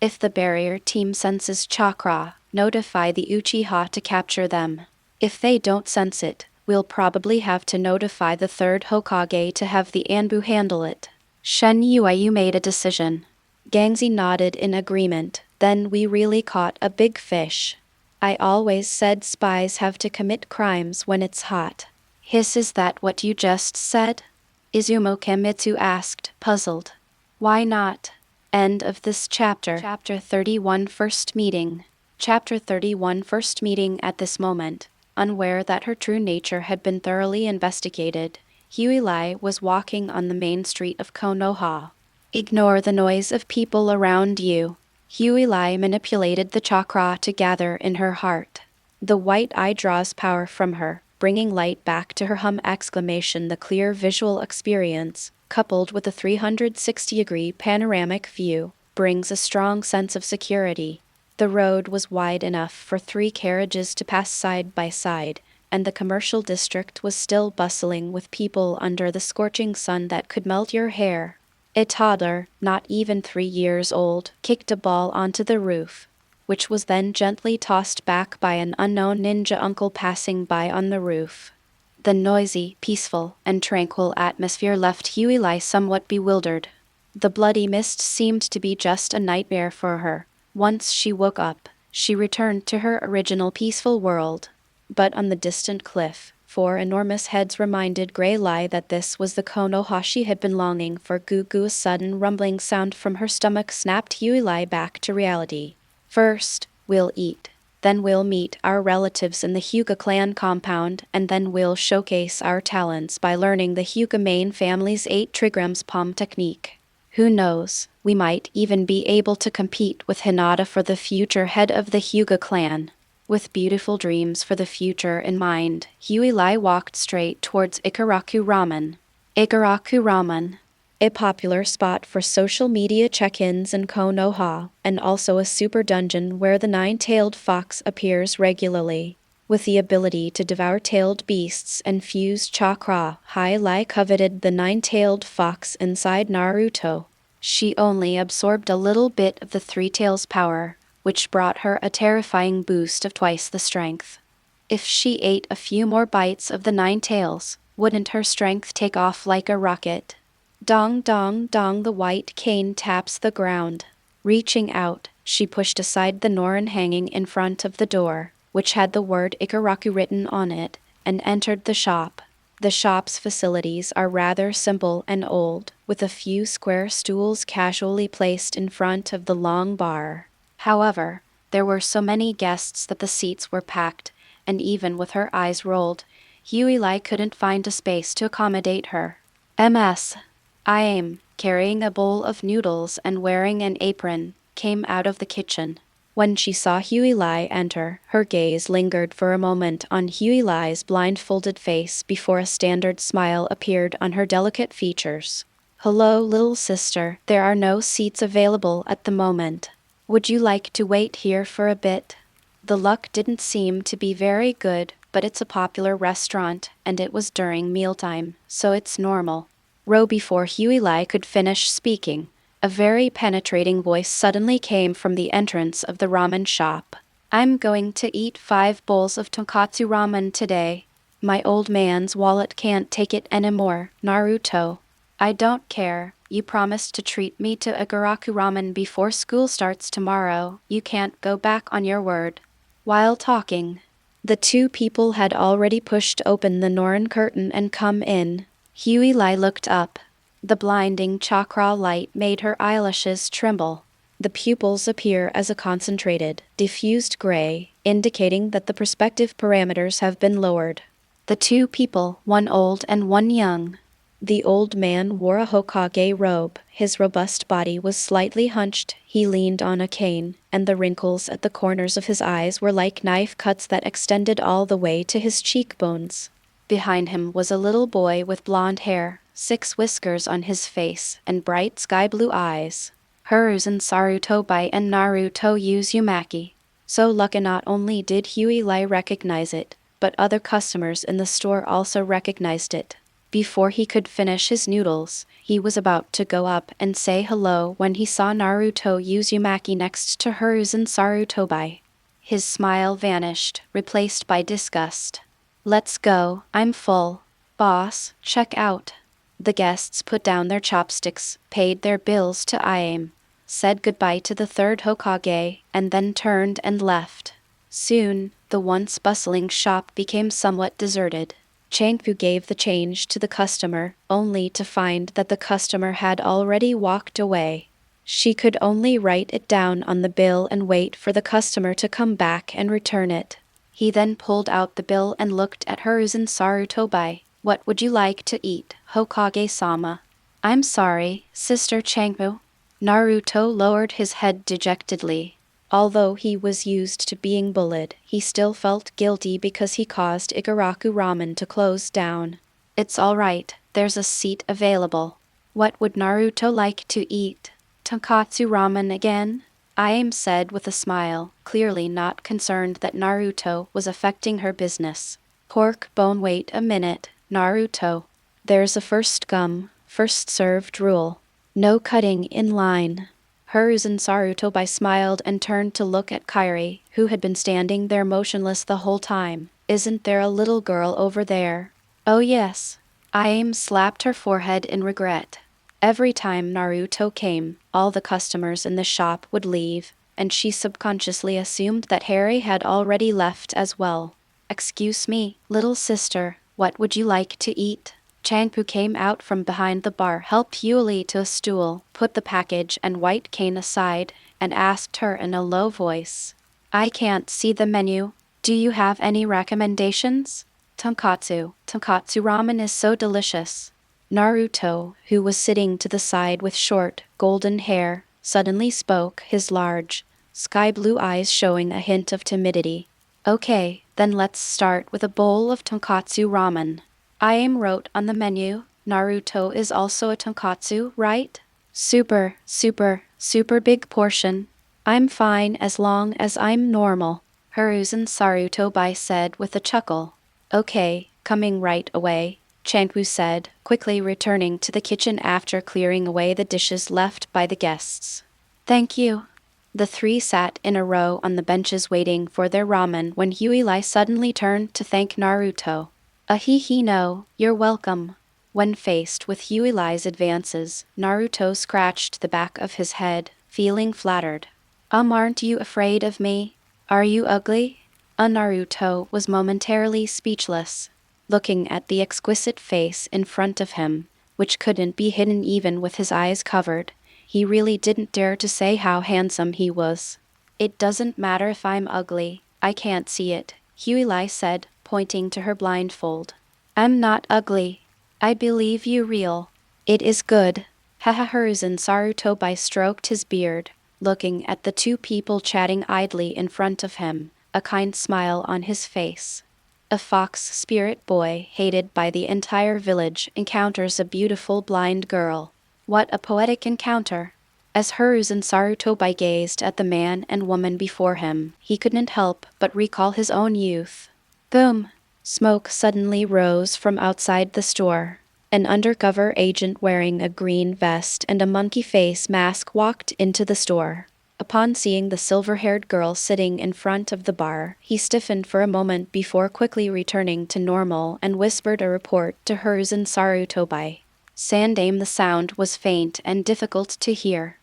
If the barrier team senses chakra, notify the Uchiha to capture them. If they don't sense it, we'll probably have to notify the third Hokage to have the Anbu handle it. Shen Yuayu made a decision. Gangzi nodded in agreement. Then we really caught a big fish. I always said spies have to commit crimes when it's hot. Is that what you just said? Izumo Kemitsu asked, puzzled. Why not? End of this chapter. Chapter 31 First Meeting. Chapter 31 First Meeting. At this moment, unaware that her true nature had been thoroughly investigated, Huilai was walking on the main street of Konoha. Ignore the noise of people around you. Huilai manipulated the chakra to gather in her heart. The white eye draws power from her, bringing light back to her exclamation. The clear visual experience, coupled with a 360-degree panoramic view, brings a strong sense of security. The road was wide enough for 3 carriages to pass side by side, and the commercial district was still bustling with people under the scorching sun that could melt your hair. A toddler, not even 3 years old, kicked a ball onto the roof, which was then gently tossed back by an unknown ninja uncle passing by on the roof. The noisy, peaceful, and tranquil atmosphere left Huilai somewhat bewildered. The bloody mist seemed to be just a nightmare for her. Once she woke up, she returned to her original peaceful world. But on the distant cliff, 4 enormous heads reminded Grey Lie that this was the Konoha she had been longing for. A sudden rumbling sound from her stomach snapped Huilai back to reality. First, we'll eat. Then we'll meet our relatives in the Hyuga clan compound, and then we'll showcase our talents by learning the Hyuga main family's 8 trigrams palm technique. Who knows, we might even be able to compete with Hinata for the future head of the Hyuga clan. With beautiful dreams for the future in mind, Huilai walked straight towards Ikaraku Ramen. Ikaraku Ramen, a popular spot for social media check-ins in Konoha, and also a super dungeon where the 9-tailed fox appears regularly. With the ability to devour tailed beasts and fuse chakra, Huilai coveted the 9-tailed fox inside Naruto. She only absorbed a little bit of the 3 tails power, which brought her a terrifying boost of twice the strength. If she ate a few more bites of the 9 tails, wouldn't her strength take off like a rocket? Dong dong dong, the white cane taps the ground. Reaching out, she pushed aside the Norin hanging in front of the door, which had the word Ikaraku written on it, and entered the shop. The shop's facilities are rather simple and old, with a few square stools casually placed in front of the long bar. However, there were so many guests that the seats were packed, and even with her eyes rolled, Huilai couldn't find a space to accommodate her. I am carrying a bowl of noodles and wearing an apron, came out of the kitchen. When she saw Huilai enter, her gaze lingered for a moment on Huilai's blindfolded face before a standard smile appeared on her delicate features. Hello, little sister, there are no seats available at the moment. Would you like to wait here for a bit? The luck didn't seem to be very good, but it's a popular restaurant, and it was during mealtime, so it's normal. Before Huilai could finish speaking, a very penetrating voice suddenly came from the entrance of the ramen shop. I'm going to eat 5 bowls of tonkatsu ramen today. My old man's wallet can't take it anymore, Naruto. I don't care. You promised to treat me to Ikaraku ramen before school starts tomorrow. You can't go back on your word. While talking, the 2 people had already pushed open the Norin curtain and come in. Huilai looked up. The blinding chakra light made her eyelashes tremble. The pupils appear as a concentrated, diffused gray, indicating that the perspective parameters have been lowered. The 2 people, one old and one young. The old man wore a Hokage robe, his robust body was slightly hunched, he leaned on a cane, and the wrinkles at the corners of his eyes were like knife cuts that extended all the way to his cheekbones. Behind him was a little boy with blonde hair, 6 whiskers on his face, and bright sky-blue eyes. Hiruzen Sarutobi and Naruto Uzumaki. So lucky not only did Huilai recognize it, but other customers in the store also recognized it. Before he could finish his noodles, he was about to go up and say hello when he saw Naruto Uzumaki next to Hiruzen Sarutobi. His smile vanished, replaced by disgust. "Let's go, I'm full. Boss, check out." The guests put down their chopsticks, paid their bills to Iame, said goodbye to the third Hokage, and then turned and left. Soon, the once bustling shop became somewhat deserted. Changpu gave the change to the customer, only to find that the customer had already walked away. She could only write it down on the bill and wait for the customer to come back and return it. He then pulled out the bill and looked at Hiruzen Sarutobi. "What would you like to eat, Hokage-sama?" "I'm sorry, Sister Changpu." Naruto lowered his head dejectedly. Although he was used to being bullied, he still felt guilty because he caused Igaraku Ramen to close down. "It's all right, there's a seat available." What would Naruto like to eat? Tonkatsu ramen again? Iame said with a smile, clearly not concerned that Naruto was affecting her business. "Pork bone, wait a minute, Naruto. There's a first come, first served rule. No cutting in line." Hiruzen Sarutobi smiled and turned to look at Kairi, who had been standing there motionless the whole time. "Isn't there a little girl over there?" "Oh yes." Iame slapped her forehead in regret. Every time Naruto came, all the customers in the shop would leave, and she subconsciously assumed that Harry had already left as well. "Excuse me, little sister, what would you like to eat?" Changpu came out from behind the bar, helped Yuli to a stool, put the package and white cane aside, and asked her in a low voice. "I can't see the menu. Do you have any recommendations?" Tonkatsu ramen is so delicious." Naruto, who was sitting to the side with short, golden hair, suddenly spoke, his large, sky-blue eyes showing a hint of timidity. "Okay, then let's start with a bowl of tonkatsu ramen." Iame wrote on the menu, "Naruto is also a tonkatsu, right?" Super big portion. I'm fine as long as I'm normal," Hiruzen Sarutobi said with a chuckle. "Okay, coming right away," Changpu said, quickly returning to the kitchen after clearing away the dishes left by the guests. "Thank you." The three sat in a row on the benches waiting for their ramen when Huilai suddenly turned to thank Naruto. No, you're welcome." When faced with Huilai's advances, Naruto scratched the back of his head, feeling flattered. Aren't you afraid of me? Are you ugly?" Naruto was momentarily speechless, looking at the exquisite face in front of him, which couldn't be hidden even with his eyes covered. He really didn't dare to say how handsome he was. "It doesn't matter if I'm ugly, I can't see it," Huilai said, pointing to her blindfold. "I'm not ugly. I believe you real. It is good." Hiruzen Sarutobi stroked his beard, looking at the two people chatting idly in front of him, a kind smile on his face. A fox spirit boy, hated by the entire village, encounters a beautiful blind girl. What a poetic encounter! As Hiruzen Sarutobi gazed at the man and woman before him, he couldn't help but recall his own youth. Boom! Smoke suddenly rose from outside the store. An undercover agent wearing a green vest and a monkey face mask walked into the store. Upon seeing the silver-haired girl sitting in front of the bar, he stiffened for a moment before quickly returning to normal and whispered a report to Hiruzen Sarutobi. Sandame, the sound was faint and difficult to hear.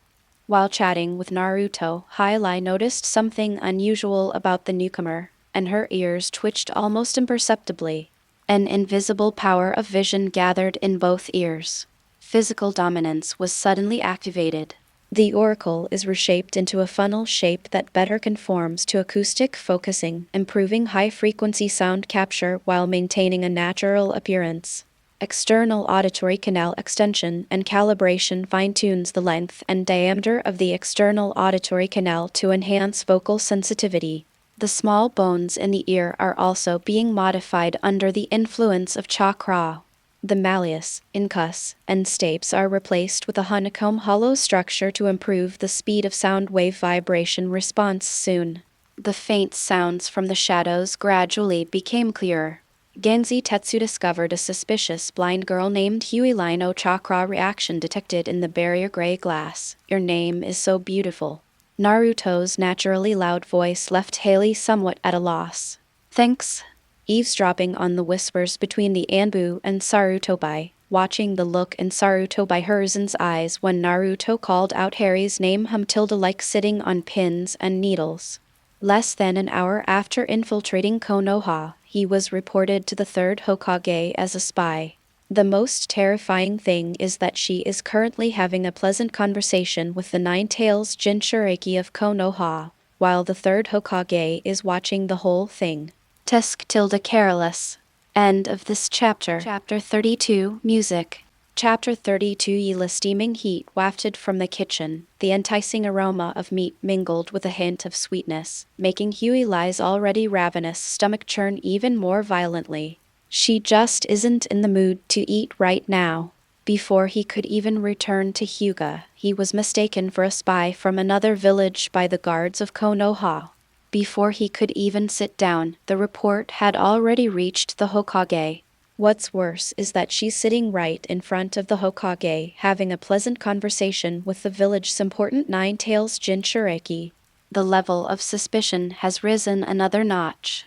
While chatting with Naruto, Hyuga noticed something unusual about the newcomer, and her ears twitched almost imperceptibly. An invisible power of vision gathered in both ears. Physical dominance was suddenly activated. The oracle is reshaped into a funnel shape that better conforms to acoustic focusing, improving high-frequency sound capture while maintaining a natural appearance. External auditory canal extension and calibration fine-tunes the length and diameter of the external auditory canal to enhance vocal sensitivity. The small bones in the ear are also being modified under the influence of chakra. The malleus, incus, and stapes are replaced with a honeycomb hollow structure to improve the speed of sound wave vibration response soon. The faint sounds from the shadows gradually became clearer. Ganzi Tetsu discovered a suspicious blind girl named Huey no chakra reaction detected in the barrier gray glass. Your name is so beautiful. Naruto's naturally loud voice left Haley somewhat at a loss. Thanks. Eavesdropping on the whispers between the Anbu and Sarutobi, watching the look in Sarutobi-Hiruzen's eyes when Naruto called out Harry's name like sitting on pins and needles. Less than an hour after infiltrating Konoha, he was reported to the third Hokage as a spy. The most terrifying thing is that she is currently having a pleasant conversation with the Nine-Tails Jinchuriki of Konoha, while the third Hokage is watching the whole thing. Careless. End of this chapter. Chapter 32, Music. Chapter 32. Yila steaming heat wafted from the kitchen, the enticing aroma of meat mingled with a hint of sweetness, making Huey's already ravenous stomach churn even more violently. She just isn't in the mood to eat right now. Before he could even return to Hyuga, he was mistaken for a spy from another village by the guards of Konoha. Before he could even sit down, the report had already reached the Hokage. What's worse is that she's sitting right in front of the Hokage, having a pleasant conversation with the village's important Nine-Tails Jinchuriki. The level of suspicion has risen another notch.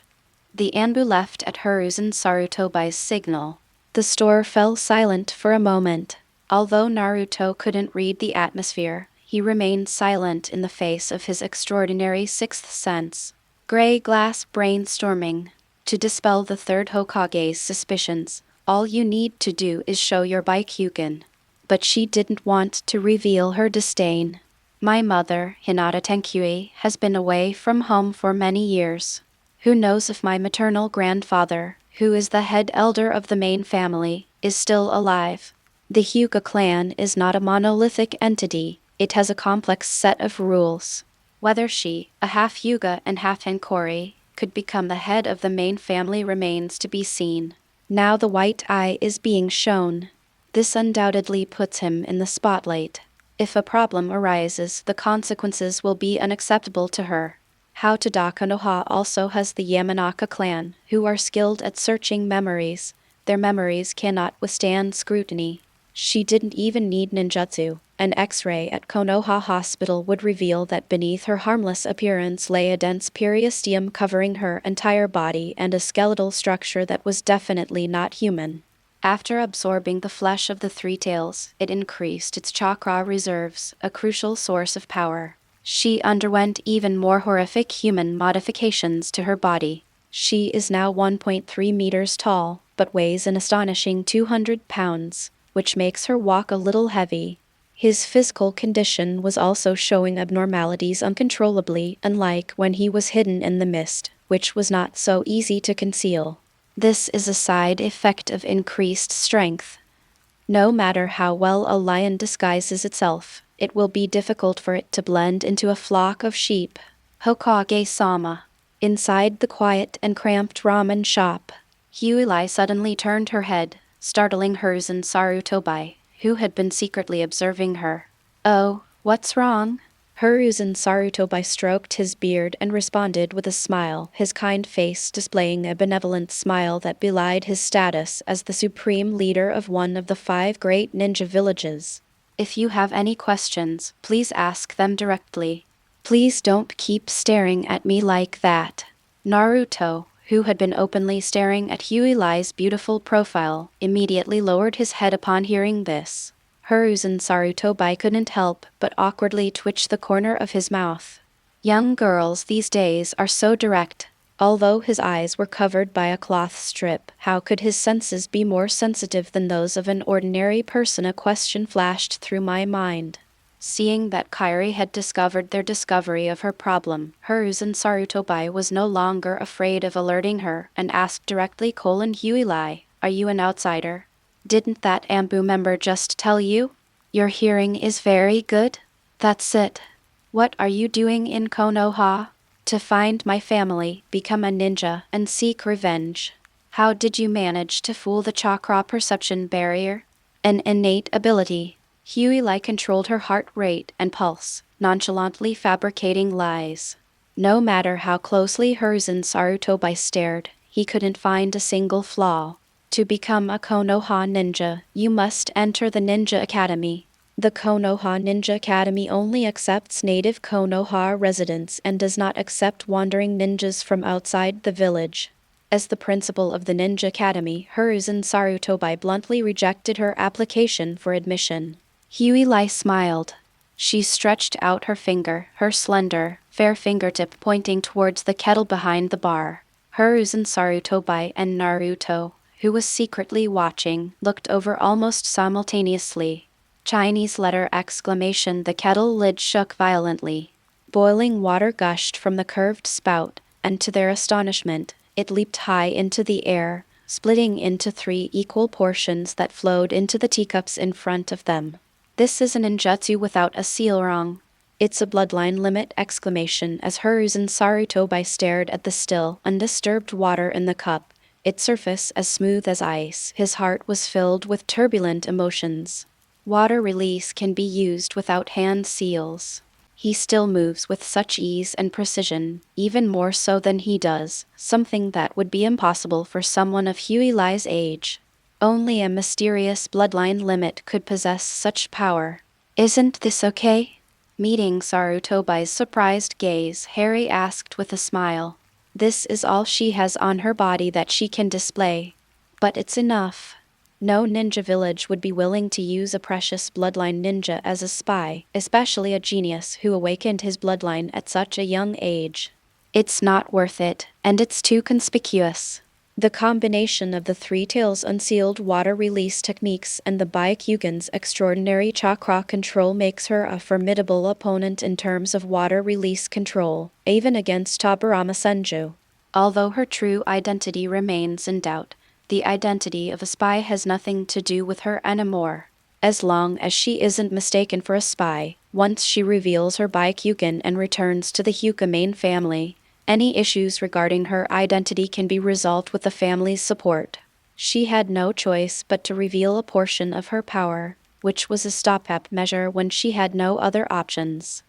The Anbu left at Hiruzen Sarutobi's signal. The store fell silent for a moment. Although Naruto couldn't read the atmosphere, he remained silent in the face of his extraordinary sixth sense. Gray glass brainstorming. To dispel the third Hokage's suspicions, all you need to do is show your Byakugan. But she didn't want to reveal her disdain. My mother, Hinata Tenkui, has been away from home for many years. Who knows if my maternal grandfather, who is the head elder of the main family, is still alive. The Hyuga clan is not a monolithic entity. It has a complex set of rules. Whether she, a half Hyuga and half Hankori, could become the head of the main family remains to be seen. Now the white eye is being shown. This undoubtedly puts him in the spotlight. If a problem arises, the consequences will be unacceptable to her. Konoha also has the Yamanaka clan, who are skilled at searching memories. Their memories cannot withstand scrutiny. She didn't even need ninjutsu. An X-ray at Konoha Hospital would reveal that beneath her harmless appearance lay a dense periosteum covering her entire body and a skeletal structure that was definitely not human. After absorbing the flesh of the three tails, it increased its chakra reserves, a crucial source of power. She underwent even more horrific human modifications to her body. She is now 1.3 meters tall, but weighs an astonishing 200 pounds, which makes her walk a little heavy. His physical condition was also showing abnormalities uncontrollably, unlike when he was hidden in the mist, which was not so easy to conceal. This is a side effect of increased strength. No matter how well a lion disguises itself, it will be difficult for it to blend into a flock of sheep. Hokage-sama. Inside the quiet and cramped ramen shop, Huey suddenly turned her head, startling Hiruzen Sarutobi, who had been secretly observing her. "Oh, what's wrong?" Hiruzen Sarutobi stroked his beard and responded with a smile, his kind face displaying a benevolent smile that belied his status as the supreme leader of one of the 5 great ninja villages. "If you have any questions, please ask them directly. Please don't keep staring at me like that." Naruto, who had been openly staring at Huey's beautiful profile, immediately lowered his head upon hearing this. Hiruzen Sarutobi couldn't help but awkwardly twitch the corner of his mouth. Young girls these days are so direct. Although his eyes were covered by a cloth strip, how could his senses be more sensitive than those of an ordinary person? A question flashed through my mind. Seeing that Kairi had discovered their discovery of her problem, Hiruzen Sarutobi was no longer afraid of alerting her and asked directly, Huey, are you an outsider? Didn't that Anbu member just tell you? Your hearing is very good? That's it. What are you doing in Konoha? To find my family, become a ninja, and seek revenge. How did you manage to fool the chakra perception barrier? An innate ability. Huey controlled her heart rate and pulse, nonchalantly fabricating lies. No matter how closely Hiruzen Sarutobi stared, He couldn't find a single flaw. To become a Konoha ninja, you must enter the Ninja Academy. The Konoha Ninja Academy only accepts native Konoha residents and does not accept wandering ninjas from outside the village. As the principal of the Ninja Academy, Hiruzen Sarutobi bluntly rejected her application for admission. Huey smiled. She stretched out her finger, her slender, fair fingertip pointing towards the kettle behind the bar. Hiruzen Sarutobi and Naruto, who was secretly watching, looked over almost simultaneously. Chinese letter exclamation. The kettle lid shook violently. Boiling water gushed from the curved spout, and to their astonishment, it leaped high into the air, splitting into 3 equal portions that flowed into the teacups in front of them. This is a ninjutsu without a sealrong. It's a bloodline limit exclamation as Hiruzen Sarutobi stared at the still, undisturbed water in the cup, its surface as smooth as ice. His heart was filled with turbulent emotions. Water release can be used without hand seals. He still moves with such ease and precision, even more so than he does, something that would be impossible for someone of Huey's age. Only a mysterious bloodline limit could possess such power. Isn't this okay? Meeting Sarutobi's surprised gaze, Harry asked with a smile. This is all she has on her body that she can display. But it's enough. No ninja village would be willing to use a precious bloodline ninja as a spy, especially a genius who awakened his bloodline at such a young age. It's not worth it, and it's too conspicuous. The combination of the Three Tails' unsealed water release techniques and the Byakugan's extraordinary chakra control makes her a formidable opponent in terms of water release control, even against Tobirama Senju. Although her true identity remains in doubt, the identity of a spy has nothing to do with her anymore. As long as she isn't mistaken for a spy, once she reveals her Byakugan and returns to the Hyuga main family, any issues regarding her identity can be resolved with the family's support. She had no choice but to reveal a portion of her power, which was a stopgap measure when she had no other options.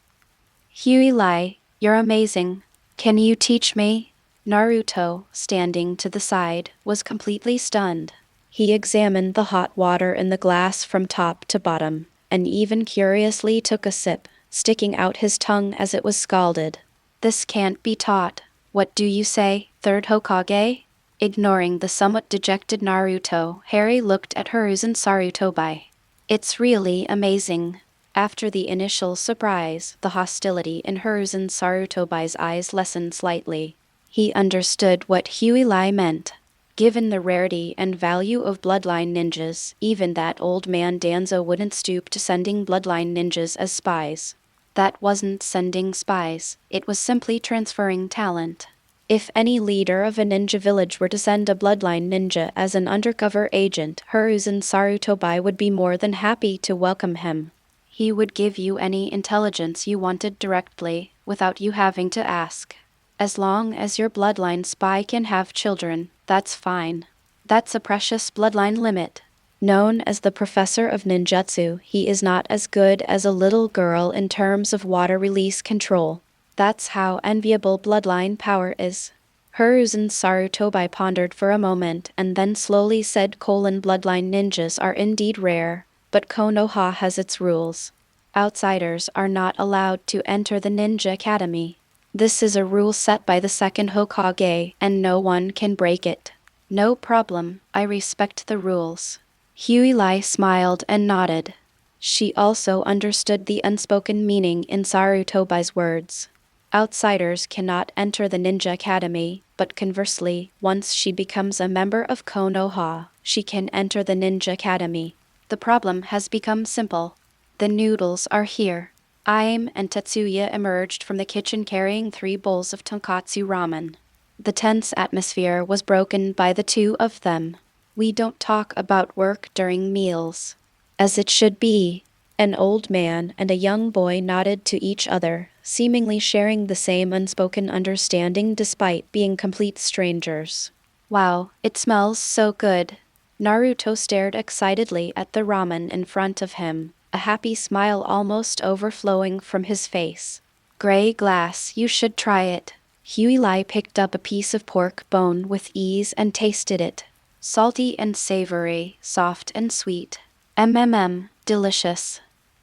Huey, you're amazing. Can you teach me? Naruto, standing to the side, was completely stunned. He examined the hot water in the glass from top to bottom, and even curiously took a sip, sticking out his tongue as it was scalded. This can't be taught. What do you say, third Hokage? Ignoring the somewhat dejected Naruto, Harry looked at Hiruzen Sarutobi. It's really amazing. After the initial surprise, the hostility in Hiruzen Sarutobi's eyes lessened slightly. He understood what Huey meant. Given the rarity and value of bloodline ninjas, even that old man Danzo wouldn't stoop to sending bloodline ninjas as spies. That wasn't sending spies, it was simply transferring talent. If any leader of a ninja village were to send a bloodline ninja as an undercover agent, Hiruzen Sarutobi would be more than happy to welcome him. He would give you any intelligence you wanted directly, without you having to ask. As long as your bloodline spy can have children, that's fine. That's a precious bloodline limit. Known as the Professor of Ninjutsu, he is not as good as a little girl in terms of water release control. That's how enviable bloodline power is. Hiruzen Sarutobi pondered for a moment and then slowly said bloodline ninjas are indeed rare, but Konoha has its rules. Outsiders are not allowed to enter the Ninja Academy. This is a rule set by the second Hokage, and no one can break it. No problem, I respect the rules. Huey smiled and nodded. She also understood the unspoken meaning in Sarutobi's words. Outsiders cannot enter the Ninja Academy, but conversely, once she becomes a member of Konoha, she can enter the Ninja Academy. The problem has become simple. The noodles are here. Aim and Tetsuya emerged from the kitchen carrying 3 bowls of tonkatsu ramen. The tense atmosphere was broken by the two of them. We don't talk about work during meals. As it should be. An old man and a young boy nodded to each other, seemingly sharing the same unspoken understanding despite being complete strangers. Wow, it smells so good. Naruto stared excitedly at the ramen in front of him, a happy smile almost overflowing from his face. Gray glass, you should try it. Huey picked up a piece of pork bone with ease and tasted it. Salty and savory, soft and sweet. Delicious.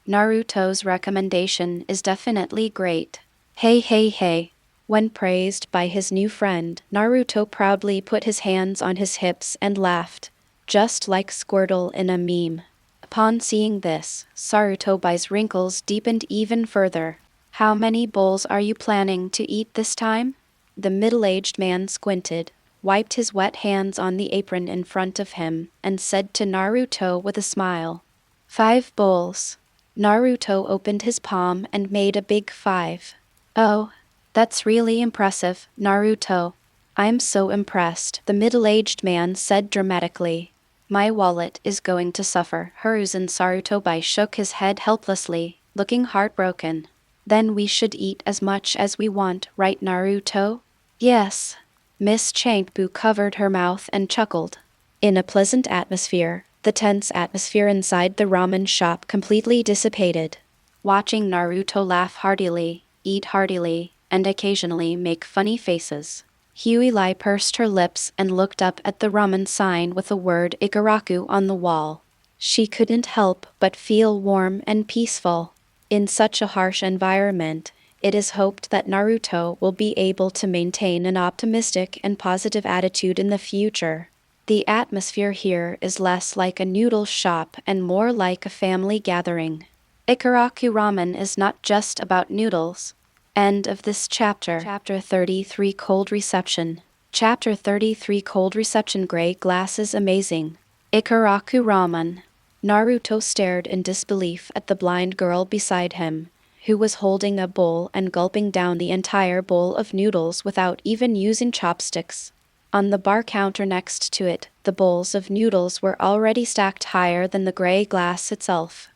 Naruto's recommendation is definitely great. Hey. When praised by his new friend, Naruto proudly put his hands on his hips and laughed, just like Squirtle in a meme. Upon seeing this, Sarutobi's wrinkles deepened even further. How many bowls are you planning to eat this time? The middle-aged man squinted, wiped his wet hands on the apron in front of him, and said to Naruto with a smile, 5 bowls. Naruto opened his palm and made a big 5. Oh, that's really impressive, Naruto. I'm so impressed, the middle-aged man said dramatically. My wallet is going to suffer. Hiruzen Sarutobi shook his head helplessly, looking heartbroken. Then we should eat as much as we want, right, Naruto? Yes. Miss Chankbu covered her mouth and chuckled. In a pleasant atmosphere, the tense atmosphere inside the ramen shop completely dissipated. Watching Naruto laugh heartily, eat heartily, and occasionally make funny faces, Huey pursed her lips and looked up at the ramen sign with the word Ikaraku on the wall. She couldn't help but feel warm and peaceful. In such a harsh environment, it is hoped that Naruto will be able to maintain an optimistic and positive attitude in the future. The atmosphere here is less like a noodle shop and more like a family gathering. Ikaraku ramen is not just about noodles. End of this chapter. Chapter 33 Cold Reception. Chapter 33 Cold Reception. Gray glasses amazing. Ikaraku ramen. Naruto stared in disbelief at the blind girl beside him, who was holding a bowl and gulping down the entire bowl of noodles without even using chopsticks. On the bar counter next to it, the bowls of noodles were already stacked higher than the gray glass itself.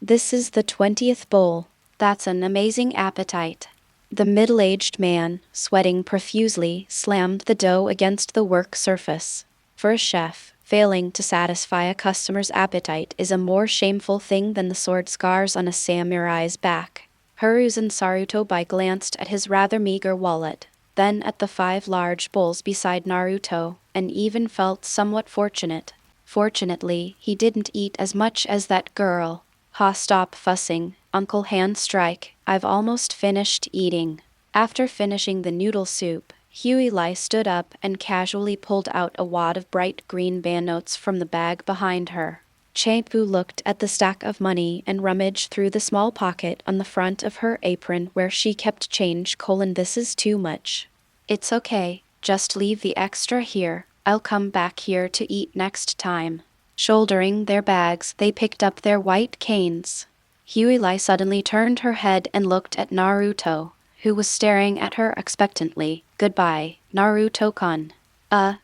This is the 20th bowl. That's an amazing appetite. The middle-aged man, sweating profusely, slammed the dough against the work surface. For a chef, failing to satisfy a customer's appetite is a more shameful thing than the sword scars on a samurai's back. Hiruzen Sarutobi glanced at his rather meager wallet, then at the 5 large bowls beside Naruto, and even felt somewhat fortunate. Fortunately, he didn't eat as much as that girl. Ha, stop fussing, Uncle Hand Strike, I've almost finished eating. After finishing the noodle soup, Huey stood up and casually pulled out a wad of bright green banknotes from the bag behind her. Chankbu looked at the stack of money and rummaged through the small pocket on the front of her apron where she kept change. This is too much. It's okay, just leave the extra here, I'll come back here to eat next time. Shouldering their bags, they picked up their white canes. Huey suddenly turned her head and looked at Naruto, who was staring at her expectantly. Goodbye, Naruto-kun.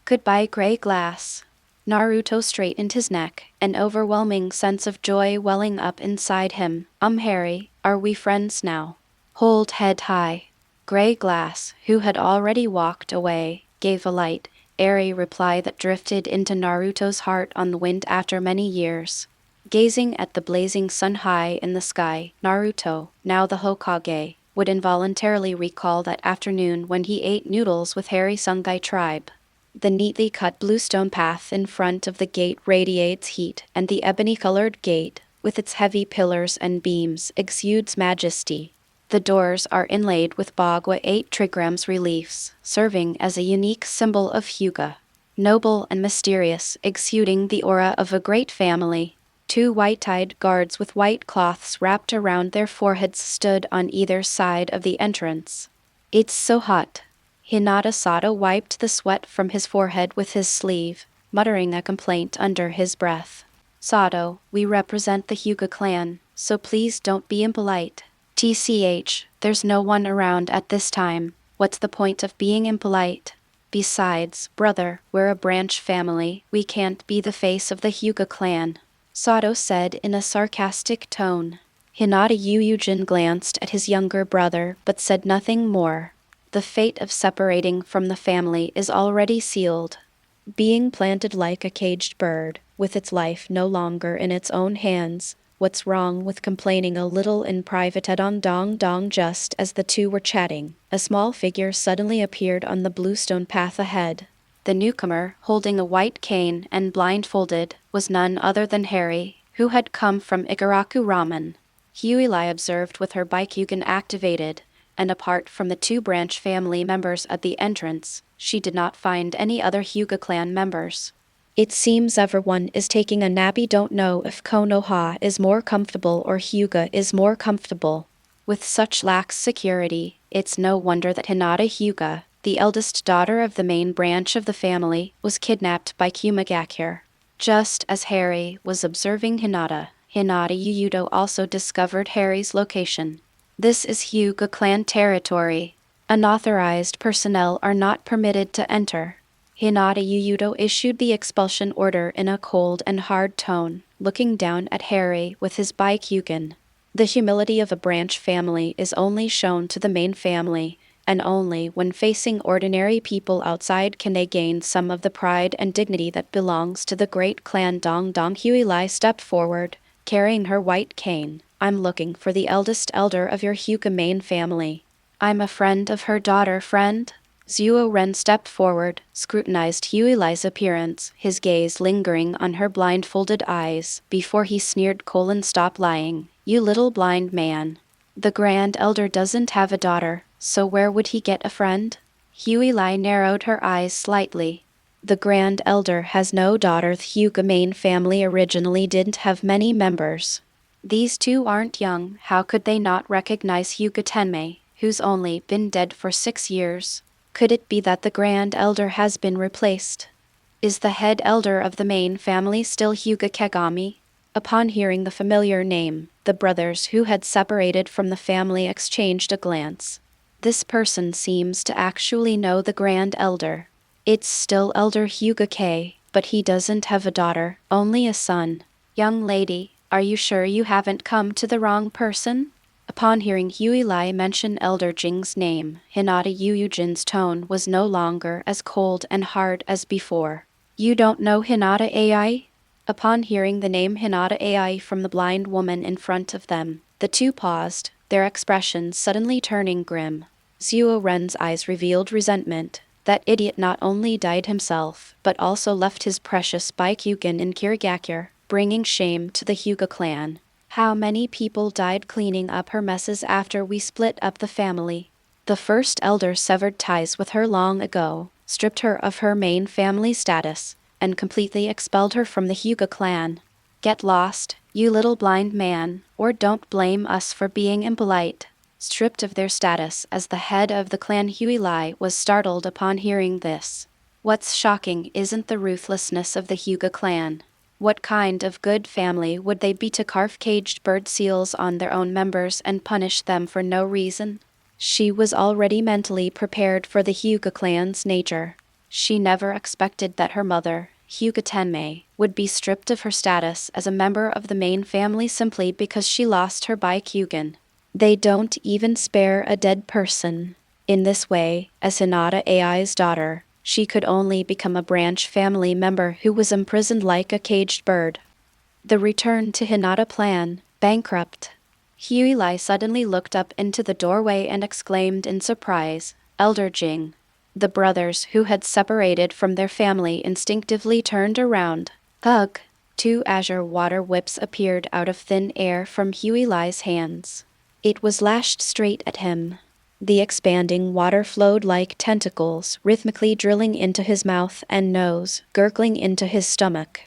Goodbye, Gray Glass. Naruto straightened his neck, an overwhelming sense of joy welling up inside him. Harry, are we friends now? Hold head high. Gray Glass, who had already walked away, gave a light, airy reply that drifted into Naruto's heart on the wind after many years. Gazing at the blazing sun high in the sky, Naruto, now the Hokage, would involuntarily recall that afternoon when he ate noodles with Harry Sungai tribe. The neatly cut bluestone path in front of the gate radiates heat, and the ebony-colored gate, with its heavy pillars and beams, exudes majesty. The doors are inlaid with Bagua 8 trigrams reliefs, serving as a unique symbol of Hyuga. Noble and mysterious, exuding the aura of a great family. 2 white-tied guards with white cloths wrapped around their foreheads stood on either side of the entrance. It's so hot. Hinata Sato wiped the sweat from his forehead with his sleeve, muttering a complaint under his breath. Sato, we represent the Hyuga clan, so please don't be impolite. TCH, there's no one around at this time. What's the point of being impolite? Besides, brother, we're a branch family, we can't be the face of the Hyuga clan. Sato said in a sarcastic tone. Hinata Yujin glanced at his younger brother but said nothing more. The fate of separating from the family is already sealed. Being planted like a caged bird, with its life no longer in its own hands, What's wrong with complaining a little in private at on Dong Dong?" Just as the two were chatting, a small figure suddenly appeared on the bluestone path ahead. The newcomer, holding a white cane and blindfolded, was none other than Harry, who had come from Igaraku Ramen. Hyuga observed with her Byakugan activated, and apart from the two branch family members at the entrance, she did not find any other Hyuga clan members. "It seems everyone is taking a nap. Don't know if Konoha is more comfortable or Hyuga is more comfortable." With such lax security, it's no wonder that Hinata Hyuga, the eldest daughter of the main branch of the family, was kidnapped by Kumagakure. Just as Harry was observing Hinata Yuyudo also discovered Harry's location. "This is Hyuga clan territory. Unauthorized personnel are not permitted to enter." Hinata Yuyudo issued the expulsion order in a cold and hard tone, looking down at Harry with his Byakugan. The humility of a branch family is only shown to the main family, and only when facing ordinary people outside can they gain some of the pride and dignity that belongs to the great clan. Dong Dong Huilai stepped forward, carrying her white cane. "I'm looking for the eldest elder of your Hyuga main family." "I'm a friend of her daughter." "Friend?" Zuo Ren stepped forward, scrutinized Huilai's appearance, his gaze lingering on her blindfolded eyes, before he sneered, "Stop lying, you little blind man. The Grand Elder doesn't have a daughter, so where would he get a friend?" Huilai narrowed her eyes slightly. "The Grand Elder has no daughter. The Hyuga main family originally didn't have many members. These two aren't young. How could they not recognize Hyuga Tenmei, who's only been dead for 6 years? Could it be that the Grand Elder has been replaced? Is the head elder of the main family still Hyuga Kagami?" Upon hearing the familiar name, the brothers who had separated from the family exchanged a glance. This person seems to actually know the Grand Elder. It's still Elder Hyuga K, but he doesn't have a daughter, only a son. "Young lady, are you sure you haven't come to the wrong person?" Upon hearing Huilai mention Elder Jing's name, Hinata Yuyujin's tone was no longer as cold and hard as before. "You don't know Hinata AI?" Upon hearing the name Hinata AI from the blind woman in front of them, the two paused, their expressions suddenly turning grim. Zuo Ren's eyes revealed resentment. That idiot not only died himself, but also left his precious Byakugan in Kirigakure, bringing shame to the Hyuga clan. "How many people died cleaning up her messes after we split up the family? The first elder severed ties with her long ago, stripped her of her main family status, and completely expelled her from the Hyuga clan. Get lost, you little blind man, or don't blame us for being impolite." Stripped of their status as the head of the clan, Huilai was startled upon hearing this. What's shocking isn't the ruthlessness of the Hyuga clan. What kind of good family would they be to carve caged bird seals on their own members and punish them for no reason? She was already mentally prepared for the Hyuga clan's nature. She never expected that her mother, Hyuga Tenmei, would be stripped of her status as a member of the main family simply because she lost her Byakugan. They don't even spare a dead person. In this way, as Hinata AI's daughter, she could only become a branch family member who was imprisoned like a caged bird. The return to Hinata plan, bankrupt. Huilai suddenly looked up into the doorway and exclaimed in surprise, "Elder Jing." The brothers who had separated from their family instinctively turned around. Ugh! 2 azure water whips appeared out of thin air from Huilai's hands. It was lashed straight at him. The expanding water flowed like tentacles, rhythmically drilling into his mouth and nose, gurgling into his stomach.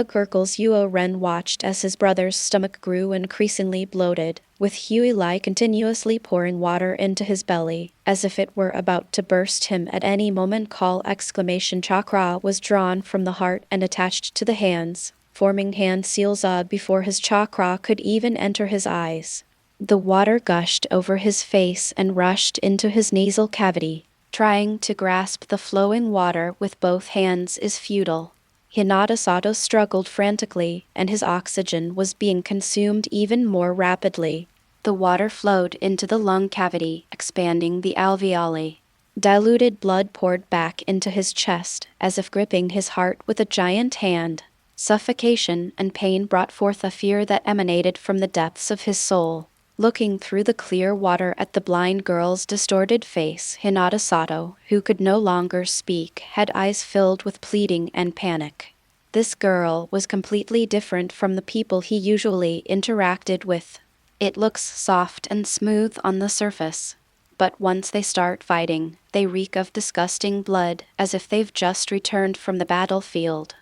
Gurgles. Zuo Ren watched as his brother's stomach grew increasingly bloated, with Huilai continuously pouring water into his belly, as if it were about to burst him at any moment. Chakra was drawn from the heart and attached to the hands, forming hand seals before his chakra could even enter his eyes. The water gushed over his face and rushed into his nasal cavity. Trying to grasp the flowing water with both hands is futile. Hinata Sato struggled frantically, and his oxygen was being consumed even more rapidly. The water flowed into the lung cavity, expanding the alveoli. Diluted blood poured back into his chest, as if gripping his heart with a giant hand. Suffocation and pain brought forth a fear that emanated from the depths of his soul. Looking through the clear water at the blind girl's distorted face, Hinata Sato, who could no longer speak, had eyes filled with pleading and panic. This girl was completely different from the people he usually interacted with. It looks soft and smooth on the surface, but once they start fighting, they reek of disgusting blood, as if they've just returned from the battlefield.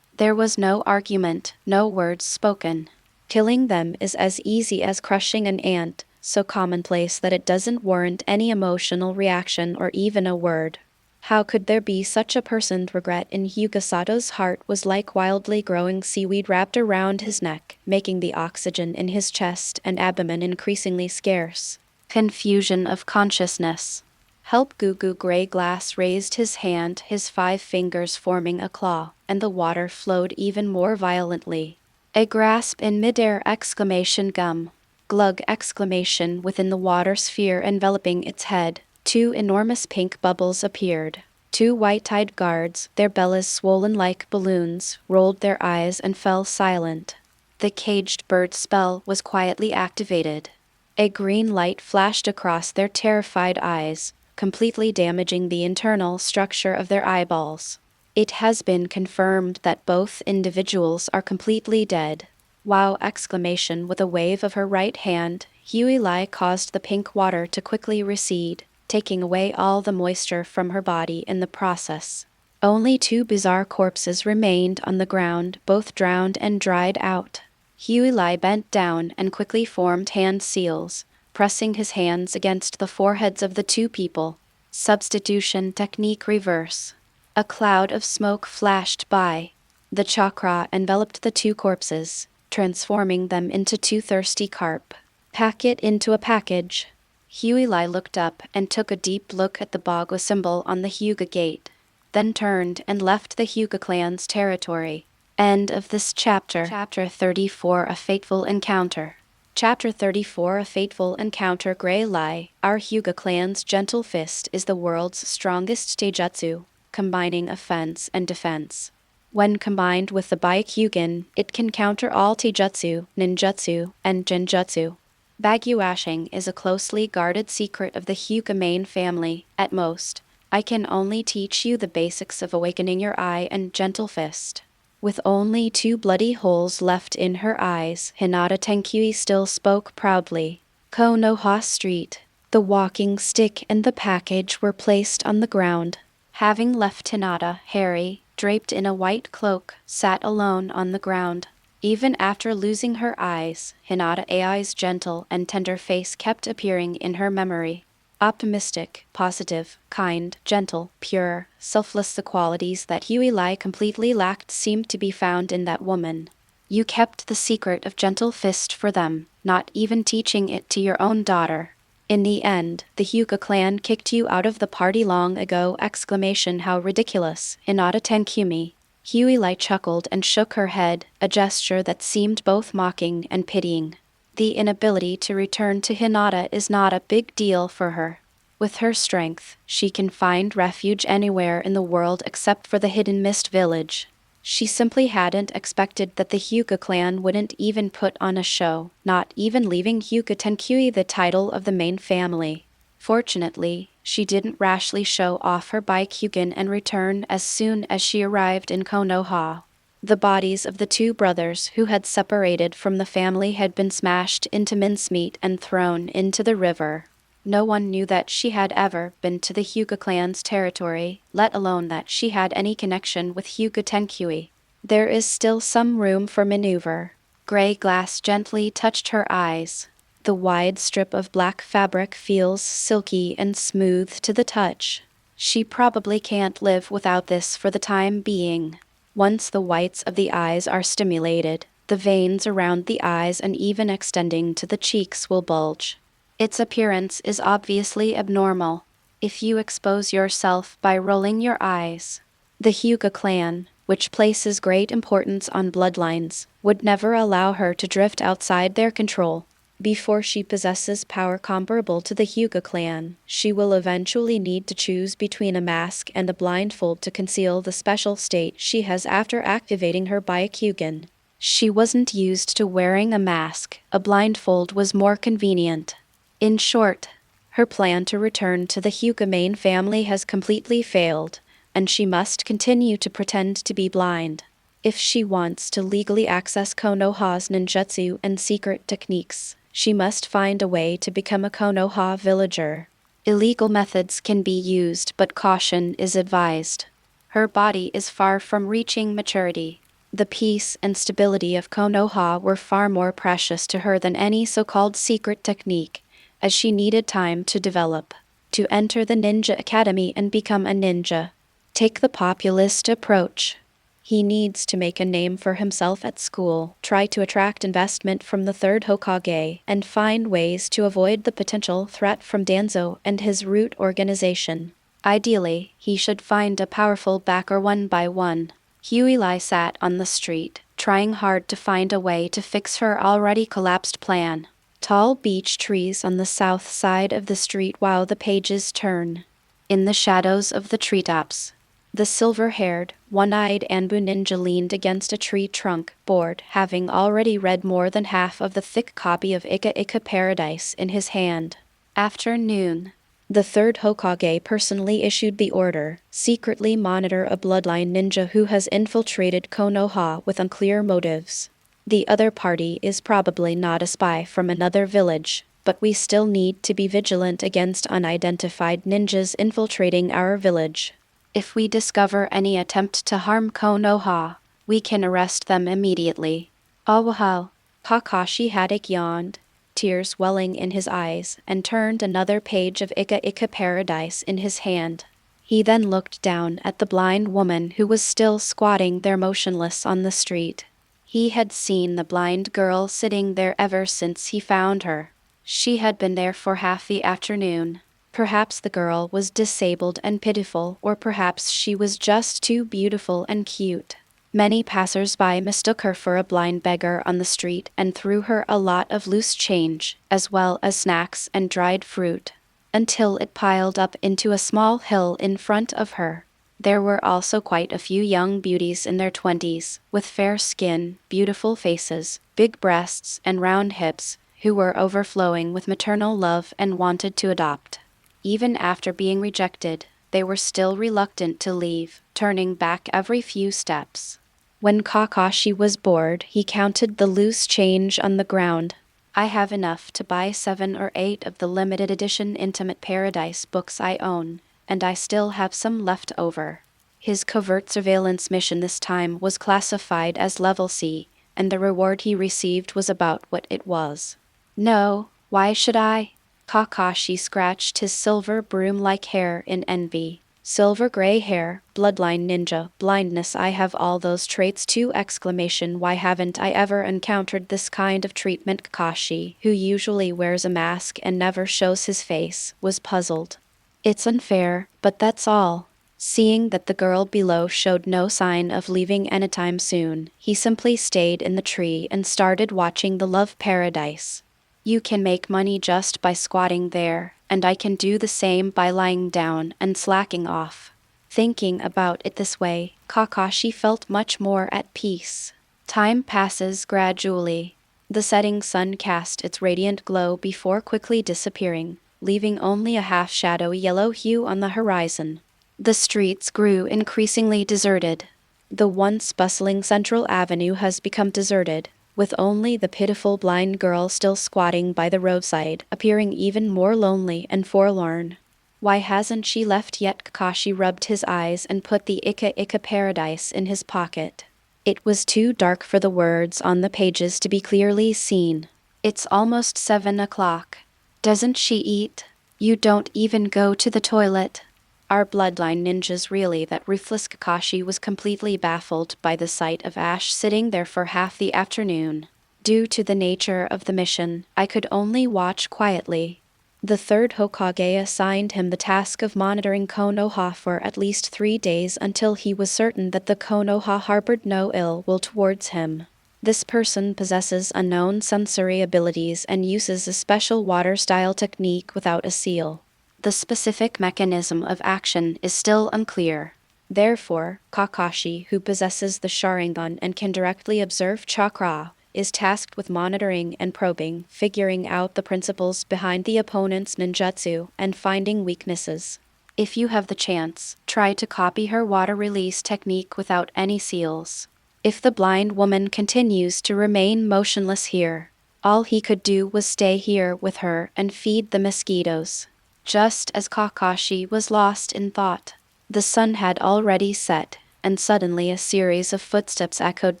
There was no argument, no words spoken. Killing them is as easy as crushing an ant, so commonplace that it doesn't warrant any emotional reaction or even a word. How could there be such a person's regret in Hyuga Sato's heart was like wildly growing seaweed wrapped around his neck, making the oxygen in his chest and abdomen increasingly scarce. Confusion of consciousness. Help Gugu Grey Glass raised his hand, his 5 fingers forming a claw, and the water flowed even more violently. A grasp in midair exclamation gum. Glug exclamation within the water sphere enveloping its head. 2 enormous pink bubbles appeared. 2 white-eyed guards, their bellies swollen like balloons, rolled their eyes and fell silent. The caged bird spell was quietly activated. A green light flashed across their terrified eyes, completely damaging the internal structure of their eyeballs. It has been confirmed that both individuals are completely dead. Wow! Exclamation with a wave of her right hand, Huey Lai caused the pink water to quickly recede, taking away all the moisture from her body in the process. Only 2 bizarre corpses remained on the ground, both drowned and dried out. Huey Lai bent down and quickly formed hand seals, pressing his hands against the foreheads of the 2 people. Substitution technique reverse. A cloud of smoke flashed by. The chakra enveloped the 2 corpses, transforming them into 2 thirsty carp. Pack it into a package. Huey Lai looked up and took a deep look at the Bagua symbol on the Hyuga gate, then turned and left the Hyuga clan's territory. End of this chapter. Chapter 34, A Fateful Encounter. Chapter 34, A Fateful Encounter. Grey Lai, our Hyuga clan's gentle fist is the world's strongest taijutsu, combining offense and defense. When combined with the Byakugan, it can counter all taijutsu, ninjutsu, and genjutsu. Baguashing is a closely guarded secret of the Hyuga main family. At most, I can only teach you the basics of awakening your eye and gentle fist. With only 2 bloody holes left in her eyes, Hinata Tenkui still spoke proudly. Konoha Street. The walking stick and the package were placed on the ground. Having left Hinata, Harry, draped in a white cloak, sat alone on the ground. Even after losing her eyes, Hinata Ai's gentle and tender face kept appearing in her memory. Optimistic, positive, kind, gentle, pure, selfless, the qualities that Huey Lai completely lacked seemed to be found in that woman. You kept the secret of gentle fist for them, not even teaching it to your own daughter. In the end, the Hyuga clan kicked you out of the party long ago! Exclamation! How ridiculous, Hinata Tenkumi. Huey Lai chuckled and shook her head, a gesture that seemed both mocking and pitying. The inability to return to Hinata is not a big deal for her. With her strength, she can find refuge anywhere in the world except for the Hidden Mist Village. She simply hadn't expected that the Hyuga clan wouldn't even put on a show, not even leaving Hyuga Tenkui the title of the main family. Fortunately, she didn't rashly show off her Byakugan and return as soon as she arrived in Konoha. The bodies of the 2 brothers who had separated from the family had been smashed into mincemeat and thrown into the river. No one knew that she had ever been to the Hyuga clan's territory, let alone that she had any connection with Hyuga Tenkui. There is still some room for maneuver. Grey Glass gently touched her eyes. The wide strip of black fabric feels silky and smooth to the touch. She probably can't live without this for the time being. Once the whites of the eyes are stimulated, the veins around the eyes and even extending to the cheeks will bulge. Its appearance is obviously abnormal. If you expose yourself by rolling your eyes, the Hyuga clan, which places great importance on bloodlines, would never allow her to drift outside their control. Before she possesses power comparable to the Hyuga clan, she will eventually need to choose between a mask and a blindfold to conceal the special state she has after activating her Byakugan. She wasn't used to wearing a mask, a blindfold was more convenient. In short, her plan to return to the Hyuga main family has completely failed, and she must continue to pretend to be blind. If she wants to legally access Konoha's ninjutsu and secret techniques, she must find a way to become a Konoha villager. Illegal methods can be used, but caution is advised. Her body is far from reaching maturity. The peace and stability of Konoha were far more precious to her than any so-called secret technique, as she needed time to develop, to enter the ninja academy and become a ninja. Take the populist approach. He needs to make a name for himself at school, try to attract investment from the third Hokage, and find ways to avoid the potential threat from Danzo and his root organization. Ideally, he should find a powerful backer one by one. Huey sat on the street, trying hard to find a way to fix her already collapsed plan. Tall beech trees on the south side of the street while the pages turn. In the shadows of the treetops, the silver-haired, one-eyed Anbu ninja leaned against a tree trunk, bored, having already read more than half of the thick copy of Ika Paradise in his hand. After noon, the third Hokage personally issued the order, secretly monitor a bloodline ninja who has infiltrated Konoha with unclear motives. The other party is probably not a spy from another village, but we still need to be vigilant against unidentified ninjas infiltrating our village. If we discover any attempt to harm Konoha, we can arrest them immediately. Oh wow. Kakashi Haddock yawned, tears welling in his eyes, and turned another page of Ika Paradise in his hand. He then looked down at the blind woman who was still squatting there motionless on the street. He had seen the blind girl sitting there ever since he found her. She had been there for half the afternoon. Perhaps the girl was disabled and pitiful, or perhaps she was just too beautiful and cute. Many passers-by mistook her for a blind beggar on the street and threw her a lot of loose change, as well as snacks and dried fruit, until it piled up into a small hill in front of her. There were also quite a few young beauties in their 20s, with fair skin, beautiful faces, big breasts, and round hips, who were overflowing with maternal love and wanted to adopt. Even after being rejected, they were still reluctant to leave, turning back every few steps. When Kakashi was bored, he counted the loose change on the ground. I have enough to buy 7 or 8 of the limited edition Intimate Paradise books I own, and I still have some left over. His covert surveillance mission this time was classified as Level C, and the reward he received was about what it was. No, why should I? Kakashi scratched his silver broom-like hair in envy. Silver gray hair, bloodline ninja, blindness, I have all those traits too! Why haven't I ever encountered this kind of treatment? Kakashi, who usually wears a mask and never shows his face, was puzzled. It's unfair, but that's all. Seeing that the girl below showed no sign of leaving anytime soon, he simply stayed in the tree and started watching the love paradise. You can make money just by squatting there, and I can do the same by lying down and slacking off. Thinking about it this way, Kakashi felt much more at peace. Time passes gradually. The setting sun cast its radiant glow before quickly disappearing, leaving only a half-shadowy yellow hue on the horizon. The streets grew increasingly deserted. The once bustling Central Avenue has become deserted, with only the pitiful blind girl still squatting by the roadside, appearing even more lonely and forlorn. Why hasn't she left yet? Kakashi rubbed his eyes and put the Ika Paradise in his pocket. It was too dark for the words on the pages to be clearly seen. It's almost 7 o'clock. Doesn't she eat? You don't even go to the toilet. Are bloodline ninjas really that ruthless? Kakashi was completely baffled by the sight of Ash sitting there for half the afternoon. Due to the nature of the mission, I could only watch quietly. The third Hokage assigned him the task of monitoring Konoha for at least 3 days until he was certain that the Konoha harbored no ill will towards him. This person possesses unknown sensory abilities and uses a special water-style technique without a seal. The specific mechanism of action is still unclear. Therefore, Kakashi, who possesses the Sharingan and can directly observe chakra, is tasked with monitoring and probing, figuring out the principles behind the opponent's ninjutsu, and finding weaknesses. If you have the chance, try to copy her water release technique without any seals. If the blind woman continues to remain motionless here, all he could do was stay here with her and feed the mosquitoes. Just as Kakashi was lost in thought, the sun had already set, and suddenly a series of footsteps echoed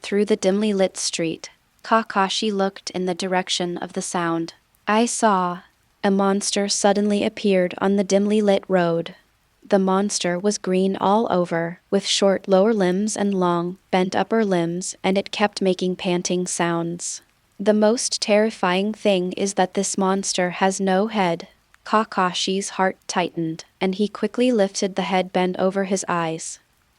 through the dimly lit street. Kakashi looked in the direction of the sound. I saw. A monster suddenly appeared on the dimly lit road. The monster was green all over, with short lower limbs and long, bent upper limbs, and it kept making panting sounds. The most terrifying thing is that this monster has no head. Kakashi's heart tightened, and he quickly lifted the headband over his eyes.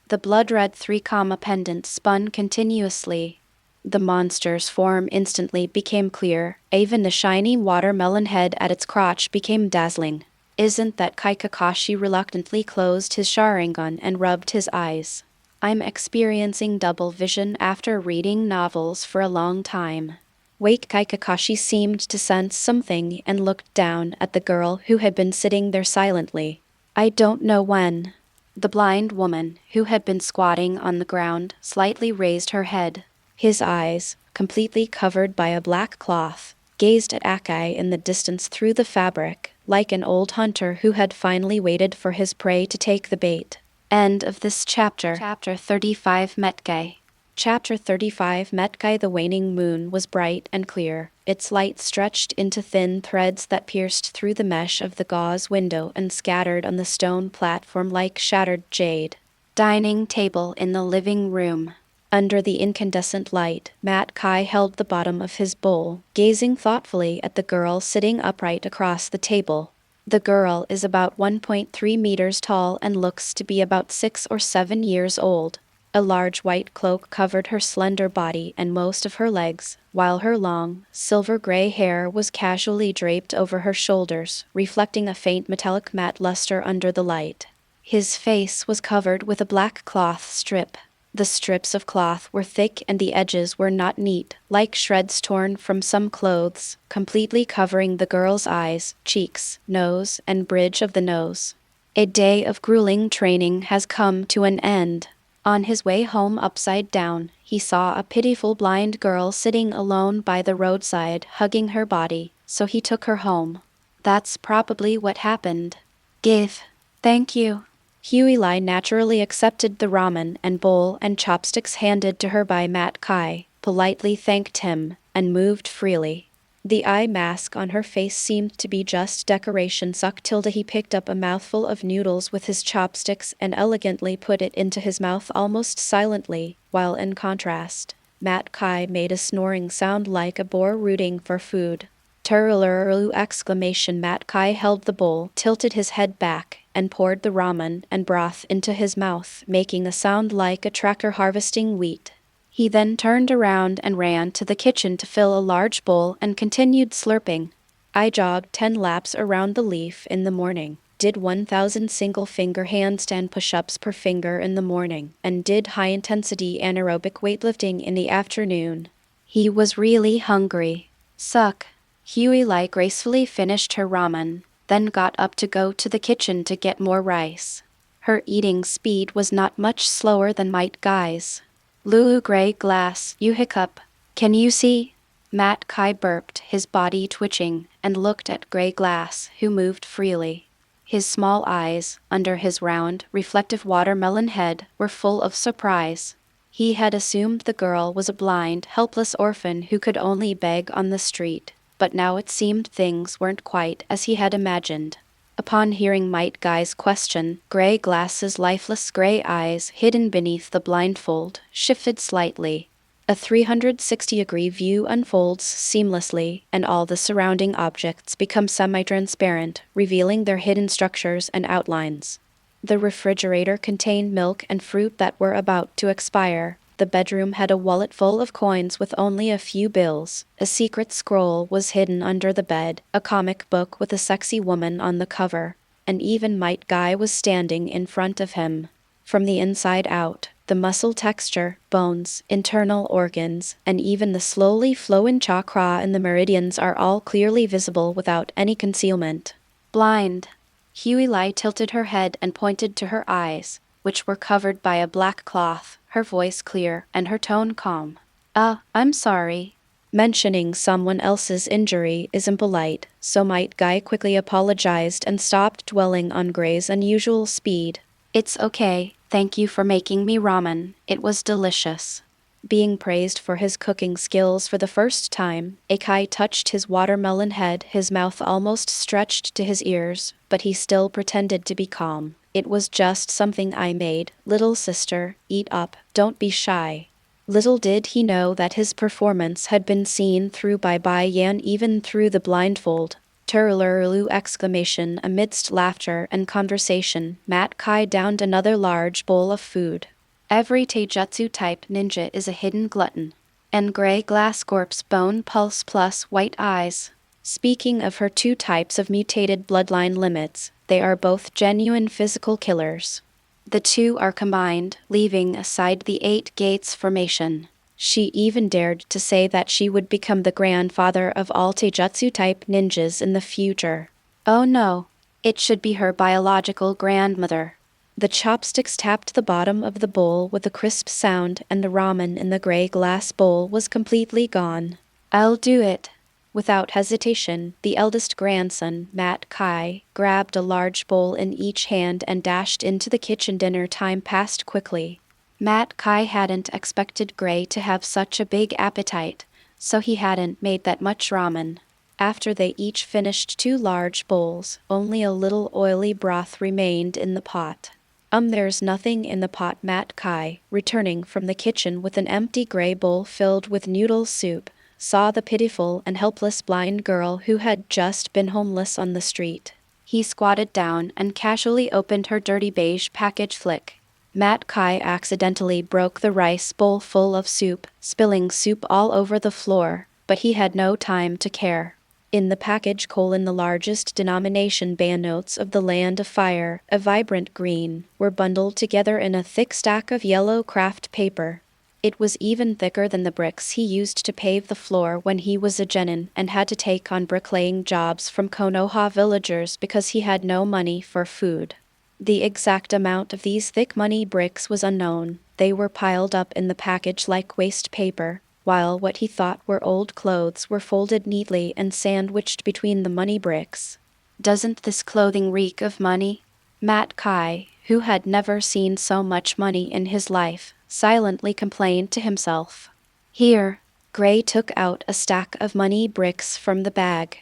The blood-red 3 pendant spun continuously. The monster's form instantly became clear, even the shiny watermelon head at its crotch became dazzling. Isn't that Kakashi reluctantly closed his Sharingan and rubbed his eyes. I'm experiencing double vision after reading novels for a long time. Wait, Kakashi seemed to sense something and looked down at the girl who had been sitting there silently. I don't know when. The blind woman, who had been squatting on the ground, slightly raised her head. His eyes, completely covered by a black cloth, gazed at Akai in the distance through the fabric, like an old hunter who had finally waited for his prey to take the bait. End of this chapter. Chapter 35 Metkai. Chapter 35 Metkai. The waning moon was bright and clear. Its light stretched into thin threads that pierced through the mesh of the gauze window and scattered on the stone platform like shattered jade. Dining table in the living room. Under the incandescent light, Metkai held the bottom of his bowl, gazing thoughtfully at the girl sitting upright across the table. The girl is about 1.3 meters tall and looks to be about 6 or 7 years old. A large white cloak covered her slender body and most of her legs, while her long, silver-gray hair was casually draped over her shoulders, reflecting a faint metallic matte luster under the light. His face was covered with a black cloth strip. The strips of cloth were thick and the edges were not neat, like shreds torn from some clothes, completely covering the girl's eyes, cheeks, nose, and bridge of the nose. A day of grueling training has come to an end. On his way home upside down, he saw a pitiful blind girl sitting alone by the roadside, hugging her body, so he took her home. That's probably what happened. Give. Thank you. Huey naturally accepted the ramen and bowl and chopsticks handed to her by Metkai, politely thanked him, and moved freely. The eye mask on her face seemed to be just decoration. He picked up a mouthful of noodles with his chopsticks and elegantly put it into his mouth almost silently, while in contrast, Metkai made a snoring sound like a boar rooting for food. Turururu! Metkai held the bowl, tilted his head back, and poured the ramen and broth into his mouth, making a sound like a tractor harvesting wheat. He then turned around and ran to the kitchen to fill a large bowl and continued slurping. I jogged 10 laps around the leaf in the morning, did 1,000 single-finger handstand push-ups per finger in the morning, and did high-intensity anaerobic weightlifting in the afternoon. He was really hungry. Suck. Huey gracefully finished her ramen, then got up to go to the kitchen to get more rice. Her eating speed was not much slower than Metgai's. Lulu Gray Glass, you hiccup. Can you see? Metkai burped, his body twitching, and looked at Gray Glass, who moved freely. His small eyes, under his round, reflective watermelon head, were full of surprise. He had assumed the girl was a blind, helpless orphan who could only beg on the street, but now it seemed things weren't quite as he had imagined. Upon hearing Metgai's question, Gray Glass's lifeless gray eyes, hidden beneath the blindfold, shifted slightly. A 360-degree view unfolds seamlessly, and all the surrounding objects become semi-transparent, revealing their hidden structures and outlines. The refrigerator contained milk and fruit that were about to expire. The bedroom had a wallet full of coins with only a few bills. A secret scroll was hidden under the bed, a comic book with a sexy woman on the cover, and even Metkai was standing in front of him. From the inside out, the muscle texture, bones, internal organs, and even the slowly flowing chakra in the meridians are all clearly visible without any concealment. Blind. Huey tilted her head and pointed to her eyes, which were covered by a black cloth, her voice clear and her tone calm. I'm sorry. Mentioning someone else's injury isn't polite, so Metkai quickly apologized and stopped dwelling on Gray's unusual speed. It's okay, thank you for making me ramen, it was delicious. Being praised for his cooking skills for the first time, Akai touched his watermelon head, his mouth almost stretched to his ears, but he still pretended to be calm. It was just something I made, little sister, eat up, don't be shy. Little did he know that his performance had been seen through by Yan even through the blindfold. Turulurulu exclamation amidst laughter and conversation, Metkai downed another large bowl of food. Every taijutsu type ninja is a hidden glutton. And gray glass corpse bone pulse plus white eyes. Speaking of her two types of mutated bloodline limits, they are both genuine physical killers. The two are combined, leaving aside the 8 gates formation. She even dared to say that she would become the grandfather of all taijutsu-type ninjas in the future. Oh no, it should be her biological grandmother. The chopsticks tapped the bottom of the bowl with a crisp sound, and the ramen in the gray glass bowl was completely gone. I'll do it. Without hesitation, the eldest grandson, Metkai, grabbed a large bowl in each hand and dashed into the kitchen. Dinner time passed quickly. Metkai hadn't expected Gray to have such a big appetite, so he hadn't made that much ramen. After they each finished 2 large bowls, only a little oily broth remained in the pot. There's nothing in the pot. Metkai, returning from the kitchen with an empty gray bowl filled with noodle soup, saw the pitiful and helpless blind girl who had just been homeless on the street. He squatted down and casually opened her dirty beige package flick. Metkai accidentally broke the rice bowl full of soup, spilling soup all over the floor, but he had no time to care. In the package, the largest denomination banknotes of the Land of Fire, a vibrant green, were bundled together in a thick stack of yellow craft paper. It was even thicker than the bricks he used to pave the floor when he was a genin and had to take on bricklaying jobs from Konoha villagers because he had no money for food. The exact amount of these thick money bricks was unknown. They were piled up in the package like waste paper, while what he thought were old clothes were folded neatly and sandwiched between the money bricks. Doesn't this clothing reek of money? Metkai, who had never seen so much money in his life, silently complained to himself. Here, Gray took out a stack of money bricks from the bag.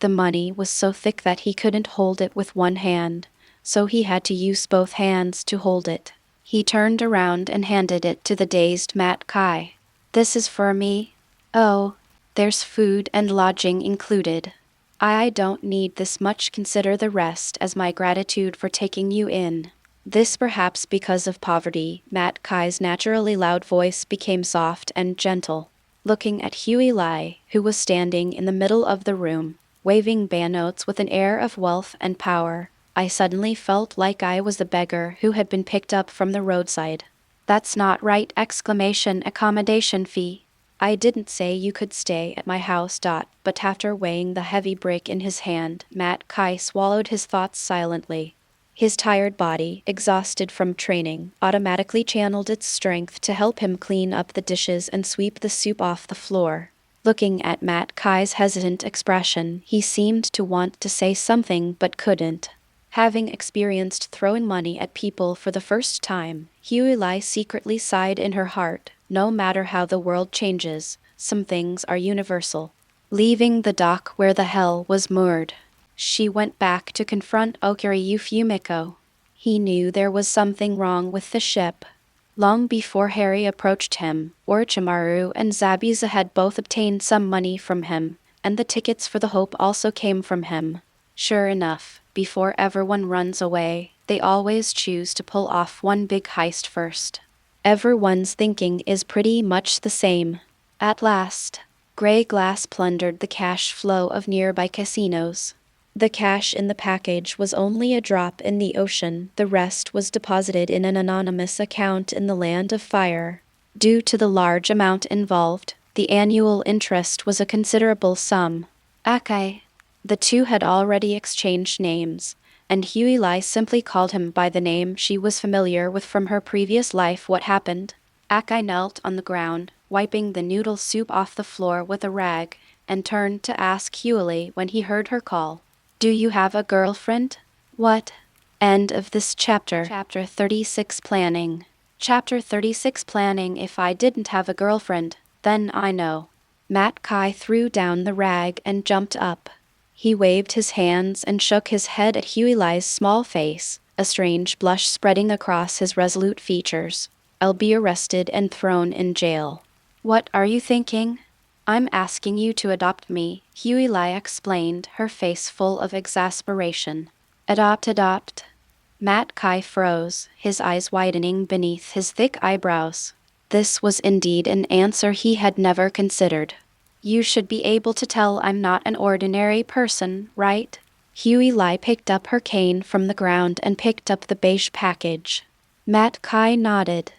The money was so thick that he couldn't hold it with one hand, so he had to use both hands to hold it. He turned around and handed it to the dazed Metkai. This is for me? Oh, there's food and lodging included. I don't need this much, consider the rest as my gratitude for taking you in. This perhaps because of poverty, Metkai's naturally loud voice became soft and gentle. Looking at Huey, who was standing in the middle of the room, waving banknotes with an air of wealth and power, I suddenly felt like I was the beggar who had been picked up from the roadside. That's not right! Accommodation fee. I didn't say you could stay at my house. But after weighing the heavy brick in his hand, Metkai swallowed his thoughts silently. His tired body, exhausted from training, automatically channeled its strength to help him clean up the dishes and sweep the soup off the floor. Looking at Metkai's hesitant expression, he seemed to want to say something but couldn't. Having experienced throwing money at people for the first time, Huey secretly sighed in her heart. No matter how the world changes, some things are universal. Leaving the dock where the hell was moored, she went back to confront Okiryu Fumiko. He knew there was something wrong with the ship. Long before Harry approached him, Orochimaru and Zabuza had both obtained some money from him, and the tickets for the Hope also came from him. Sure enough, before everyone runs away, they always choose to pull off one big heist first. Everyone's thinking is pretty much the same. At last, gray glass plundered the cash flow of nearby casinos. The cash in the package was only a drop in the ocean, the rest was deposited in an anonymous account in the Land of Fire. Due to the large amount involved, the annual interest was a considerable sum. Akai. The two had already exchanged names, and Huey simply called him by the name she was familiar with from her previous life. What happened? Akai knelt on the ground, wiping the noodle soup off the floor with a rag, and turned to ask Huey when he heard her call. Do you have a girlfriend? What? End of this chapter. Chapter 36 Planning. Chapter 36 Planning. If I didn't have a girlfriend, then I know. Metkai threw down the rag and jumped up. He waved his hands and shook his head at Huey's small face, a strange blush spreading across his resolute features. I'll be arrested and thrown in jail. What are you thinking? I'm asking you to adopt me, Huey explained, her face full of exasperation. Adopt. Metkai froze, his eyes widening beneath his thick eyebrows. This was indeed an answer he had never considered. You should be able to tell I'm not an ordinary person, right? Huey picked up her cane from the ground and picked up the beige package. Metkai nodded.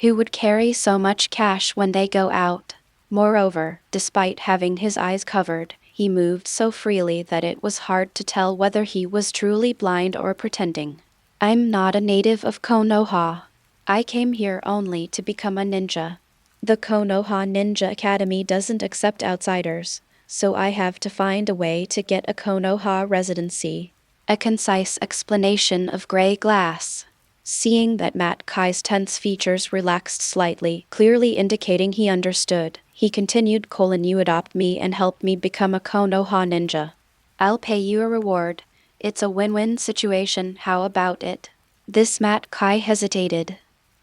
Who would carry so much cash when they go out? Moreover, despite having his eyes covered, he moved so freely that it was hard to tell whether he was truly blind or pretending. I'm not a native of Konoha. I came here only to become a ninja. The Konoha Ninja Academy doesn't accept outsiders, so I have to find a way to get a Konoha residency. A concise explanation of gray glass. Seeing that Metkai's tense features relaxed slightly, clearly indicating he understood, he continued, you adopt me and help me become a Konoha ninja. I'll pay you a reward. It's a win-win situation, how about it? This Metkai hesitated.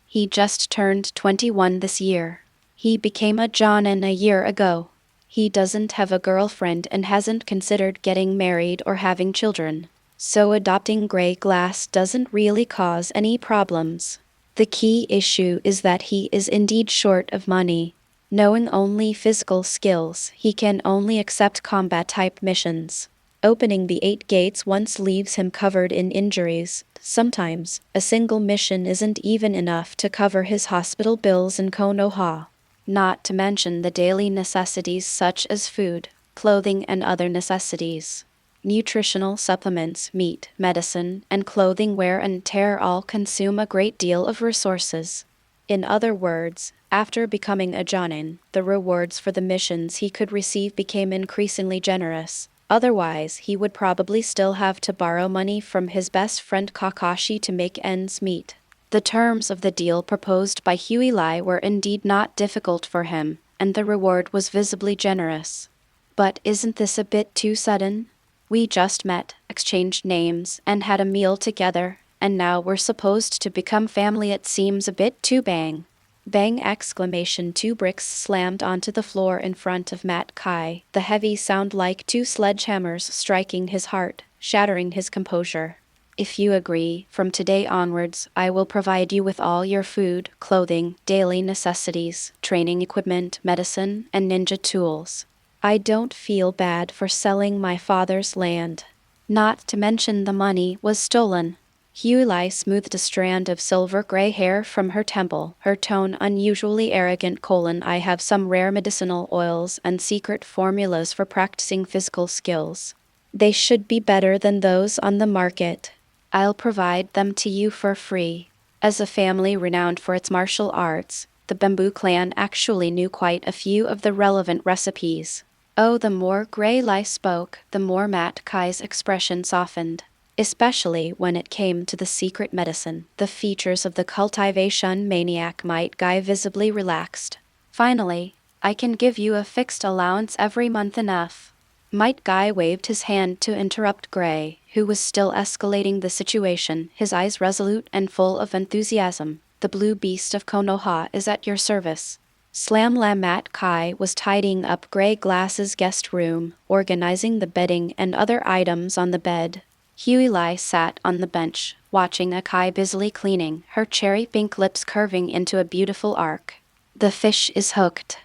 He just turned 21 this year. He became a Jonin a year ago. He doesn't have a girlfriend and hasn't considered getting married or having children. So adopting gray glass doesn't really cause any problems. The key issue is that he is indeed short of money. Knowing only physical skills, he can only accept combat-type missions. Opening the 8 gates once leaves him covered in injuries. Sometimes, a single mission isn't even enough to cover his hospital bills in Konoha. Not to mention the daily necessities such as food, clothing and other necessities. Nutritional supplements, meat, medicine, and clothing wear and tear all consume a great deal of resources. In other words, after becoming a Jonin, the rewards for the missions he could receive became increasingly generous. Otherwise, he would probably still have to borrow money from his best friend Kakashi to make ends meet. The terms of the deal proposed by Huey were indeed not difficult for him, and the reward was visibly generous. But isn't this a bit too sudden? We just met, exchanged names, and had a meal together, and now we're supposed to become family. It seems a bit too bang. Bang! 2 bricks slammed onto the floor in front of Metkai, the heavy sound like 2 sledgehammers striking his heart, shattering his composure. If you agree, from today onwards, I will provide you with all your food, clothing, daily necessities, training equipment, medicine, and ninja tools. I don't feel bad for selling my father's land. Not to mention the money was stolen. Huey smoothed a strand of silver-gray hair from her temple, her tone unusually arrogant. I have some rare medicinal oils and secret formulas for practicing physical skills. They should be better than those on the market. I'll provide them to you for free. As a family renowned for its martial arts, the Bamboo clan actually knew quite a few of the relevant recipes. Oh, the more Gray spoke, the more Metkai's expression softened. Especially when it came to the secret medicine, the features of the cultivation maniac Metkai visibly relaxed. Finally, I can give you a fixed allowance every month. Enough. Metkai waved his hand to interrupt Gray, who was still escalating the situation, his eyes resolute and full of enthusiasm. The blue beast of Konoha is at your service. Metkai was tidying up Gray Glass's guest room, organizing the bedding and other items on the bed. Huey sat on the bench, watching Akai busily cleaning, her cherry pink lips curving into a beautiful arc. The fish is hooked.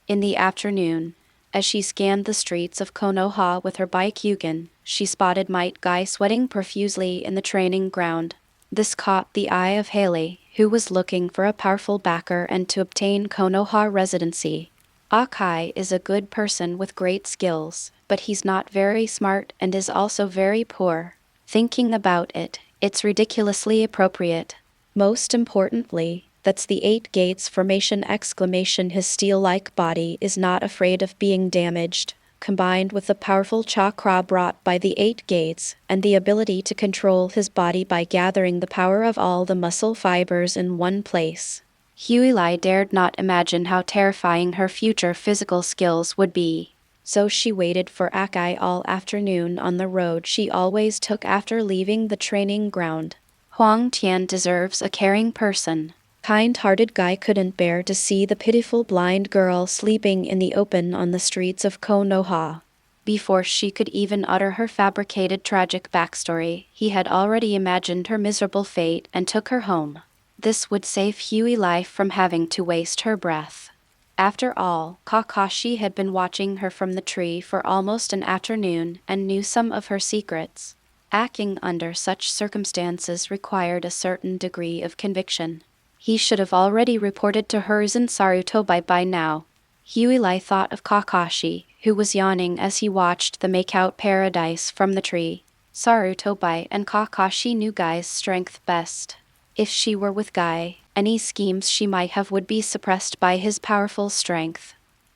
In the afternoon, as she scanned the streets of Konoha with her Byakugan, she spotted Metkai sweating profusely in the training ground. This caught the eye of Haley, who was looking for a powerful backer and to obtain Konoha residency. Akai is a good person with great skills, but he's not very smart and is also very poor. Thinking about it, it's ridiculously appropriate. Most importantly, that's the 8 gates formation exclamation. His steel-like body is not afraid of being damaged, combined with the powerful chakra brought by the 8 gates, and the ability to control his body by gathering the power of all the muscle fibers in one place. Huilai dared not imagine how terrifying her future physical skills would be. So she waited for Akai all afternoon on the road she always took after leaving the training ground. Huang Tian deserves a caring person. Kind-hearted guy couldn't bear to see the pitiful blind girl sleeping in the open on the streets of Konoha. Before she could even utter her fabricated tragic backstory, he had already imagined her miserable fate and took her home. This would save Huey life from having to waste her breath. After all, Kakashi had been watching her from the tree for almost an afternoon and knew some of her secrets. Acting under such circumstances required a certain degree of conviction. He should have already reported to hers and Naruto by now. Huilai thought of Kakashi, who was yawning as he watched them make out paradise from the tree. Naruto and Kakashi knew Guy's strength best. If she were with Guy, any schemes she might have would be suppressed by his powerful strength.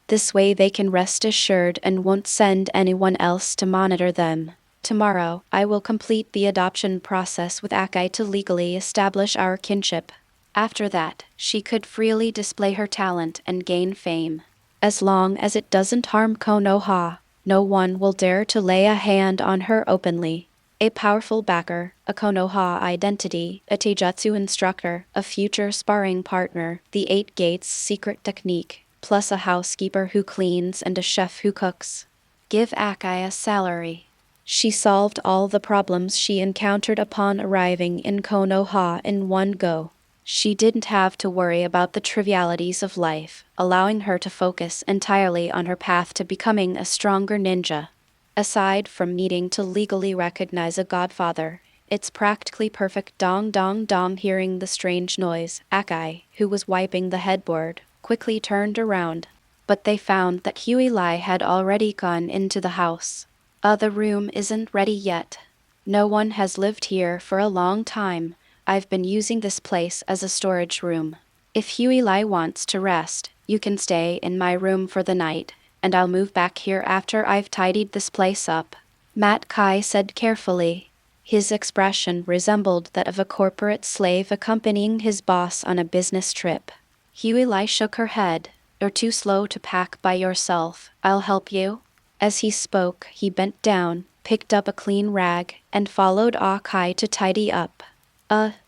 This way they can rest assured and won't send anyone else to monitor them. Tomorrow, I will complete the adoption process with Akai to legally establish our kinship. After that, she could freely display her talent and gain fame. As long as it doesn't harm Konoha, no one will dare to lay a hand on her openly. A powerful backer, a Konoha identity, a taijutsu instructor, a future sparring partner, the 8 gates secret technique, plus a housekeeper who cleans and a chef who cooks. Give Akai a salary. She solved all the problems she encountered upon arriving in Konoha in one go. She didn't have to worry about the trivialities of life, allowing her to focus entirely on her path to becoming a stronger ninja. Aside from needing to legally recognize a godfather, it's practically perfect. Dong dong dong. Hearing the strange noise, Akai, who was wiping the headboard, quickly turned around. But they found that Huilai had already gone into the house. The room isn't ready yet. No one has lived here for a long time. I've been using this place as a storage room. If Huilai wants to rest, you can stay in my room for the night, and I'll move back here after I've tidied this place up, Metkai said carefully. His expression resembled that of a corporate slave accompanying his boss on a business trip. Huilai shook her head. You're too slow to pack by yourself. I'll help you. As he spoke, he bent down, picked up a clean rag, and followed Akai to tidy up.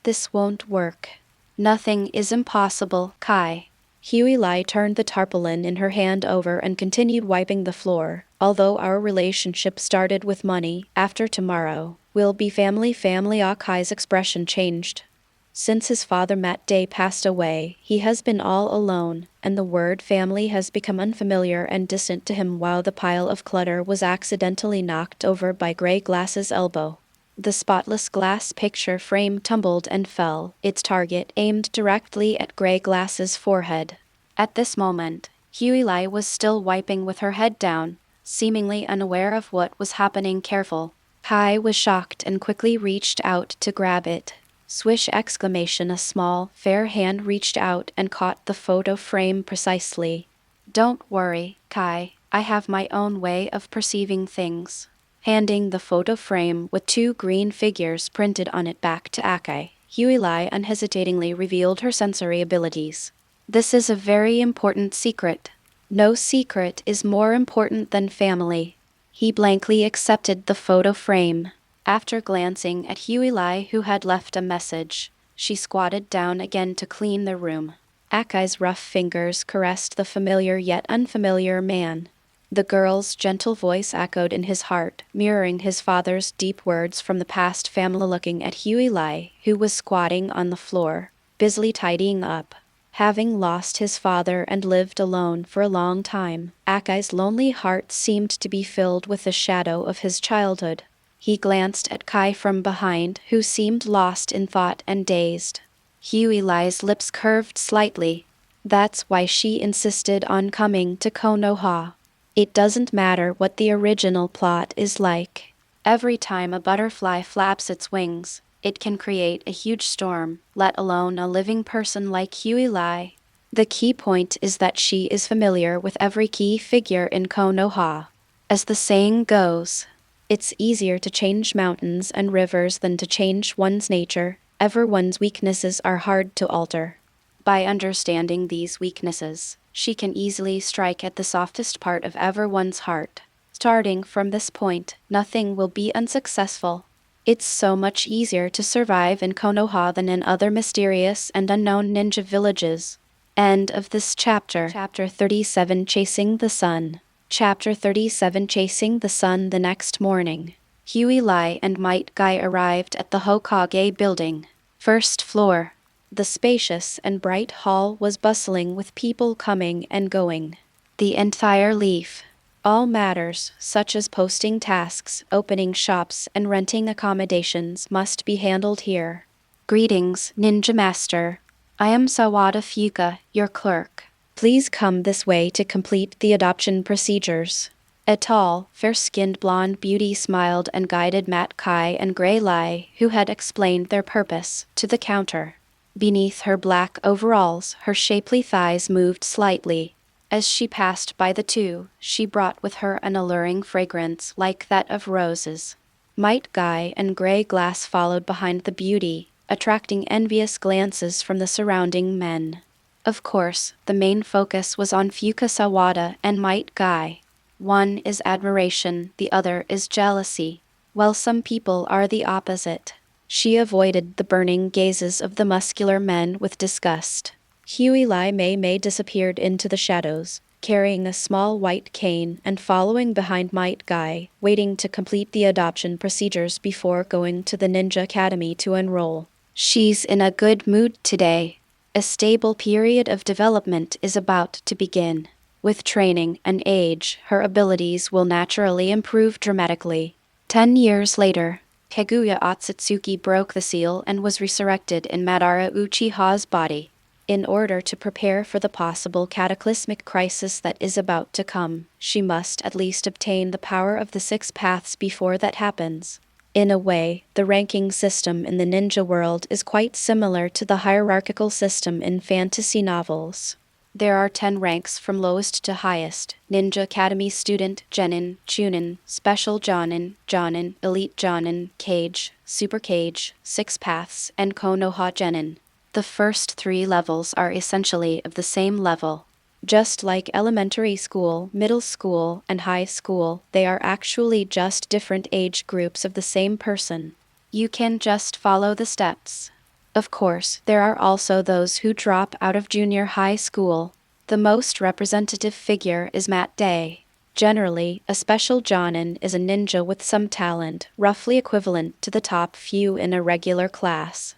This won't work. Nothing is impossible, Kai. Huilai turned the tarpaulin in her hand over and continued wiping the floor. Although our relationship started with money, after tomorrow, we'll be family. Akai's expression changed. Since his father Metkai passed away, he has been all alone, and the word family has become unfamiliar and distant to him while the pile of clutter was accidentally knocked over by Grey Glass's elbow. The spotless glass picture frame tumbled and fell, its target aimed directly at Grey Glass's forehead. At this moment, Huilai was still wiping with her head down, seemingly unaware of what was happening. Careful. Kai was shocked and quickly reached out to grab it. Swish exclamation. A small, fair hand reached out and caught the photo frame precisely. Don't worry, Kai, I have my own way of perceiving things. Handing the photo frame with 2 green figures printed on it back to Akai, Huilai unhesitatingly revealed her sensory abilities. This is a very important secret. No secret is more important than family. He blankly accepted the photo frame. After glancing at Huilai, who had left a message, she squatted down again to clean the room. Akai's rough fingers caressed the familiar yet unfamiliar man. The girl's gentle voice echoed in his heart, mirroring his father's deep words from the past. Family looking at Huey, who was squatting on the floor, busily tidying up. Having lost his father and lived alone for a long time, Akai's lonely heart seemed to be filled with the shadow of his childhood. He glanced at Kai from behind, who seemed lost in thought and dazed. Huey's lips curved slightly. That's why she insisted on coming to Konoha. It doesn't matter what the original plot is like. Every time a butterfly flaps its wings, it can create a huge storm, let alone a living person like Huey. The key point is that she is familiar with every key figure in Konoha. As the saying goes, it's easier to change mountains and rivers than to change one's nature. Everyone's weaknesses are hard to alter. By understanding these weaknesses, she can easily strike at the softest part of everyone's heart. Starting from this point, nothing will be unsuccessful. It's so much easier to survive in Konoha than in other mysterious and unknown ninja villages. End of this chapter. Chapter 37, Chasing the Sun. Chapter 37, Chasing the Sun. The next morning, Huey and Metkai arrived at the Hokage building. First floor. The spacious and bright hall was bustling with people coming and going. The entire leaf. All matters, such as posting tasks, opening shops, and renting accommodations, must be handled here. Greetings, Ninja Master. I am Sawada Fuka, your clerk. Please come this way to complete the adoption procedures. A tall, fair-skinned blonde beauty smiled and guided Metkai and Grey, who had explained their purpose, to the counter. Beneath her black overalls, her shapely thighs moved slightly. As she passed by the two, she brought with her an alluring fragrance like that of roses. Metkai and Grey followed behind the beauty, attracting envious glances from the surrounding men. Of course, the main focus was on Fuka Sawada and Metkai. One is admiration, the other is jealousy. While some people are the opposite. She avoided the burning gazes of the muscular men with disgust. Huey May disappeared into the shadows, carrying a small white cane and following behind Metkai, waiting to complete the adoption procedures before going to the Ninja Academy to enroll. She's in a good mood today. A stable period of development is about to begin. With training and age, her abilities will naturally improve dramatically. 10 years later, Kaguya Otsutsuki broke the seal and was resurrected in Madara Uchiha's body. In order to prepare for the possible cataclysmic crisis that is about to come, she must at least obtain the power of the 6 paths before that happens. In a way, the ranking system in the ninja world is quite similar to the hierarchical system in fantasy novels. There are 10 ranks from lowest to highest: Ninja Academy Student, Genin, Chunin, Special Jonin, Jonin, Elite Jonin, Cage, Super Cage, 6 Paths, and Konoha Genin. The first 3 levels are essentially of the same level. Just like elementary school, middle school, and high school, they are actually just different age groups of the same person. You can just follow the steps. Of course, there are also those who drop out of junior high school. The most representative figure is Metkai. Generally, a special jonin is a ninja with some talent, roughly equivalent to the top few in a regular class.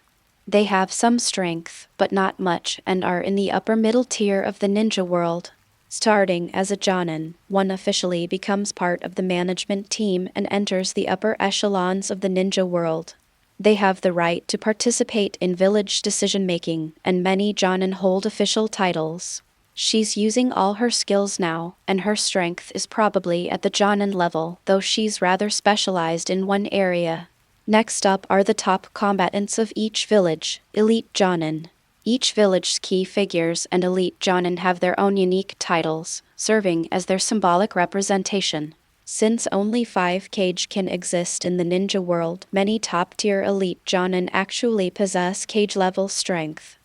They have some strength, but not much, and are in the upper middle tier of the ninja world. Starting as a jonin, one officially becomes part of the management team and enters the upper echelons of the ninja world. They have the right to participate in village decision-making, and many jonin hold official titles. She's using all her skills now, and her strength is probably at the jonin level, though she's rather specialized in one area. Next up are the top combatants of each village, Elite Jonin. Each village's key figures and Elite Jonin have their own unique titles, serving as their symbolic representation. Since only 5 Cage can exist in the ninja world, many top-tier Elite Jonin actually possess Cage-level strength.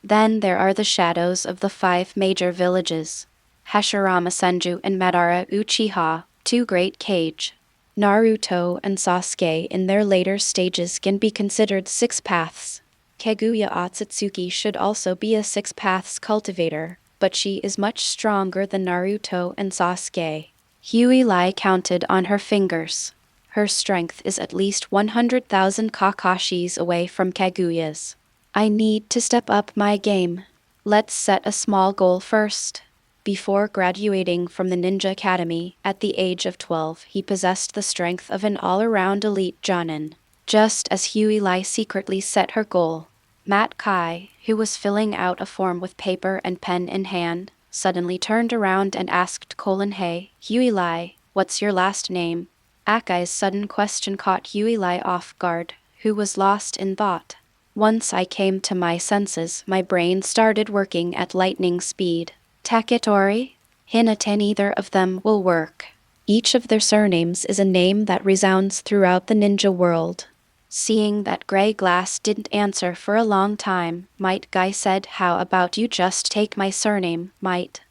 Then there are the shadows of the 5 major villages. Hashirama Senju and Madara Uchiha, 2 great Cage. Naruto and Sasuke in their later stages can be considered 6 paths. Kaguya Otsutsuki should also be a 6 paths cultivator, but she is much stronger than Naruto and Sasuke. Lai counted on her fingers. Her strength is at least 100,000 Kakashis away from Kaguya's. I need to step up my game. Let's set a small goal first. Before graduating from the Ninja Academy, at the age of 12, he possessed the strength of an all-around elite Jonin. Just as Lai secretly set her goal, Metkai, who was filling out a form with paper and pen in hand, suddenly turned around and asked Hey, Lai, what's your last name? Akai's sudden question caught Lai off guard, who was lost in thought. Once I came to my senses, my brain started working at lightning speed. Taketori? Hinata, neither of them will work. Each of their surnames is a name that resounds throughout the ninja world. Seeing that Grey Glass didn't answer for a long time, Might Guy said, how about you just take my surname, Might?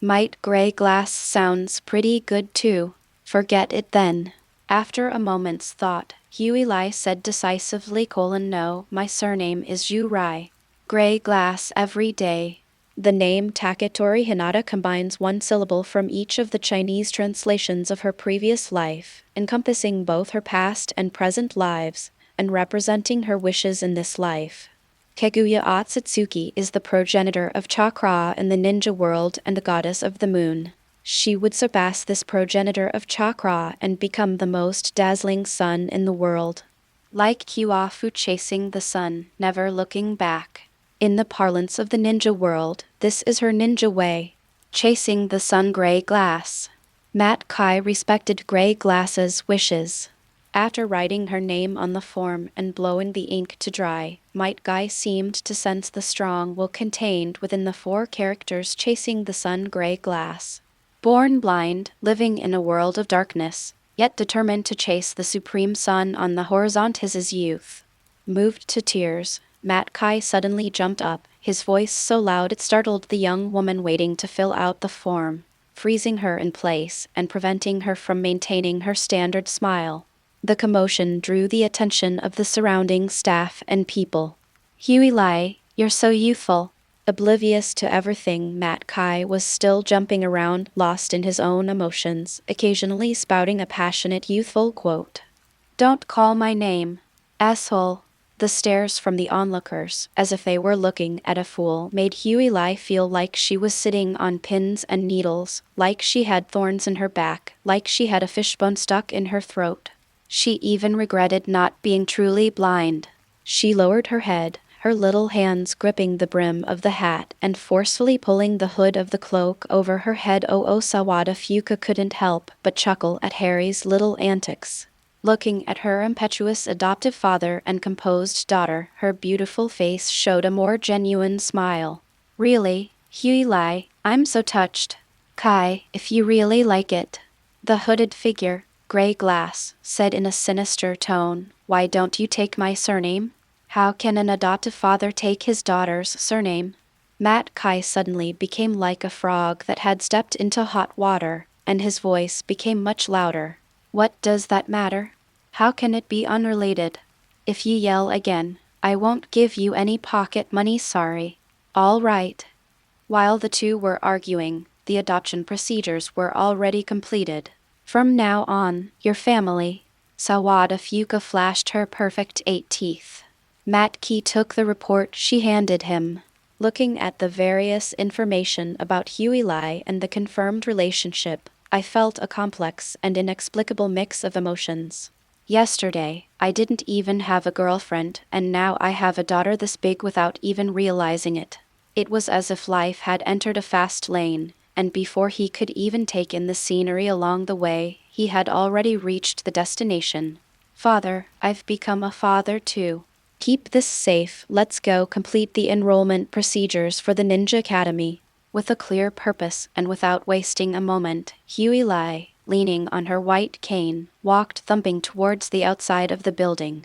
Might Grey Glass sounds pretty good too. Forget it then. After a moment's thought, Lai said decisively, no, my surname is Jurai. Grey Glass every day. The name Taketori Hinata combines one syllable from each of the Chinese translations of her previous life, encompassing both her past and present lives, and representing her wishes in this life. Kaguya Otsutsuki is the progenitor of Chakra in the ninja world and the goddess of the moon. She would surpass this progenitor of Chakra and become the most dazzling sun in the world. Like Kyofu chasing the sun, never looking back. In the parlance of the ninja world, this is her ninja way. Chasing the sun. Grey Glass. Metkai respected Grey Glass's wishes. After writing her name on the form and blowing the ink to dry, Might Guy seemed to sense the strong will contained within the 4 characters chasing the sun. Grey Glass. Born blind, living in a world of darkness, yet determined to chase the supreme sun on the horizon his youth. Moved to tears, Metkai suddenly jumped up, his voice so loud it startled the young woman waiting to fill out the form, freezing her in place and preventing her from maintaining her standard smile. The commotion drew the attention of the surrounding staff and people. Lai, you're so youthful. Oblivious to everything, Metkai was still jumping around, lost in his own emotions, occasionally spouting a passionate youthful quote. Don't call my name, asshole. The stares from the onlookers, as if they were looking at a fool, made Lai feel like she was sitting on pins and needles, like she had thorns in her back, like she had a fishbone stuck in her throat. She even regretted not being truly blind. She lowered her head, her little hands gripping the brim of the hat and forcefully pulling the hood of the cloak over her head. Sawada Fuka couldn't help but chuckle at Harry's little antics. Looking at her impetuous adoptive father and composed daughter, her beautiful face showed a more genuine smile. Really, Lai, I'm so touched. Kai, if you really like it. The hooded figure, Grey Glass, said in a sinister tone, why don't you take my surname? How can an adoptive father take his daughter's surname? Metkai suddenly became like a frog that had stepped into hot water, and his voice became much louder. What does that matter? How can it be unrelated? If you yell again, I won't give you any pocket money, sorry. All right. While the two were arguing, the adoption procedures were already completed. From now on, your family. Sawada Fuka flashed her perfect 8 teeth. Metkai took the report she handed him. Looking at the various information about Lai and the confirmed relationship, I felt a complex and inexplicable mix of emotions. Yesterday, I didn't even have a girlfriend, and now I have a daughter this big without even realizing it. It was as if life had entered a fast lane, and before he could even take in the scenery along the way, he had already reached the destination. Father, I've become a father too. Keep this safe, let's go complete the enrollment procedures for the Ninja Academy. With a clear purpose and without wasting a moment, Lai, leaning on her white cane, walked thumping towards the outside of the building.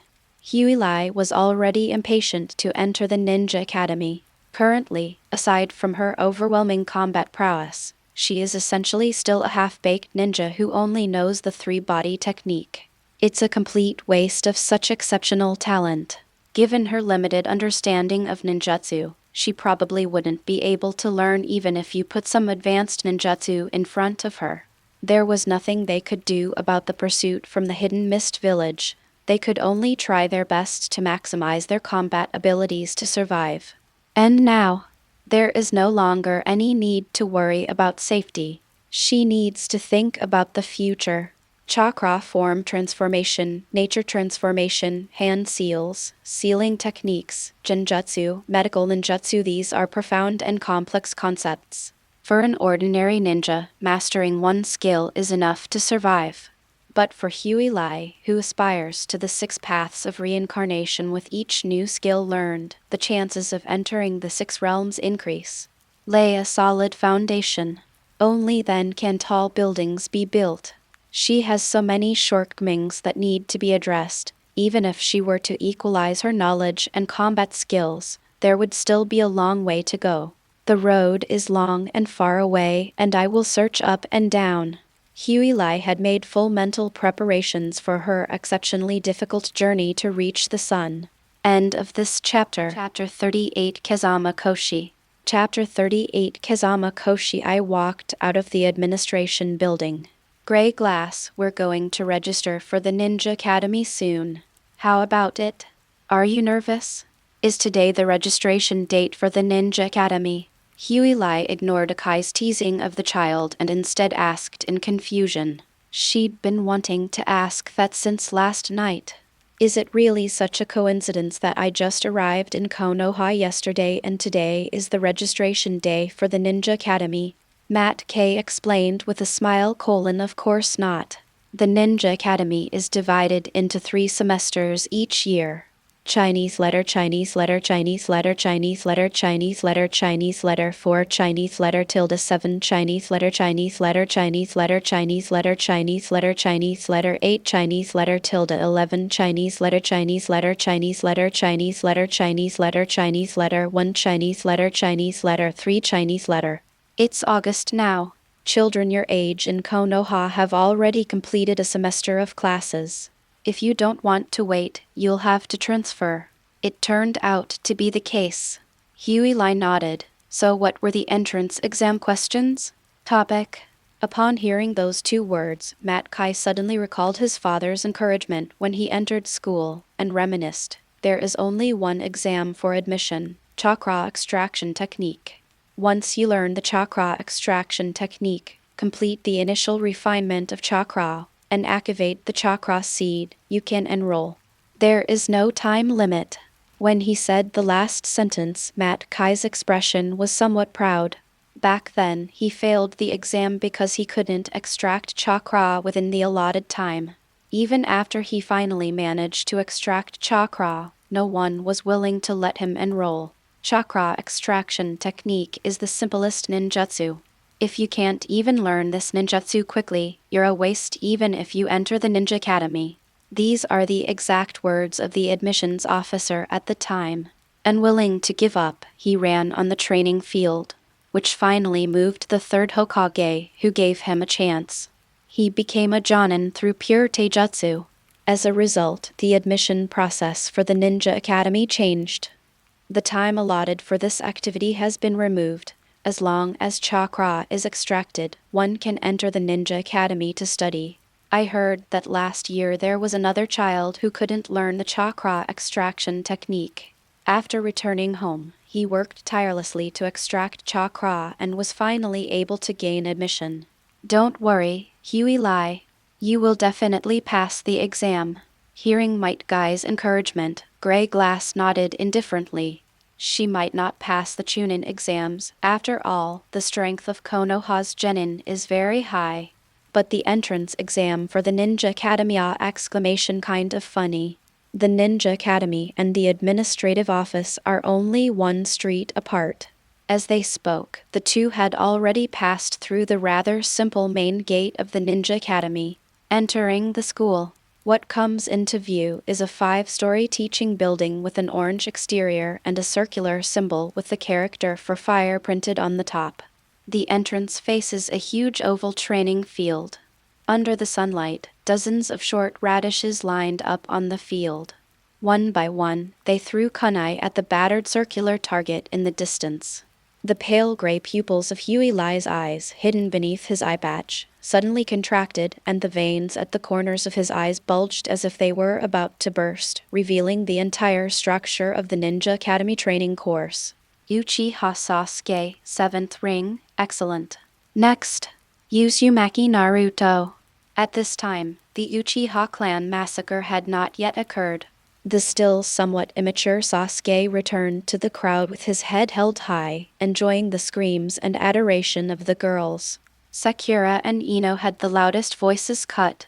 Lai was already impatient to enter the Ninja Academy. Currently, aside from her overwhelming combat prowess, she is essentially still a half-baked ninja who only knows the 3-body technique. It's a complete waste of such exceptional talent. Given her limited understanding of ninjutsu, she probably wouldn't be able to learn even if you put some advanced ninjutsu in front of her. There was nothing they could do about the pursuit from the hidden mist village. They could only try their best to maximize their combat abilities to survive. And now, there is no longer any need to worry about safety. She needs to think about the future. Chakra form transformation, nature transformation, hand seals, sealing techniques, genjutsu, medical ninjutsu. These are profound and complex concepts. For an ordinary ninja, mastering one skill is enough to survive. But for Huey, who aspires to the 6 paths of reincarnation with each new skill learned, the chances of entering the 6 realms increase. Lay a solid foundation. Only then can tall buildings be built. She has so many shortcomings that need to be addressed. Even if she were to equalize her knowledge and combat skills, there would still be a long way to go. The road is long and far away, and I will search up and down. Huey had made full mental preparations for her exceptionally difficult journey to reach the sun. End of this chapter. Chapter 38 Kazama Koshi. Chapter 38 Kazama Koshi. I walked out of the administration building. Gray glass, we're going to register for the Ninja Academy soon. How about it? Are you nervous? Is today the registration date for the Ninja Academy? Huey ignored Akai's teasing of the child and instead asked in confusion. She'd been wanting to ask that since last night. Is it really such a coincidence that I just arrived in Konoha yesterday and today is the registration day for the Ninja Academy? Metkai explained with a smile. Of course not. The Ninja Academy is divided into 3 semesters each year. Chinese letter, Chinese letter, Chinese letter, Chinese letter, Chinese letter, Chinese letter 4, Chinese letter tilde 7, Chinese letter, Chinese letter, Chinese letter, Chinese letter, Chinese letter, Chinese letter 8, Chinese letter tilde 11, Chinese letter, Chinese letter, Chinese letter, Chinese letter, Chinese letter, Chinese letter 1, Chinese letter, Chinese letter 3, Chinese letter. It's August now. Children your age in Konoha have already completed a semester of classes. If you don't want to wait, you'll have to transfer. It turned out to be the case. Huey nodded. So what were the entrance exam questions? Topic. Upon hearing those 2 words, Metkai suddenly recalled his father's encouragement when he entered school, and reminisced. There is only one exam for admission, chakra extraction technique. Once you learn the chakra extraction technique, complete the initial refinement of chakra, and activate the chakra seed, you can enroll. There is no time limit. When he said the last sentence, Metkai's expression was somewhat proud. Back then, he failed the exam because he couldn't extract chakra within the allotted time. Even after he finally managed to extract chakra, no one was willing to let him enroll. Chakra extraction technique is the simplest ninjutsu. If you can't even learn this ninjutsu quickly, you're a waste even if you enter the Ninja Academy. These are the exact words of the admissions officer at the time. Unwilling to give up, he ran on the training field, which finally moved the 3rd Hokage, who gave him a chance. He became a Jonin through pure taijutsu. As a result, the admission process for the Ninja Academy changed. The time allotted for this activity has been removed. As long as chakra is extracted, one can enter the Ninja Academy to study. I heard that last year there was another child who couldn't learn the chakra extraction technique. After returning home, he worked tirelessly to extract chakra and was finally able to gain admission. Don't worry, Huey. You will definitely pass the exam. Hearing Metkai's encouragement, Gray Glass nodded indifferently. She might not pass the Chunin exams. After all, the strength of Konoha's genin is very high. But the entrance exam for the Ninja Academy kind of funny. The Ninja Academy and the administrative office are only 1 street apart. As they spoke, the 2 had already passed through the rather simple main gate of the Ninja Academy. Entering the school, what comes into view is a 5-story teaching building with an orange exterior and a circular symbol with the character for fire printed on the top. The entrance faces a huge oval training field. Under the sunlight, dozens of short radishes lined up on the field. One by one, they threw kunai at the battered circular target in the distance. The pale gray pupils of Huey Lai's eyes, hidden beneath his eye patch, suddenly contracted, and the veins at the corners of his eyes bulged as if they were about to burst, revealing the entire structure of the Ninja Academy training course. Uchiha Sasuke, 7th ring, excellent. Next, Uzumaki Naruto. At this time, the Uchiha clan massacre had not yet occurred. The still somewhat immature Sasuke returned to the crowd with his head held high, enjoying the screams and adoration of the girls. Sakura and Ino had the loudest voices cut.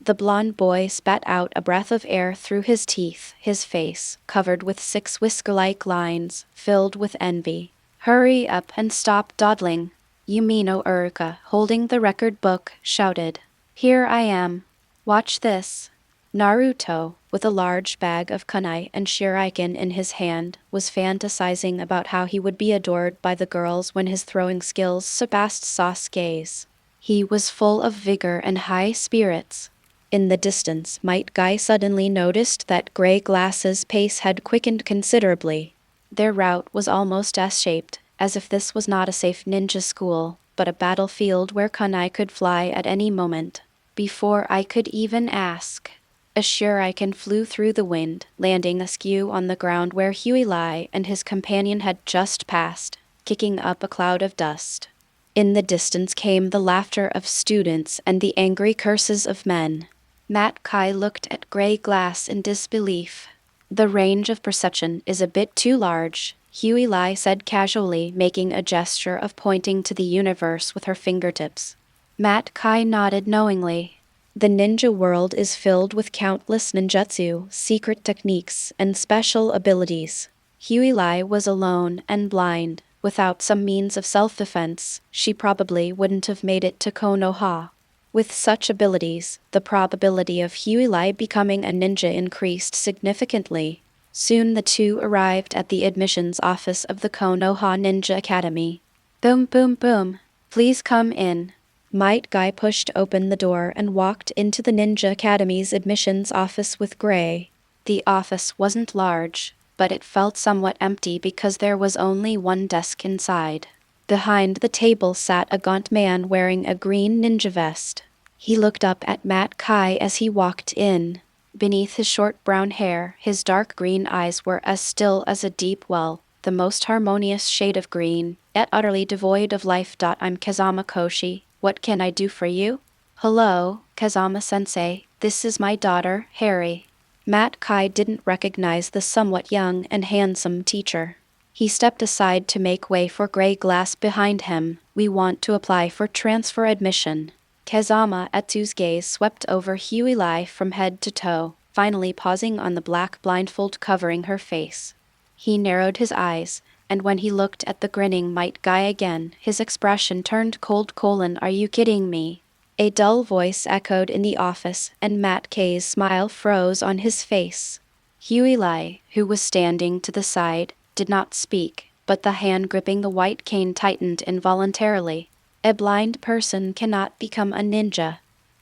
The blonde boy spat out a breath of air through his teeth, his face, covered with 6 whisker-like lines, filled with envy. "Hurry up and stop dawdling," Yumino Uruka, holding the record book, shouted. "Here I am. Watch this." Naruto, with a large bag of kunai and shuriken in his hand, was fantasizing about how he would be adored by the girls when his throwing skills surpassed Sasuke's. He was full of vigor and high spirits. In the distance, Metkai suddenly noticed that Gray Glass's pace had quickened considerably. Their route was almost S-shaped, as if this was not a safe ninja school, but a battlefield where kunai could fly at any moment. Before I could even ask, a shuriken flew through the wind, landing askew on the ground where Huey Lai and his companion had just passed, kicking up a cloud of dust. In the distance came the laughter of students and the angry curses of men. Metkai looked at Gray Glass in disbelief. "The range of perception is a bit too large," Huey Lai said casually, making a gesture of pointing to the universe with her fingertips. Metkai nodded knowingly. The ninja world is filled with countless ninjutsu, secret techniques, and special abilities. Huey Lai was alone and blind. Without some means of self-defense, she probably wouldn't have made it to Konoha. With such abilities, the probability of Huey Lai becoming a ninja increased significantly. Soon the two arrived at the admissions office of the Konoha Ninja Academy. "Boom, boom, boom. Please come in." Metkai pushed open the door and walked into the Ninja Academy's admissions office with Gray. The office wasn't large, but it felt somewhat empty because there was only one desk inside. Behind the table sat a gaunt man wearing a green ninja vest. He looked up at Metkai as he walked in. Beneath his short brown hair, his dark green eyes were as still as a deep well, the most harmonious shade of green, yet utterly devoid of life. "I'm Kazama Koshi. What can I do for you?" "Hello, Kazama-sensei. This is my daughter, Harry." Metkai didn't recognize the somewhat young and handsome teacher. He stepped aside to make way for Gray Glass behind him. "We want to apply for transfer admission." Kazama Etsu's gaze swept over Huey Lai from head to toe, finally pausing on the black blindfold covering her face. He narrowed his eyes, and when he looked at the grinning Metkai again, his expression turned cold. "Are you kidding me?" A dull voice echoed in the office, and Metkai's smile froze on his face. Huey Lai, who was standing to the side, did not speak, but the hand gripping the white cane tightened involuntarily. A blind person cannot become a ninja.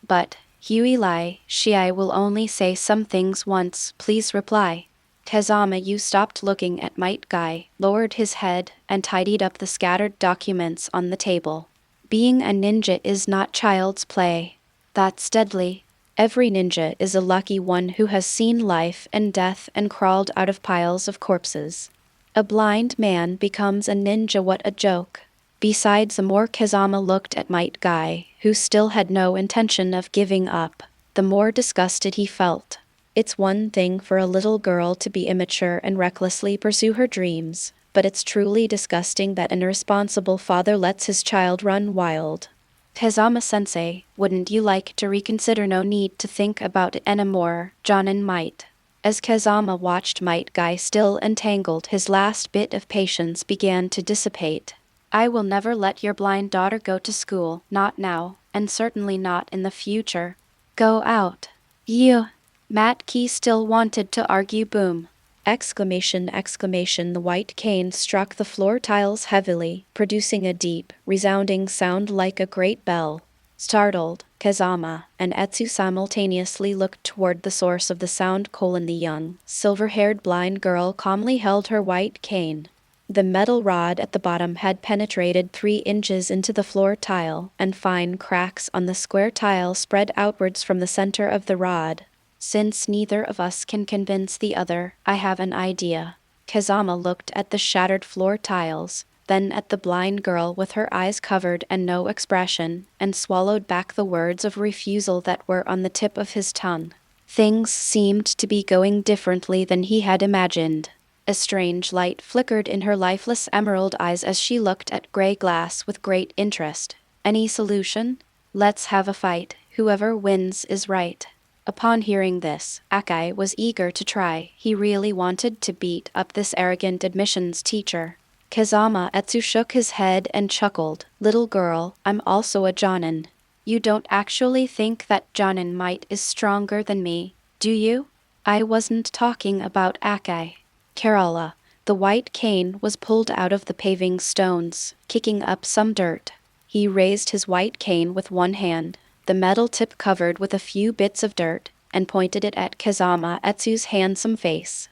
"But, Huey Lai, I will only say some things once, please reply." Kazama stopped looking at Metkai, lowered his head, and tidied up the scattered documents on the table. "Being a ninja is not child's play. That's deadly. Every ninja is a lucky one who has seen life and death and crawled out of piles of corpses. A blind man becomes a ninja, what a joke." Besides, the more Kazama looked at Metkai, who still had no intention of giving up, the more disgusted he felt. It's one thing for a little girl to be immature and recklessly pursue her dreams, but it's truly disgusting that an irresponsible father lets his child run wild. "Kazama-sensei, wouldn't you like to reconsider? No need to think about it anymore, Jonin might." As Kazama watched Metkai still entangled, his last bit of patience began to dissipate. "I will never let your blind daughter go to school, not now, and certainly not in the future. Go out." "You." Metkai still wanted to argue. "Boom." Exclamation, exclamation. The white cane struck the floor tiles heavily, producing a deep, resounding sound like a great bell. Startled, Kazama and Etsu simultaneously looked toward the source of the sound. The young, silver-haired blind girl calmly held her white cane. The metal rod at the bottom had penetrated 3 inches into the floor tile, and fine cracks on the square tile spread outwards from the center of the rod. Since neither of us can convince the other, I have an idea. Kazama looked at the shattered floor tiles, then at the blind girl with her eyes covered and no expression, and swallowed back the words of refusal that were on the tip of his tongue. Things seemed to be going differently than he had imagined. A strange light flickered in her lifeless emerald eyes as she looked at Grey Glass with great interest. Any solution? Let's have a fight. Whoever wins is right. Upon hearing this, Akai was eager to try. He really wanted to beat up this arrogant admissions teacher. Kazama Etsu shook his head and chuckled. Little girl, I'm also a Jonin. You don't actually think that Jonin might is stronger than me, do you? I wasn't talking about Akai. Kerala. The white cane was pulled out of the paving stones, kicking up some dirt. He raised his white cane with one hand, the metal tip covered with a few bits of dirt, and pointed it at Kazama Etsu's handsome face.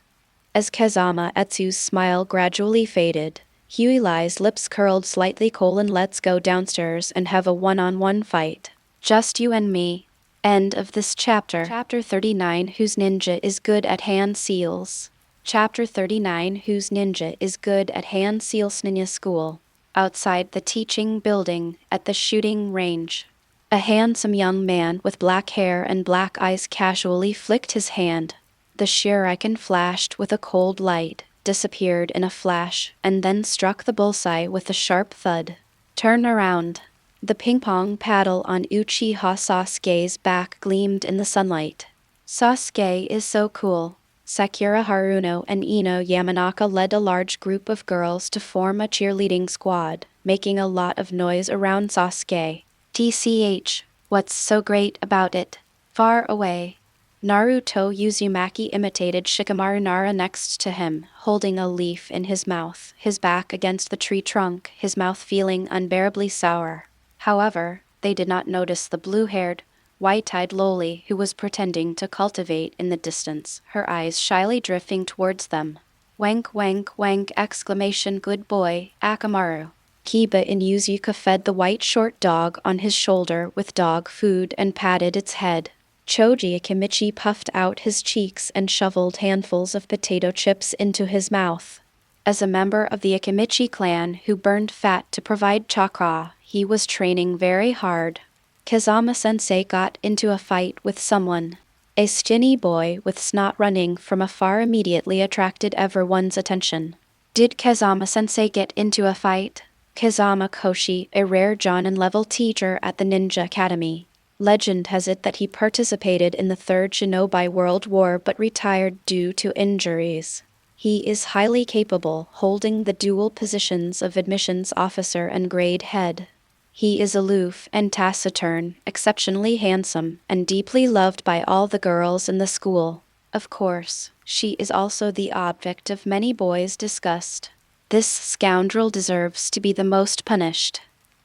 As Kazama Etsu's smile gradually faded, Huilai's lips curled slightly. Let's go downstairs and have a one-on-one fight. Just you and me. End of this chapter. Chapter 39 Whose ninja is good at hand seals. Chapter 39 Whose ninja is good at hand seals. Ninja school. Outside the teaching building, at the shooting range. A handsome young man with black hair and black eyes casually flicked his hand. The shuriken flashed with a cold light, disappeared in a flash, and then struck the bullseye with a sharp thud. Turn around. The ping-pong paddle on Uchiha Sasuke's back gleamed in the sunlight. Sasuke is so cool. Sakura Haruno and Ino Yamanaka led a large group of girls to form a cheerleading squad, making a lot of noise around Sasuke. TCH, what's so great about it? Far away. Naruto Uzumaki imitated Shikamaru Nara next to him, holding a leaf in his mouth, his back against the tree trunk, his mouth feeling unbearably sour. However, they did not notice the blue-haired, white-eyed loli who was pretending to cultivate in the distance, her eyes shyly drifting towards them. Wank wank wank exclamation good boy, Akamaru. Kiba in Yuzuka fed the white short dog on his shoulder with dog food and patted its head. Choji Akimichi puffed out his cheeks and shoveled handfuls of potato chips into his mouth. As a member of the Akimichi clan who burned fat to provide chakra, he was training very hard. Kazama-sensei got into a fight with someone. A skinny boy with snot running from afar immediately attracted everyone's attention. Did Kazama-sensei get into a fight? Kazama Koshi, a rare Jonin-level teacher at the Ninja Academy. Legend has it that he participated in the Third Shinobi World War but retired due to injuries. He is highly capable, holding the dual positions of admissions officer and grade head. He is aloof and taciturn, exceptionally handsome, and deeply loved by all the girls in the school. Of course, she is also the object of many boys' disgust. This scoundrel deserves to be the most punished.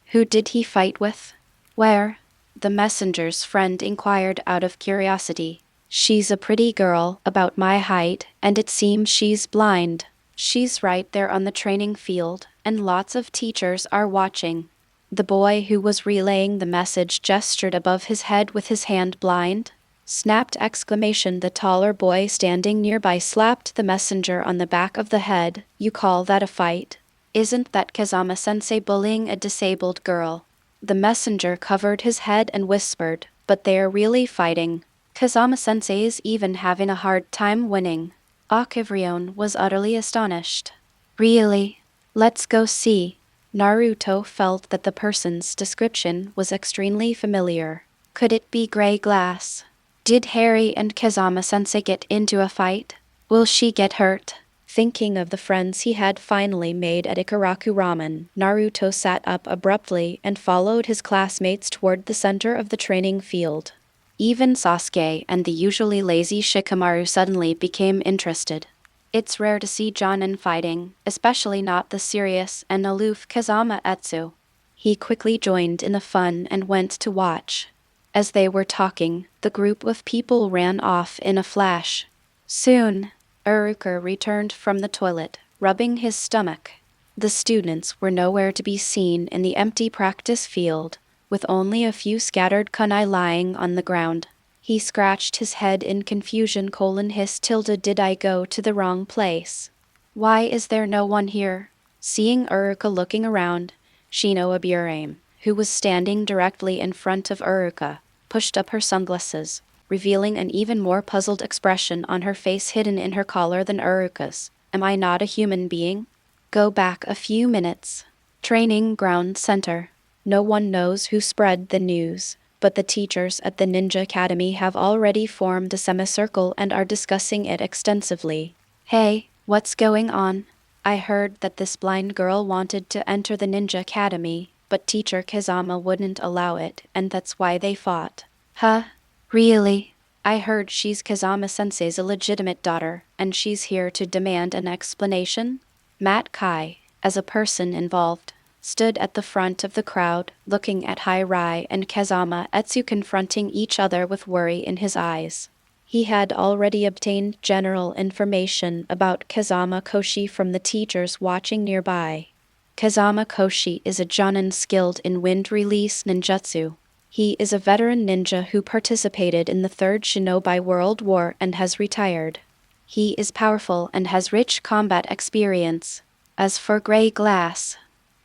Who did he fight with? Where? The messenger's friend inquired out of curiosity. She's a pretty girl, about my height, and it seems she's blind. She's right there on the training field, and lots of teachers are watching. The boy who was relaying the message gestured above his head with his hand blind. Snapped exclamation. The taller boy standing nearby slapped the messenger on the back of the head. You call that a fight? Isn't that Kazama-sensei bullying a disabled girl? The messenger covered his head and whispered, but they're really fighting. Kazama-sensei is even having a hard time winning. Akivrion was utterly astonished. Really? Let's go see. Naruto felt that the person's description was extremely familiar. Could it be Grey Glass? Did Harry and Kazama-sensei get into a fight? Will she get hurt? Thinking of the friends he had finally made at Ikaraku Ramen, Naruto sat up abruptly and followed his classmates toward the center of the training field. Even Sasuke and the usually lazy Shikamaru suddenly became interested. It's rare to see Jonin fighting, especially not the serious and aloof Kazama Etsu. He quickly joined in the fun and went to watch. As they were talking, the group of people ran off in a flash. Soon, Uruka returned from the toilet, rubbing his stomach. The students were nowhere to be seen in the empty practice field, with only a few scattered kunai lying on the ground. He scratched his head in confusion. His tilde, did I go to the wrong place? Why is there no one here? Seeing Uruka looking around, Shino Aburame, who was standing directly in front of Uruka, pushed up her sunglasses, revealing an even more puzzled expression on her face hidden in her collar than Uruka's. Am I not a human being? Go back a few minutes. Training Ground Center. No one knows who spread the news, but the teachers at the Ninja Academy have already formed a semicircle and are discussing it extensively. Hey, what's going on? I heard that this blind girl wanted to enter the Ninja Academy, but teacher Kazama wouldn't allow it, and that's why they fought. Huh? Really? I heard she's Kazama-sensei's illegitimate daughter, and she's here to demand an explanation? Metkai, as a person involved, stood at the front of the crowd, looking at Hyrai and Kazama Etsu confronting each other with worry in his eyes. He had already obtained general information about Kazama Koshi from the teachers watching nearby. Kazama Koshi is a jonin skilled in wind release ninjutsu. He is a veteran ninja who participated in the Third Shinobi World War and has retired. He is powerful and has rich combat experience. As for Gray Glass,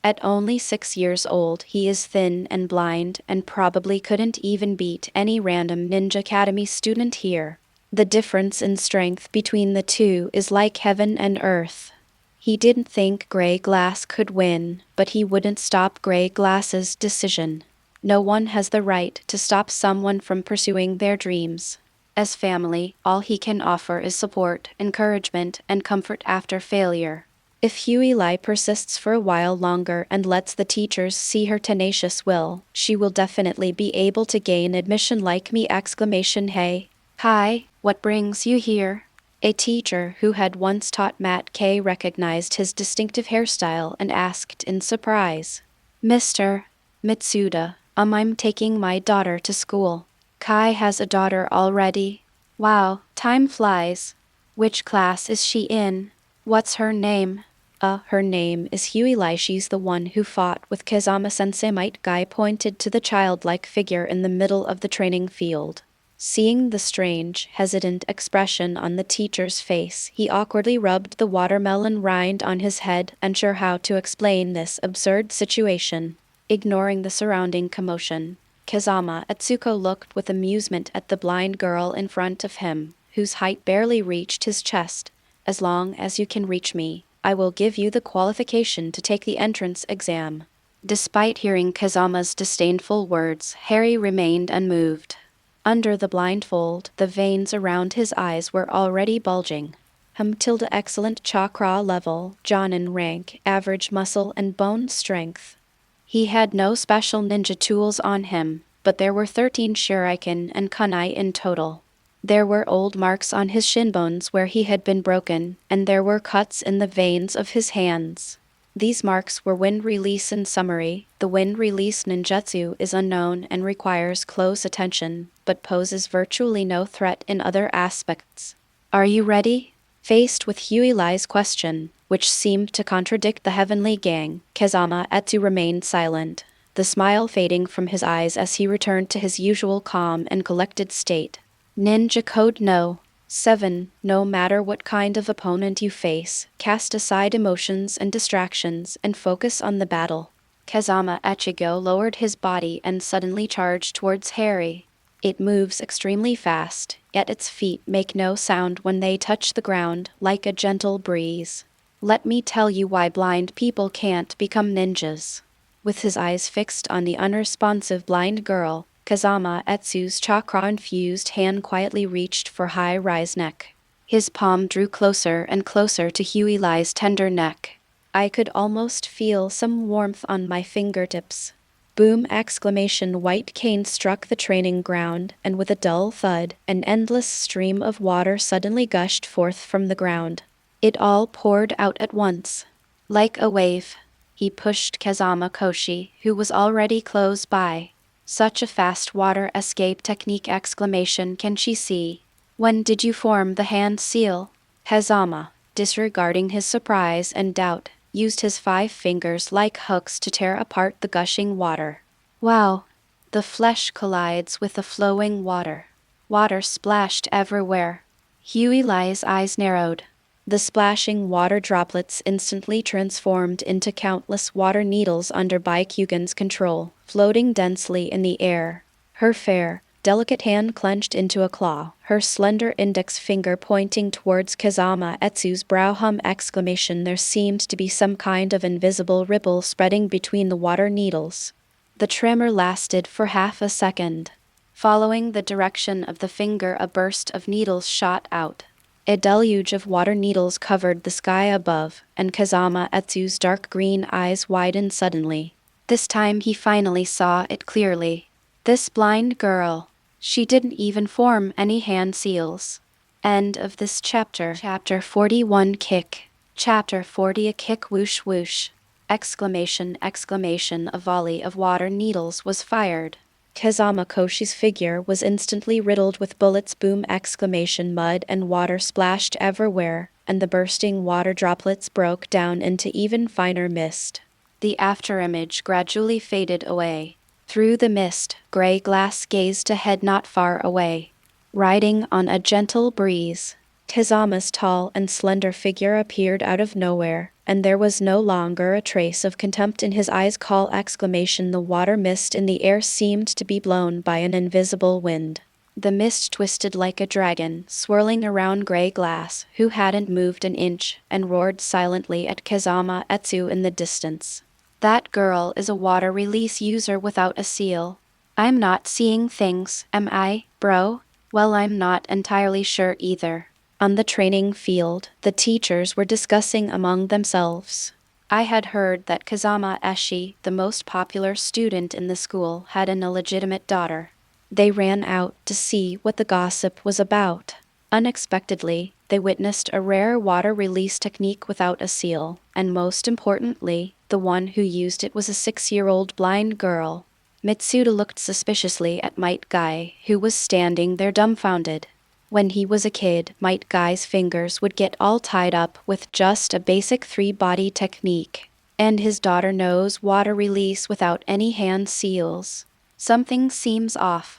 at only 6 years old, he is thin and blind and probably couldn't even beat any random Ninja Academy student here. The difference in strength between the two is like heaven and earth. He didn't think Gray Glass could win, but he wouldn't stop Gray Glass's decision. No one has the right to stop someone from pursuing their dreams. As family, all he can offer is support, encouragement, and comfort after failure. If Huey Lai persists for a while longer and lets the teachers see her tenacious will, she will definitely be able to gain admission like me! Hey. Hi, what brings you here? A teacher who had once taught Metkai recognized his distinctive hairstyle and asked in surprise. Mr. Mitsuda, I'm taking my daughter to school. Kai has a daughter already. Wow, time flies. Which class is she in? What's her name? Her name is Huey Lai. She's the one who fought with Kazama-sensei. Metkai pointed to the childlike figure in the middle of the training field. Seeing the strange, hesitant expression on the teacher's face, he awkwardly rubbed the watermelon rind on his head, unsure how to explain this absurd situation. Ignoring the surrounding commotion, Kazama Etsuko looked with amusement at the blind girl in front of him, whose height barely reached his chest. As long as you can reach me, I will give you the qualification to take the entrance exam. Despite hearing Kazama's disdainful words, Harry remained unmoved. Under the blindfold, the veins around his eyes were already bulging. Excellent chakra level, jonin rank, average muscle and bone strength. He had no special ninja tools on him, but there were 13 shuriken and kunai in total. There were old marks on his shin bones where he had been broken, and there were cuts in the veins of his hands. These marks were wind release. In summary, the wind release ninjutsu is unknown and requires close attention, but poses virtually no threat in other aspects. Are you ready? Faced with Huey Lai's question, which seemed to contradict the heavenly gang, Kazama Etsu remained silent, the smile fading from his eyes as he returned to his usual calm and collected state. Ninja Code No. 7. No matter what kind of opponent you face, cast aside emotions and distractions and focus on the battle. Kazama Echigo lowered his body and suddenly charged towards Harry. It moves extremely fast, yet its feet make no sound when they touch the ground, like a gentle breeze. Let me tell you why blind people can't become ninjas. With his eyes fixed on the unresponsive blind girl, Kazama Etsu's chakra-infused hand quietly reached for High-Rise neck. His palm drew closer and closer to Huey Lai's tender neck. I could almost feel some warmth on my fingertips. Boom! White cane struck the training ground, and with a dull thud, an endless stream of water suddenly gushed forth from the ground. It all poured out at once. Like a wave, he pushed Kazama Koshi, who was already close by. Such a fast water escape technique! Can she see? When did you form the hand seal? Kazama. disregarding his surprise and doubt, used his 5 fingers like hooks to tear apart the gushing water. Wow! The flesh collides with the flowing water. Water splashed everywhere. Huey's eyes narrowed. The splashing water droplets instantly transformed into countless water needles under Byakugan's control, floating densely in the air. Her fair, delicate hand clenched into a claw, her slender index finger pointing towards Kazama's brow. Exclamation! There seemed to be some kind of invisible ripple spreading between the water needles. The tremor lasted for half a second. Following the direction of the finger, a burst of needles shot out. A deluge of water needles covered the sky above, and Kazama's dark green eyes widened suddenly. This time he finally saw it clearly. This blind girl. She didn't even form any hand seals. End of this chapter. Chapter 41 Kick. Chapter 40 A kick whoosh whoosh. Exclamation! A volley of water needles was fired. Kazama Koshi's figure was instantly riddled with bullets. Boom! Mud and water splashed everywhere, and the bursting water droplets broke down into even finer mist. The afterimage gradually faded away. Through the mist, gray glass gazed ahead not far away. Riding on a gentle breeze, Kazama's tall and slender figure appeared out of nowhere, and there was no longer a trace of contempt in his eyes. The water mist in the air seemed to be blown by an invisible wind. The mist twisted like a dragon, swirling around gray glass, who hadn't moved an inch, and roared silently at Kazama in the distance. That girl is a water release user without a seal. I'm not seeing things, am I, bro? Well, I'm not entirely sure either. On the training field, the teachers were discussing among themselves. I had heard that Kazama Eshi, the most popular student in the school, had an illegitimate daughter. They ran out to see what the gossip was about. Unexpectedly, they witnessed a rare water release technique without a seal, and most importantly, the one who used it was a 6-year-old blind girl. Mitsuda looked suspiciously at Metkai, who was standing there dumbfounded. When he was a kid, Metgai's fingers would get all tied up with just a basic 3-body technique, and his daughter knows water release without any hand seals. Something seems off.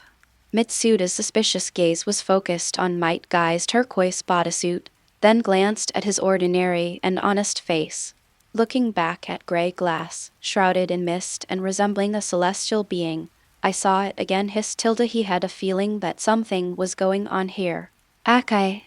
Mitsuda's suspicious gaze was focused on Metgai's turquoise bodysuit, then glanced at his ordinary and honest face. Looking back at gray glass, shrouded in mist and resembling a celestial being, I saw it again. He had a feeling that something was going on here. Akai.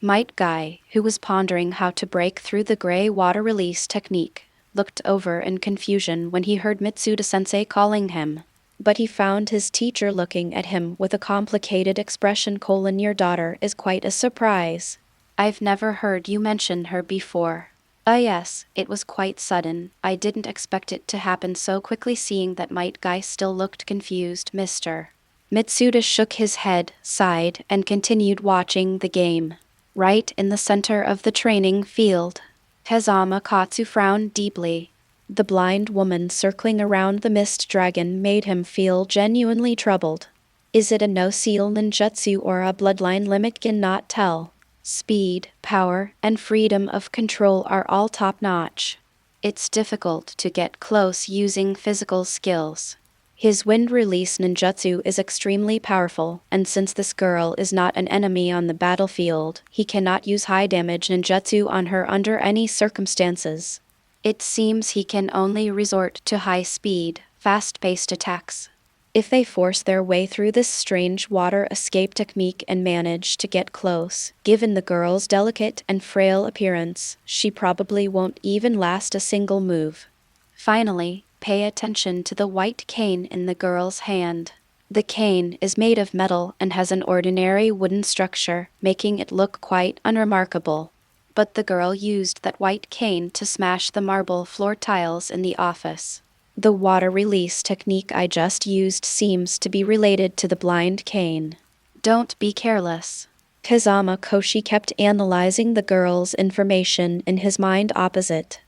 Metkai, who was pondering how to break through the gray water release technique, looked over in confusion when he heard Mitsuda-sensei calling him. But he found his teacher looking at him with a complicated expression. Your daughter is quite a surprise. I've never heard you mention her before. Yes, it was quite sudden. I didn't expect it to happen so quickly. Seeing that Metkai still looked confused, Mr. Mitsuda shook his head, sighed, and continued watching the game. Right in the center of the training field, Kazama Katsu frowned deeply. The blind woman circling around the mist dragon made him feel genuinely troubled. Is it a no-seal ninjutsu or a bloodline limit? Cannot tell. Speed, power, and freedom of control are all top-notch. It's difficult to get close using physical skills. His wind release ninjutsu is extremely powerful, and since this girl is not an enemy on the battlefield, he cannot use high-damage ninjutsu on her under any circumstances. It seems he can only resort to high-speed, fast-paced attacks. If they force their way through this strange water escape technique and manage to get close, given the girl's delicate and frail appearance, she probably won't even last a single move. Finally, pay attention to the white cane in the girl's hand. The cane is made of metal and has an ordinary wooden structure, making it look quite unremarkable. But the girl used that white cane to smash the marble floor tiles in the office. The water release technique I just used seems to be related to the blind cane. Don't be careless. Kazama Koshi kept analyzing the girl's information in his mind opposite.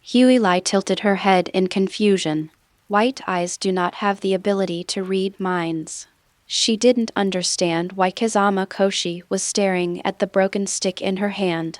Huey tilted her head in confusion. White eyes do not have the ability to read minds. She didn't understand why Kazama Koshi was staring at the broken stick in her hand.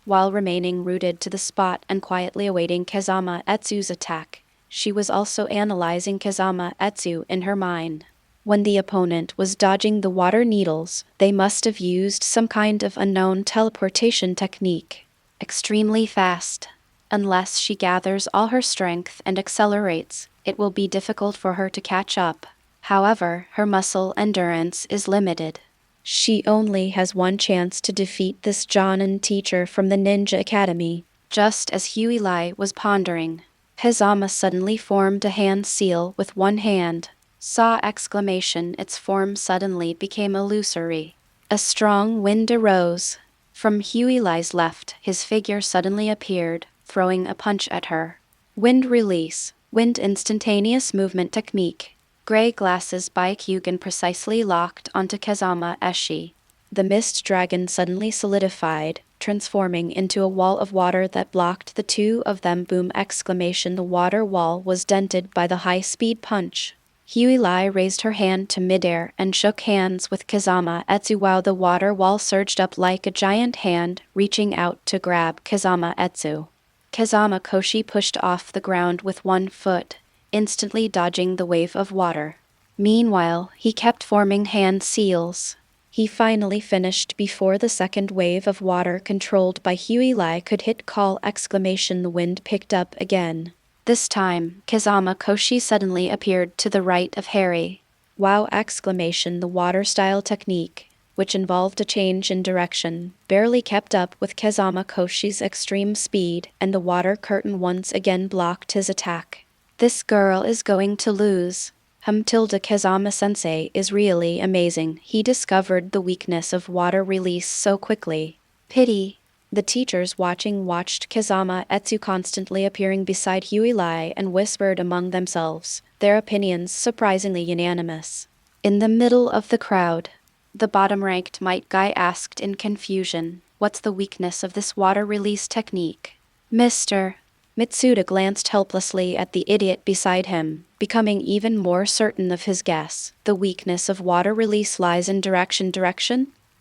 while remaining rooted to the spot and quietly awaiting Kazama Etsu's attack. She was also analyzing Kazama Etsu in her mind. When the opponent was dodging the water needles, they must have used some kind of unknown teleportation technique. Extremely fast. Unless she gathers all her strength and accelerates, it will be difficult for her to catch up. However, her muscle endurance is limited. She only has one chance to defeat this Jonin teacher from the Ninja Academy. Just as Huilai was pondering, Kazama suddenly formed a hand seal with one hand. Saw exclamation, its form suddenly became illusory. A strong wind arose. From Huilai's left, his figure suddenly appeared, throwing a punch at her. Wind release, wind instantaneous movement technique. Gray glasses Byakugan precisely locked onto Kazama Eshi. The mist dragon suddenly solidified, transforming into a wall of water that blocked the two of them. Boom exclamation, the water wall was dented by the high-speed punch. Huilai raised her hand to midair and shook hands with Kazama Etsu while the water wall surged up like a giant hand, reaching out to grab Kazama Etsu. Kazama Koshi pushed off the ground with one foot, instantly dodging the wave of water. Meanwhile, he kept forming hand seals. He finally finished before the second wave of water controlled by Huilai could hit call exclamation. The wind picked up again. This time, Kazama Koshi suddenly appeared to the right of Harry. Wow exclamation, the water style technique, which involved a change in direction, barely kept up with Kazama Koshi's extreme speed, and the water curtain once again blocked his attack. This girl is going to lose. Kazama-sensei is really amazing. He discovered the weakness of water release so quickly. Pity. The teachers watched Kazama Etsu constantly appearing beside Huilai and whispered among themselves, their opinions surprisingly unanimous. In the middle of the crowd, the bottom-ranked Metkai asked in confusion, "What's the weakness of this water release technique?" Mr. Mitsuda glanced helplessly at the idiot beside him, becoming even more certain of his guess. The weakness of water release lies in direction?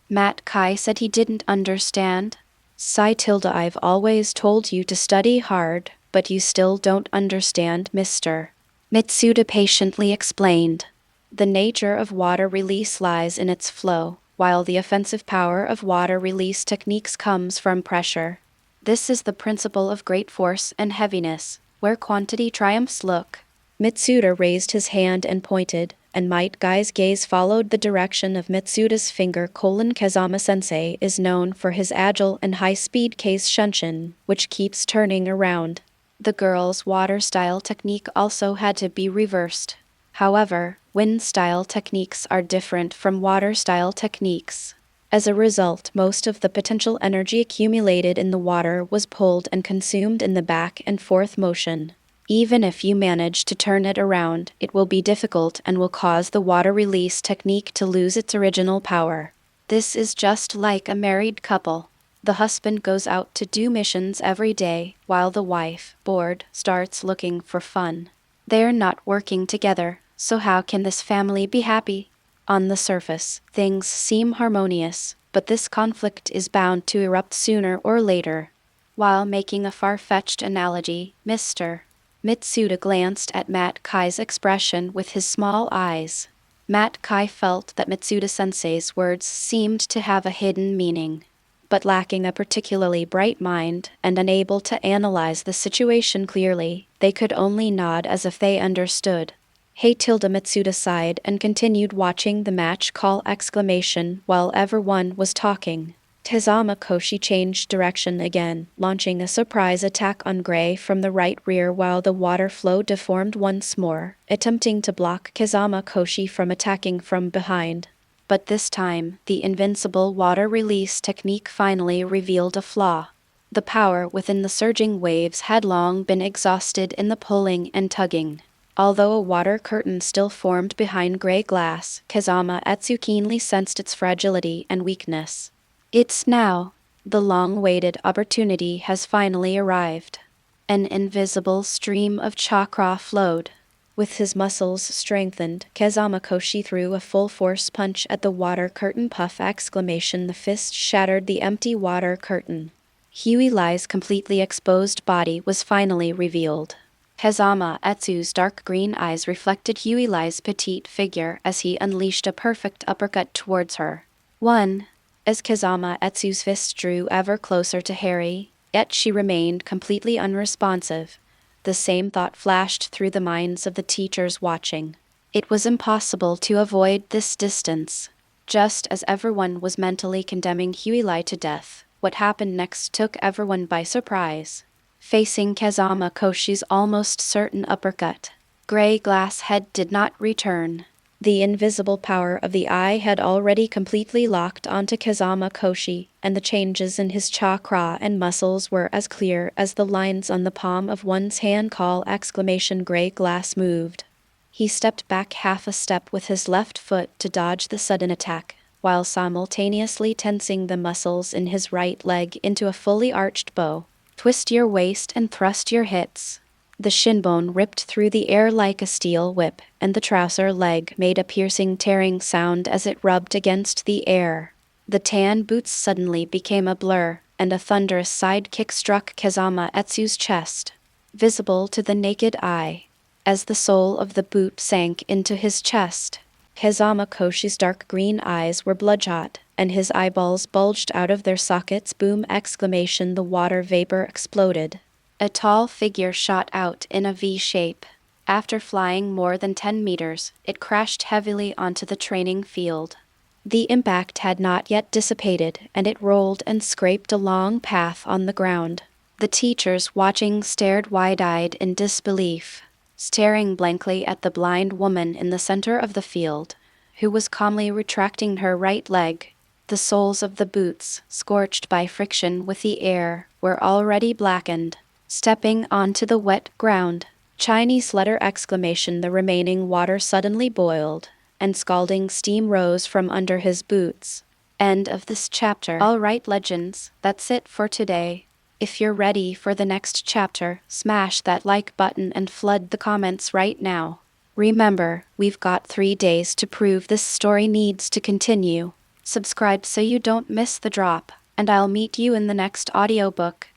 Metkai said he didn't understand. I've always told you to study hard, but you still don't understand, Mr. Mitsuda patiently explained. The nature of water release lies in its flow, while the offensive power of water release techniques comes from pressure. This is the principle of great force and heaviness, where quantity triumphs. Look. Mitsuda raised his hand and pointed, and Might-Guy's gaze followed the direction of Mitsuda's finger. Kazama-sensei is known for his agile and high-speed case shunshin, which keeps turning around. The girl's water-style technique also had to be reversed. However, wind-style techniques are different from water-style techniques. As a result, most of the potential energy accumulated in the water was pulled and consumed in the back and forth motion. Even if you manage to turn it around, it will be difficult and will cause the water release technique to lose its original power. This is just like a married couple. The husband goes out to do missions every day, while the wife, bored, starts looking for fun. They're not working together, so how can this family be happy? On the surface, things seem harmonious, but this conflict is bound to erupt sooner or later. While making a far-fetched analogy, Mr. Mitsuda glanced at Metkai's expression with his small eyes. Metkai felt that Mitsuda-sensei's words seemed to have a hidden meaning. But lacking a particularly bright mind and unable to analyze the situation clearly, they could only nod as if they understood. Mitsuda sighed and continued watching the match call exclamation while everyone was talking. Kazama Koshi changed direction again, launching a surprise attack on Gray from the right rear while the water flow deformed once more, attempting to block Kazama Koshi from attacking from behind. But this time, the invincible water release technique finally revealed a flaw. The power within the surging waves had long been exhausted in the pulling and tugging. Although a water curtain still formed behind gray glass, Kazama Etsu keenly sensed its fragility and weakness. It's now. The long-awaited opportunity has finally arrived. An invisible stream of chakra flowed. With his muscles strengthened, Kazama Koshi threw a full-force punch at the water curtain. Puff exclamation, the fist shattered the empty water curtain. Hyui's completely exposed body was finally revealed. Kazama Etsu's dark green eyes reflected Hyui's petite figure as he unleashed a perfect uppercut towards her. 1. As Kazama Etsu's fist drew ever closer to Harry, yet she remained completely unresponsive. The same thought flashed through the minds of the teachers watching. It was impossible to avoid this distance. Just as everyone was mentally condemning Hyui to death, what happened next took everyone by surprise. Facing Kazama Koshi's almost certain uppercut, Gray Glass Head did not return. The invisible power of the eye had already completely locked onto Kazama Koshi, and the changes in his chakra and muscles were as clear as the lines on the palm of one's hand. Gray Glass moved. He stepped back half a step with his left foot to dodge the sudden attack, while simultaneously tensing the muscles in his right leg into a fully arched bow. Twist your waist and thrust your hips. The shinbone ripped through the air like a steel whip, and the trouser leg made a piercing tearing sound as it rubbed against the air. The tan boots suddenly became a blur, and a thunderous side kick struck Kazama Etsu's chest, visible to the naked eye. As the sole of the boot sank into his chest, Kazama Koshi's dark green eyes were bloodshot, and his eyeballs bulged out of their sockets. Boom! The water vapor exploded. A tall figure shot out in a V shape. After flying more than 10 meters, it crashed heavily onto the training field. The impact had not yet dissipated, and it rolled and scraped a long path on the ground. The teachers watching stared wide-eyed in disbelief, staring blankly at the blind woman in the center of the field, who was calmly retracting her right leg. The soles of the boots, scorched by friction with the air, were already blackened. Stepping onto the wet ground, Chinese letter exclamation, the remaining water suddenly boiled, and scalding steam rose from under his boots. End of this chapter. Alright legends, that's it for today. If you're ready for the next chapter, smash that like button and flood the comments right now. Remember, we've got 3 days to prove this story needs to continue. Subscribe so you don't miss the drop, and I'll meet you in the next audiobook.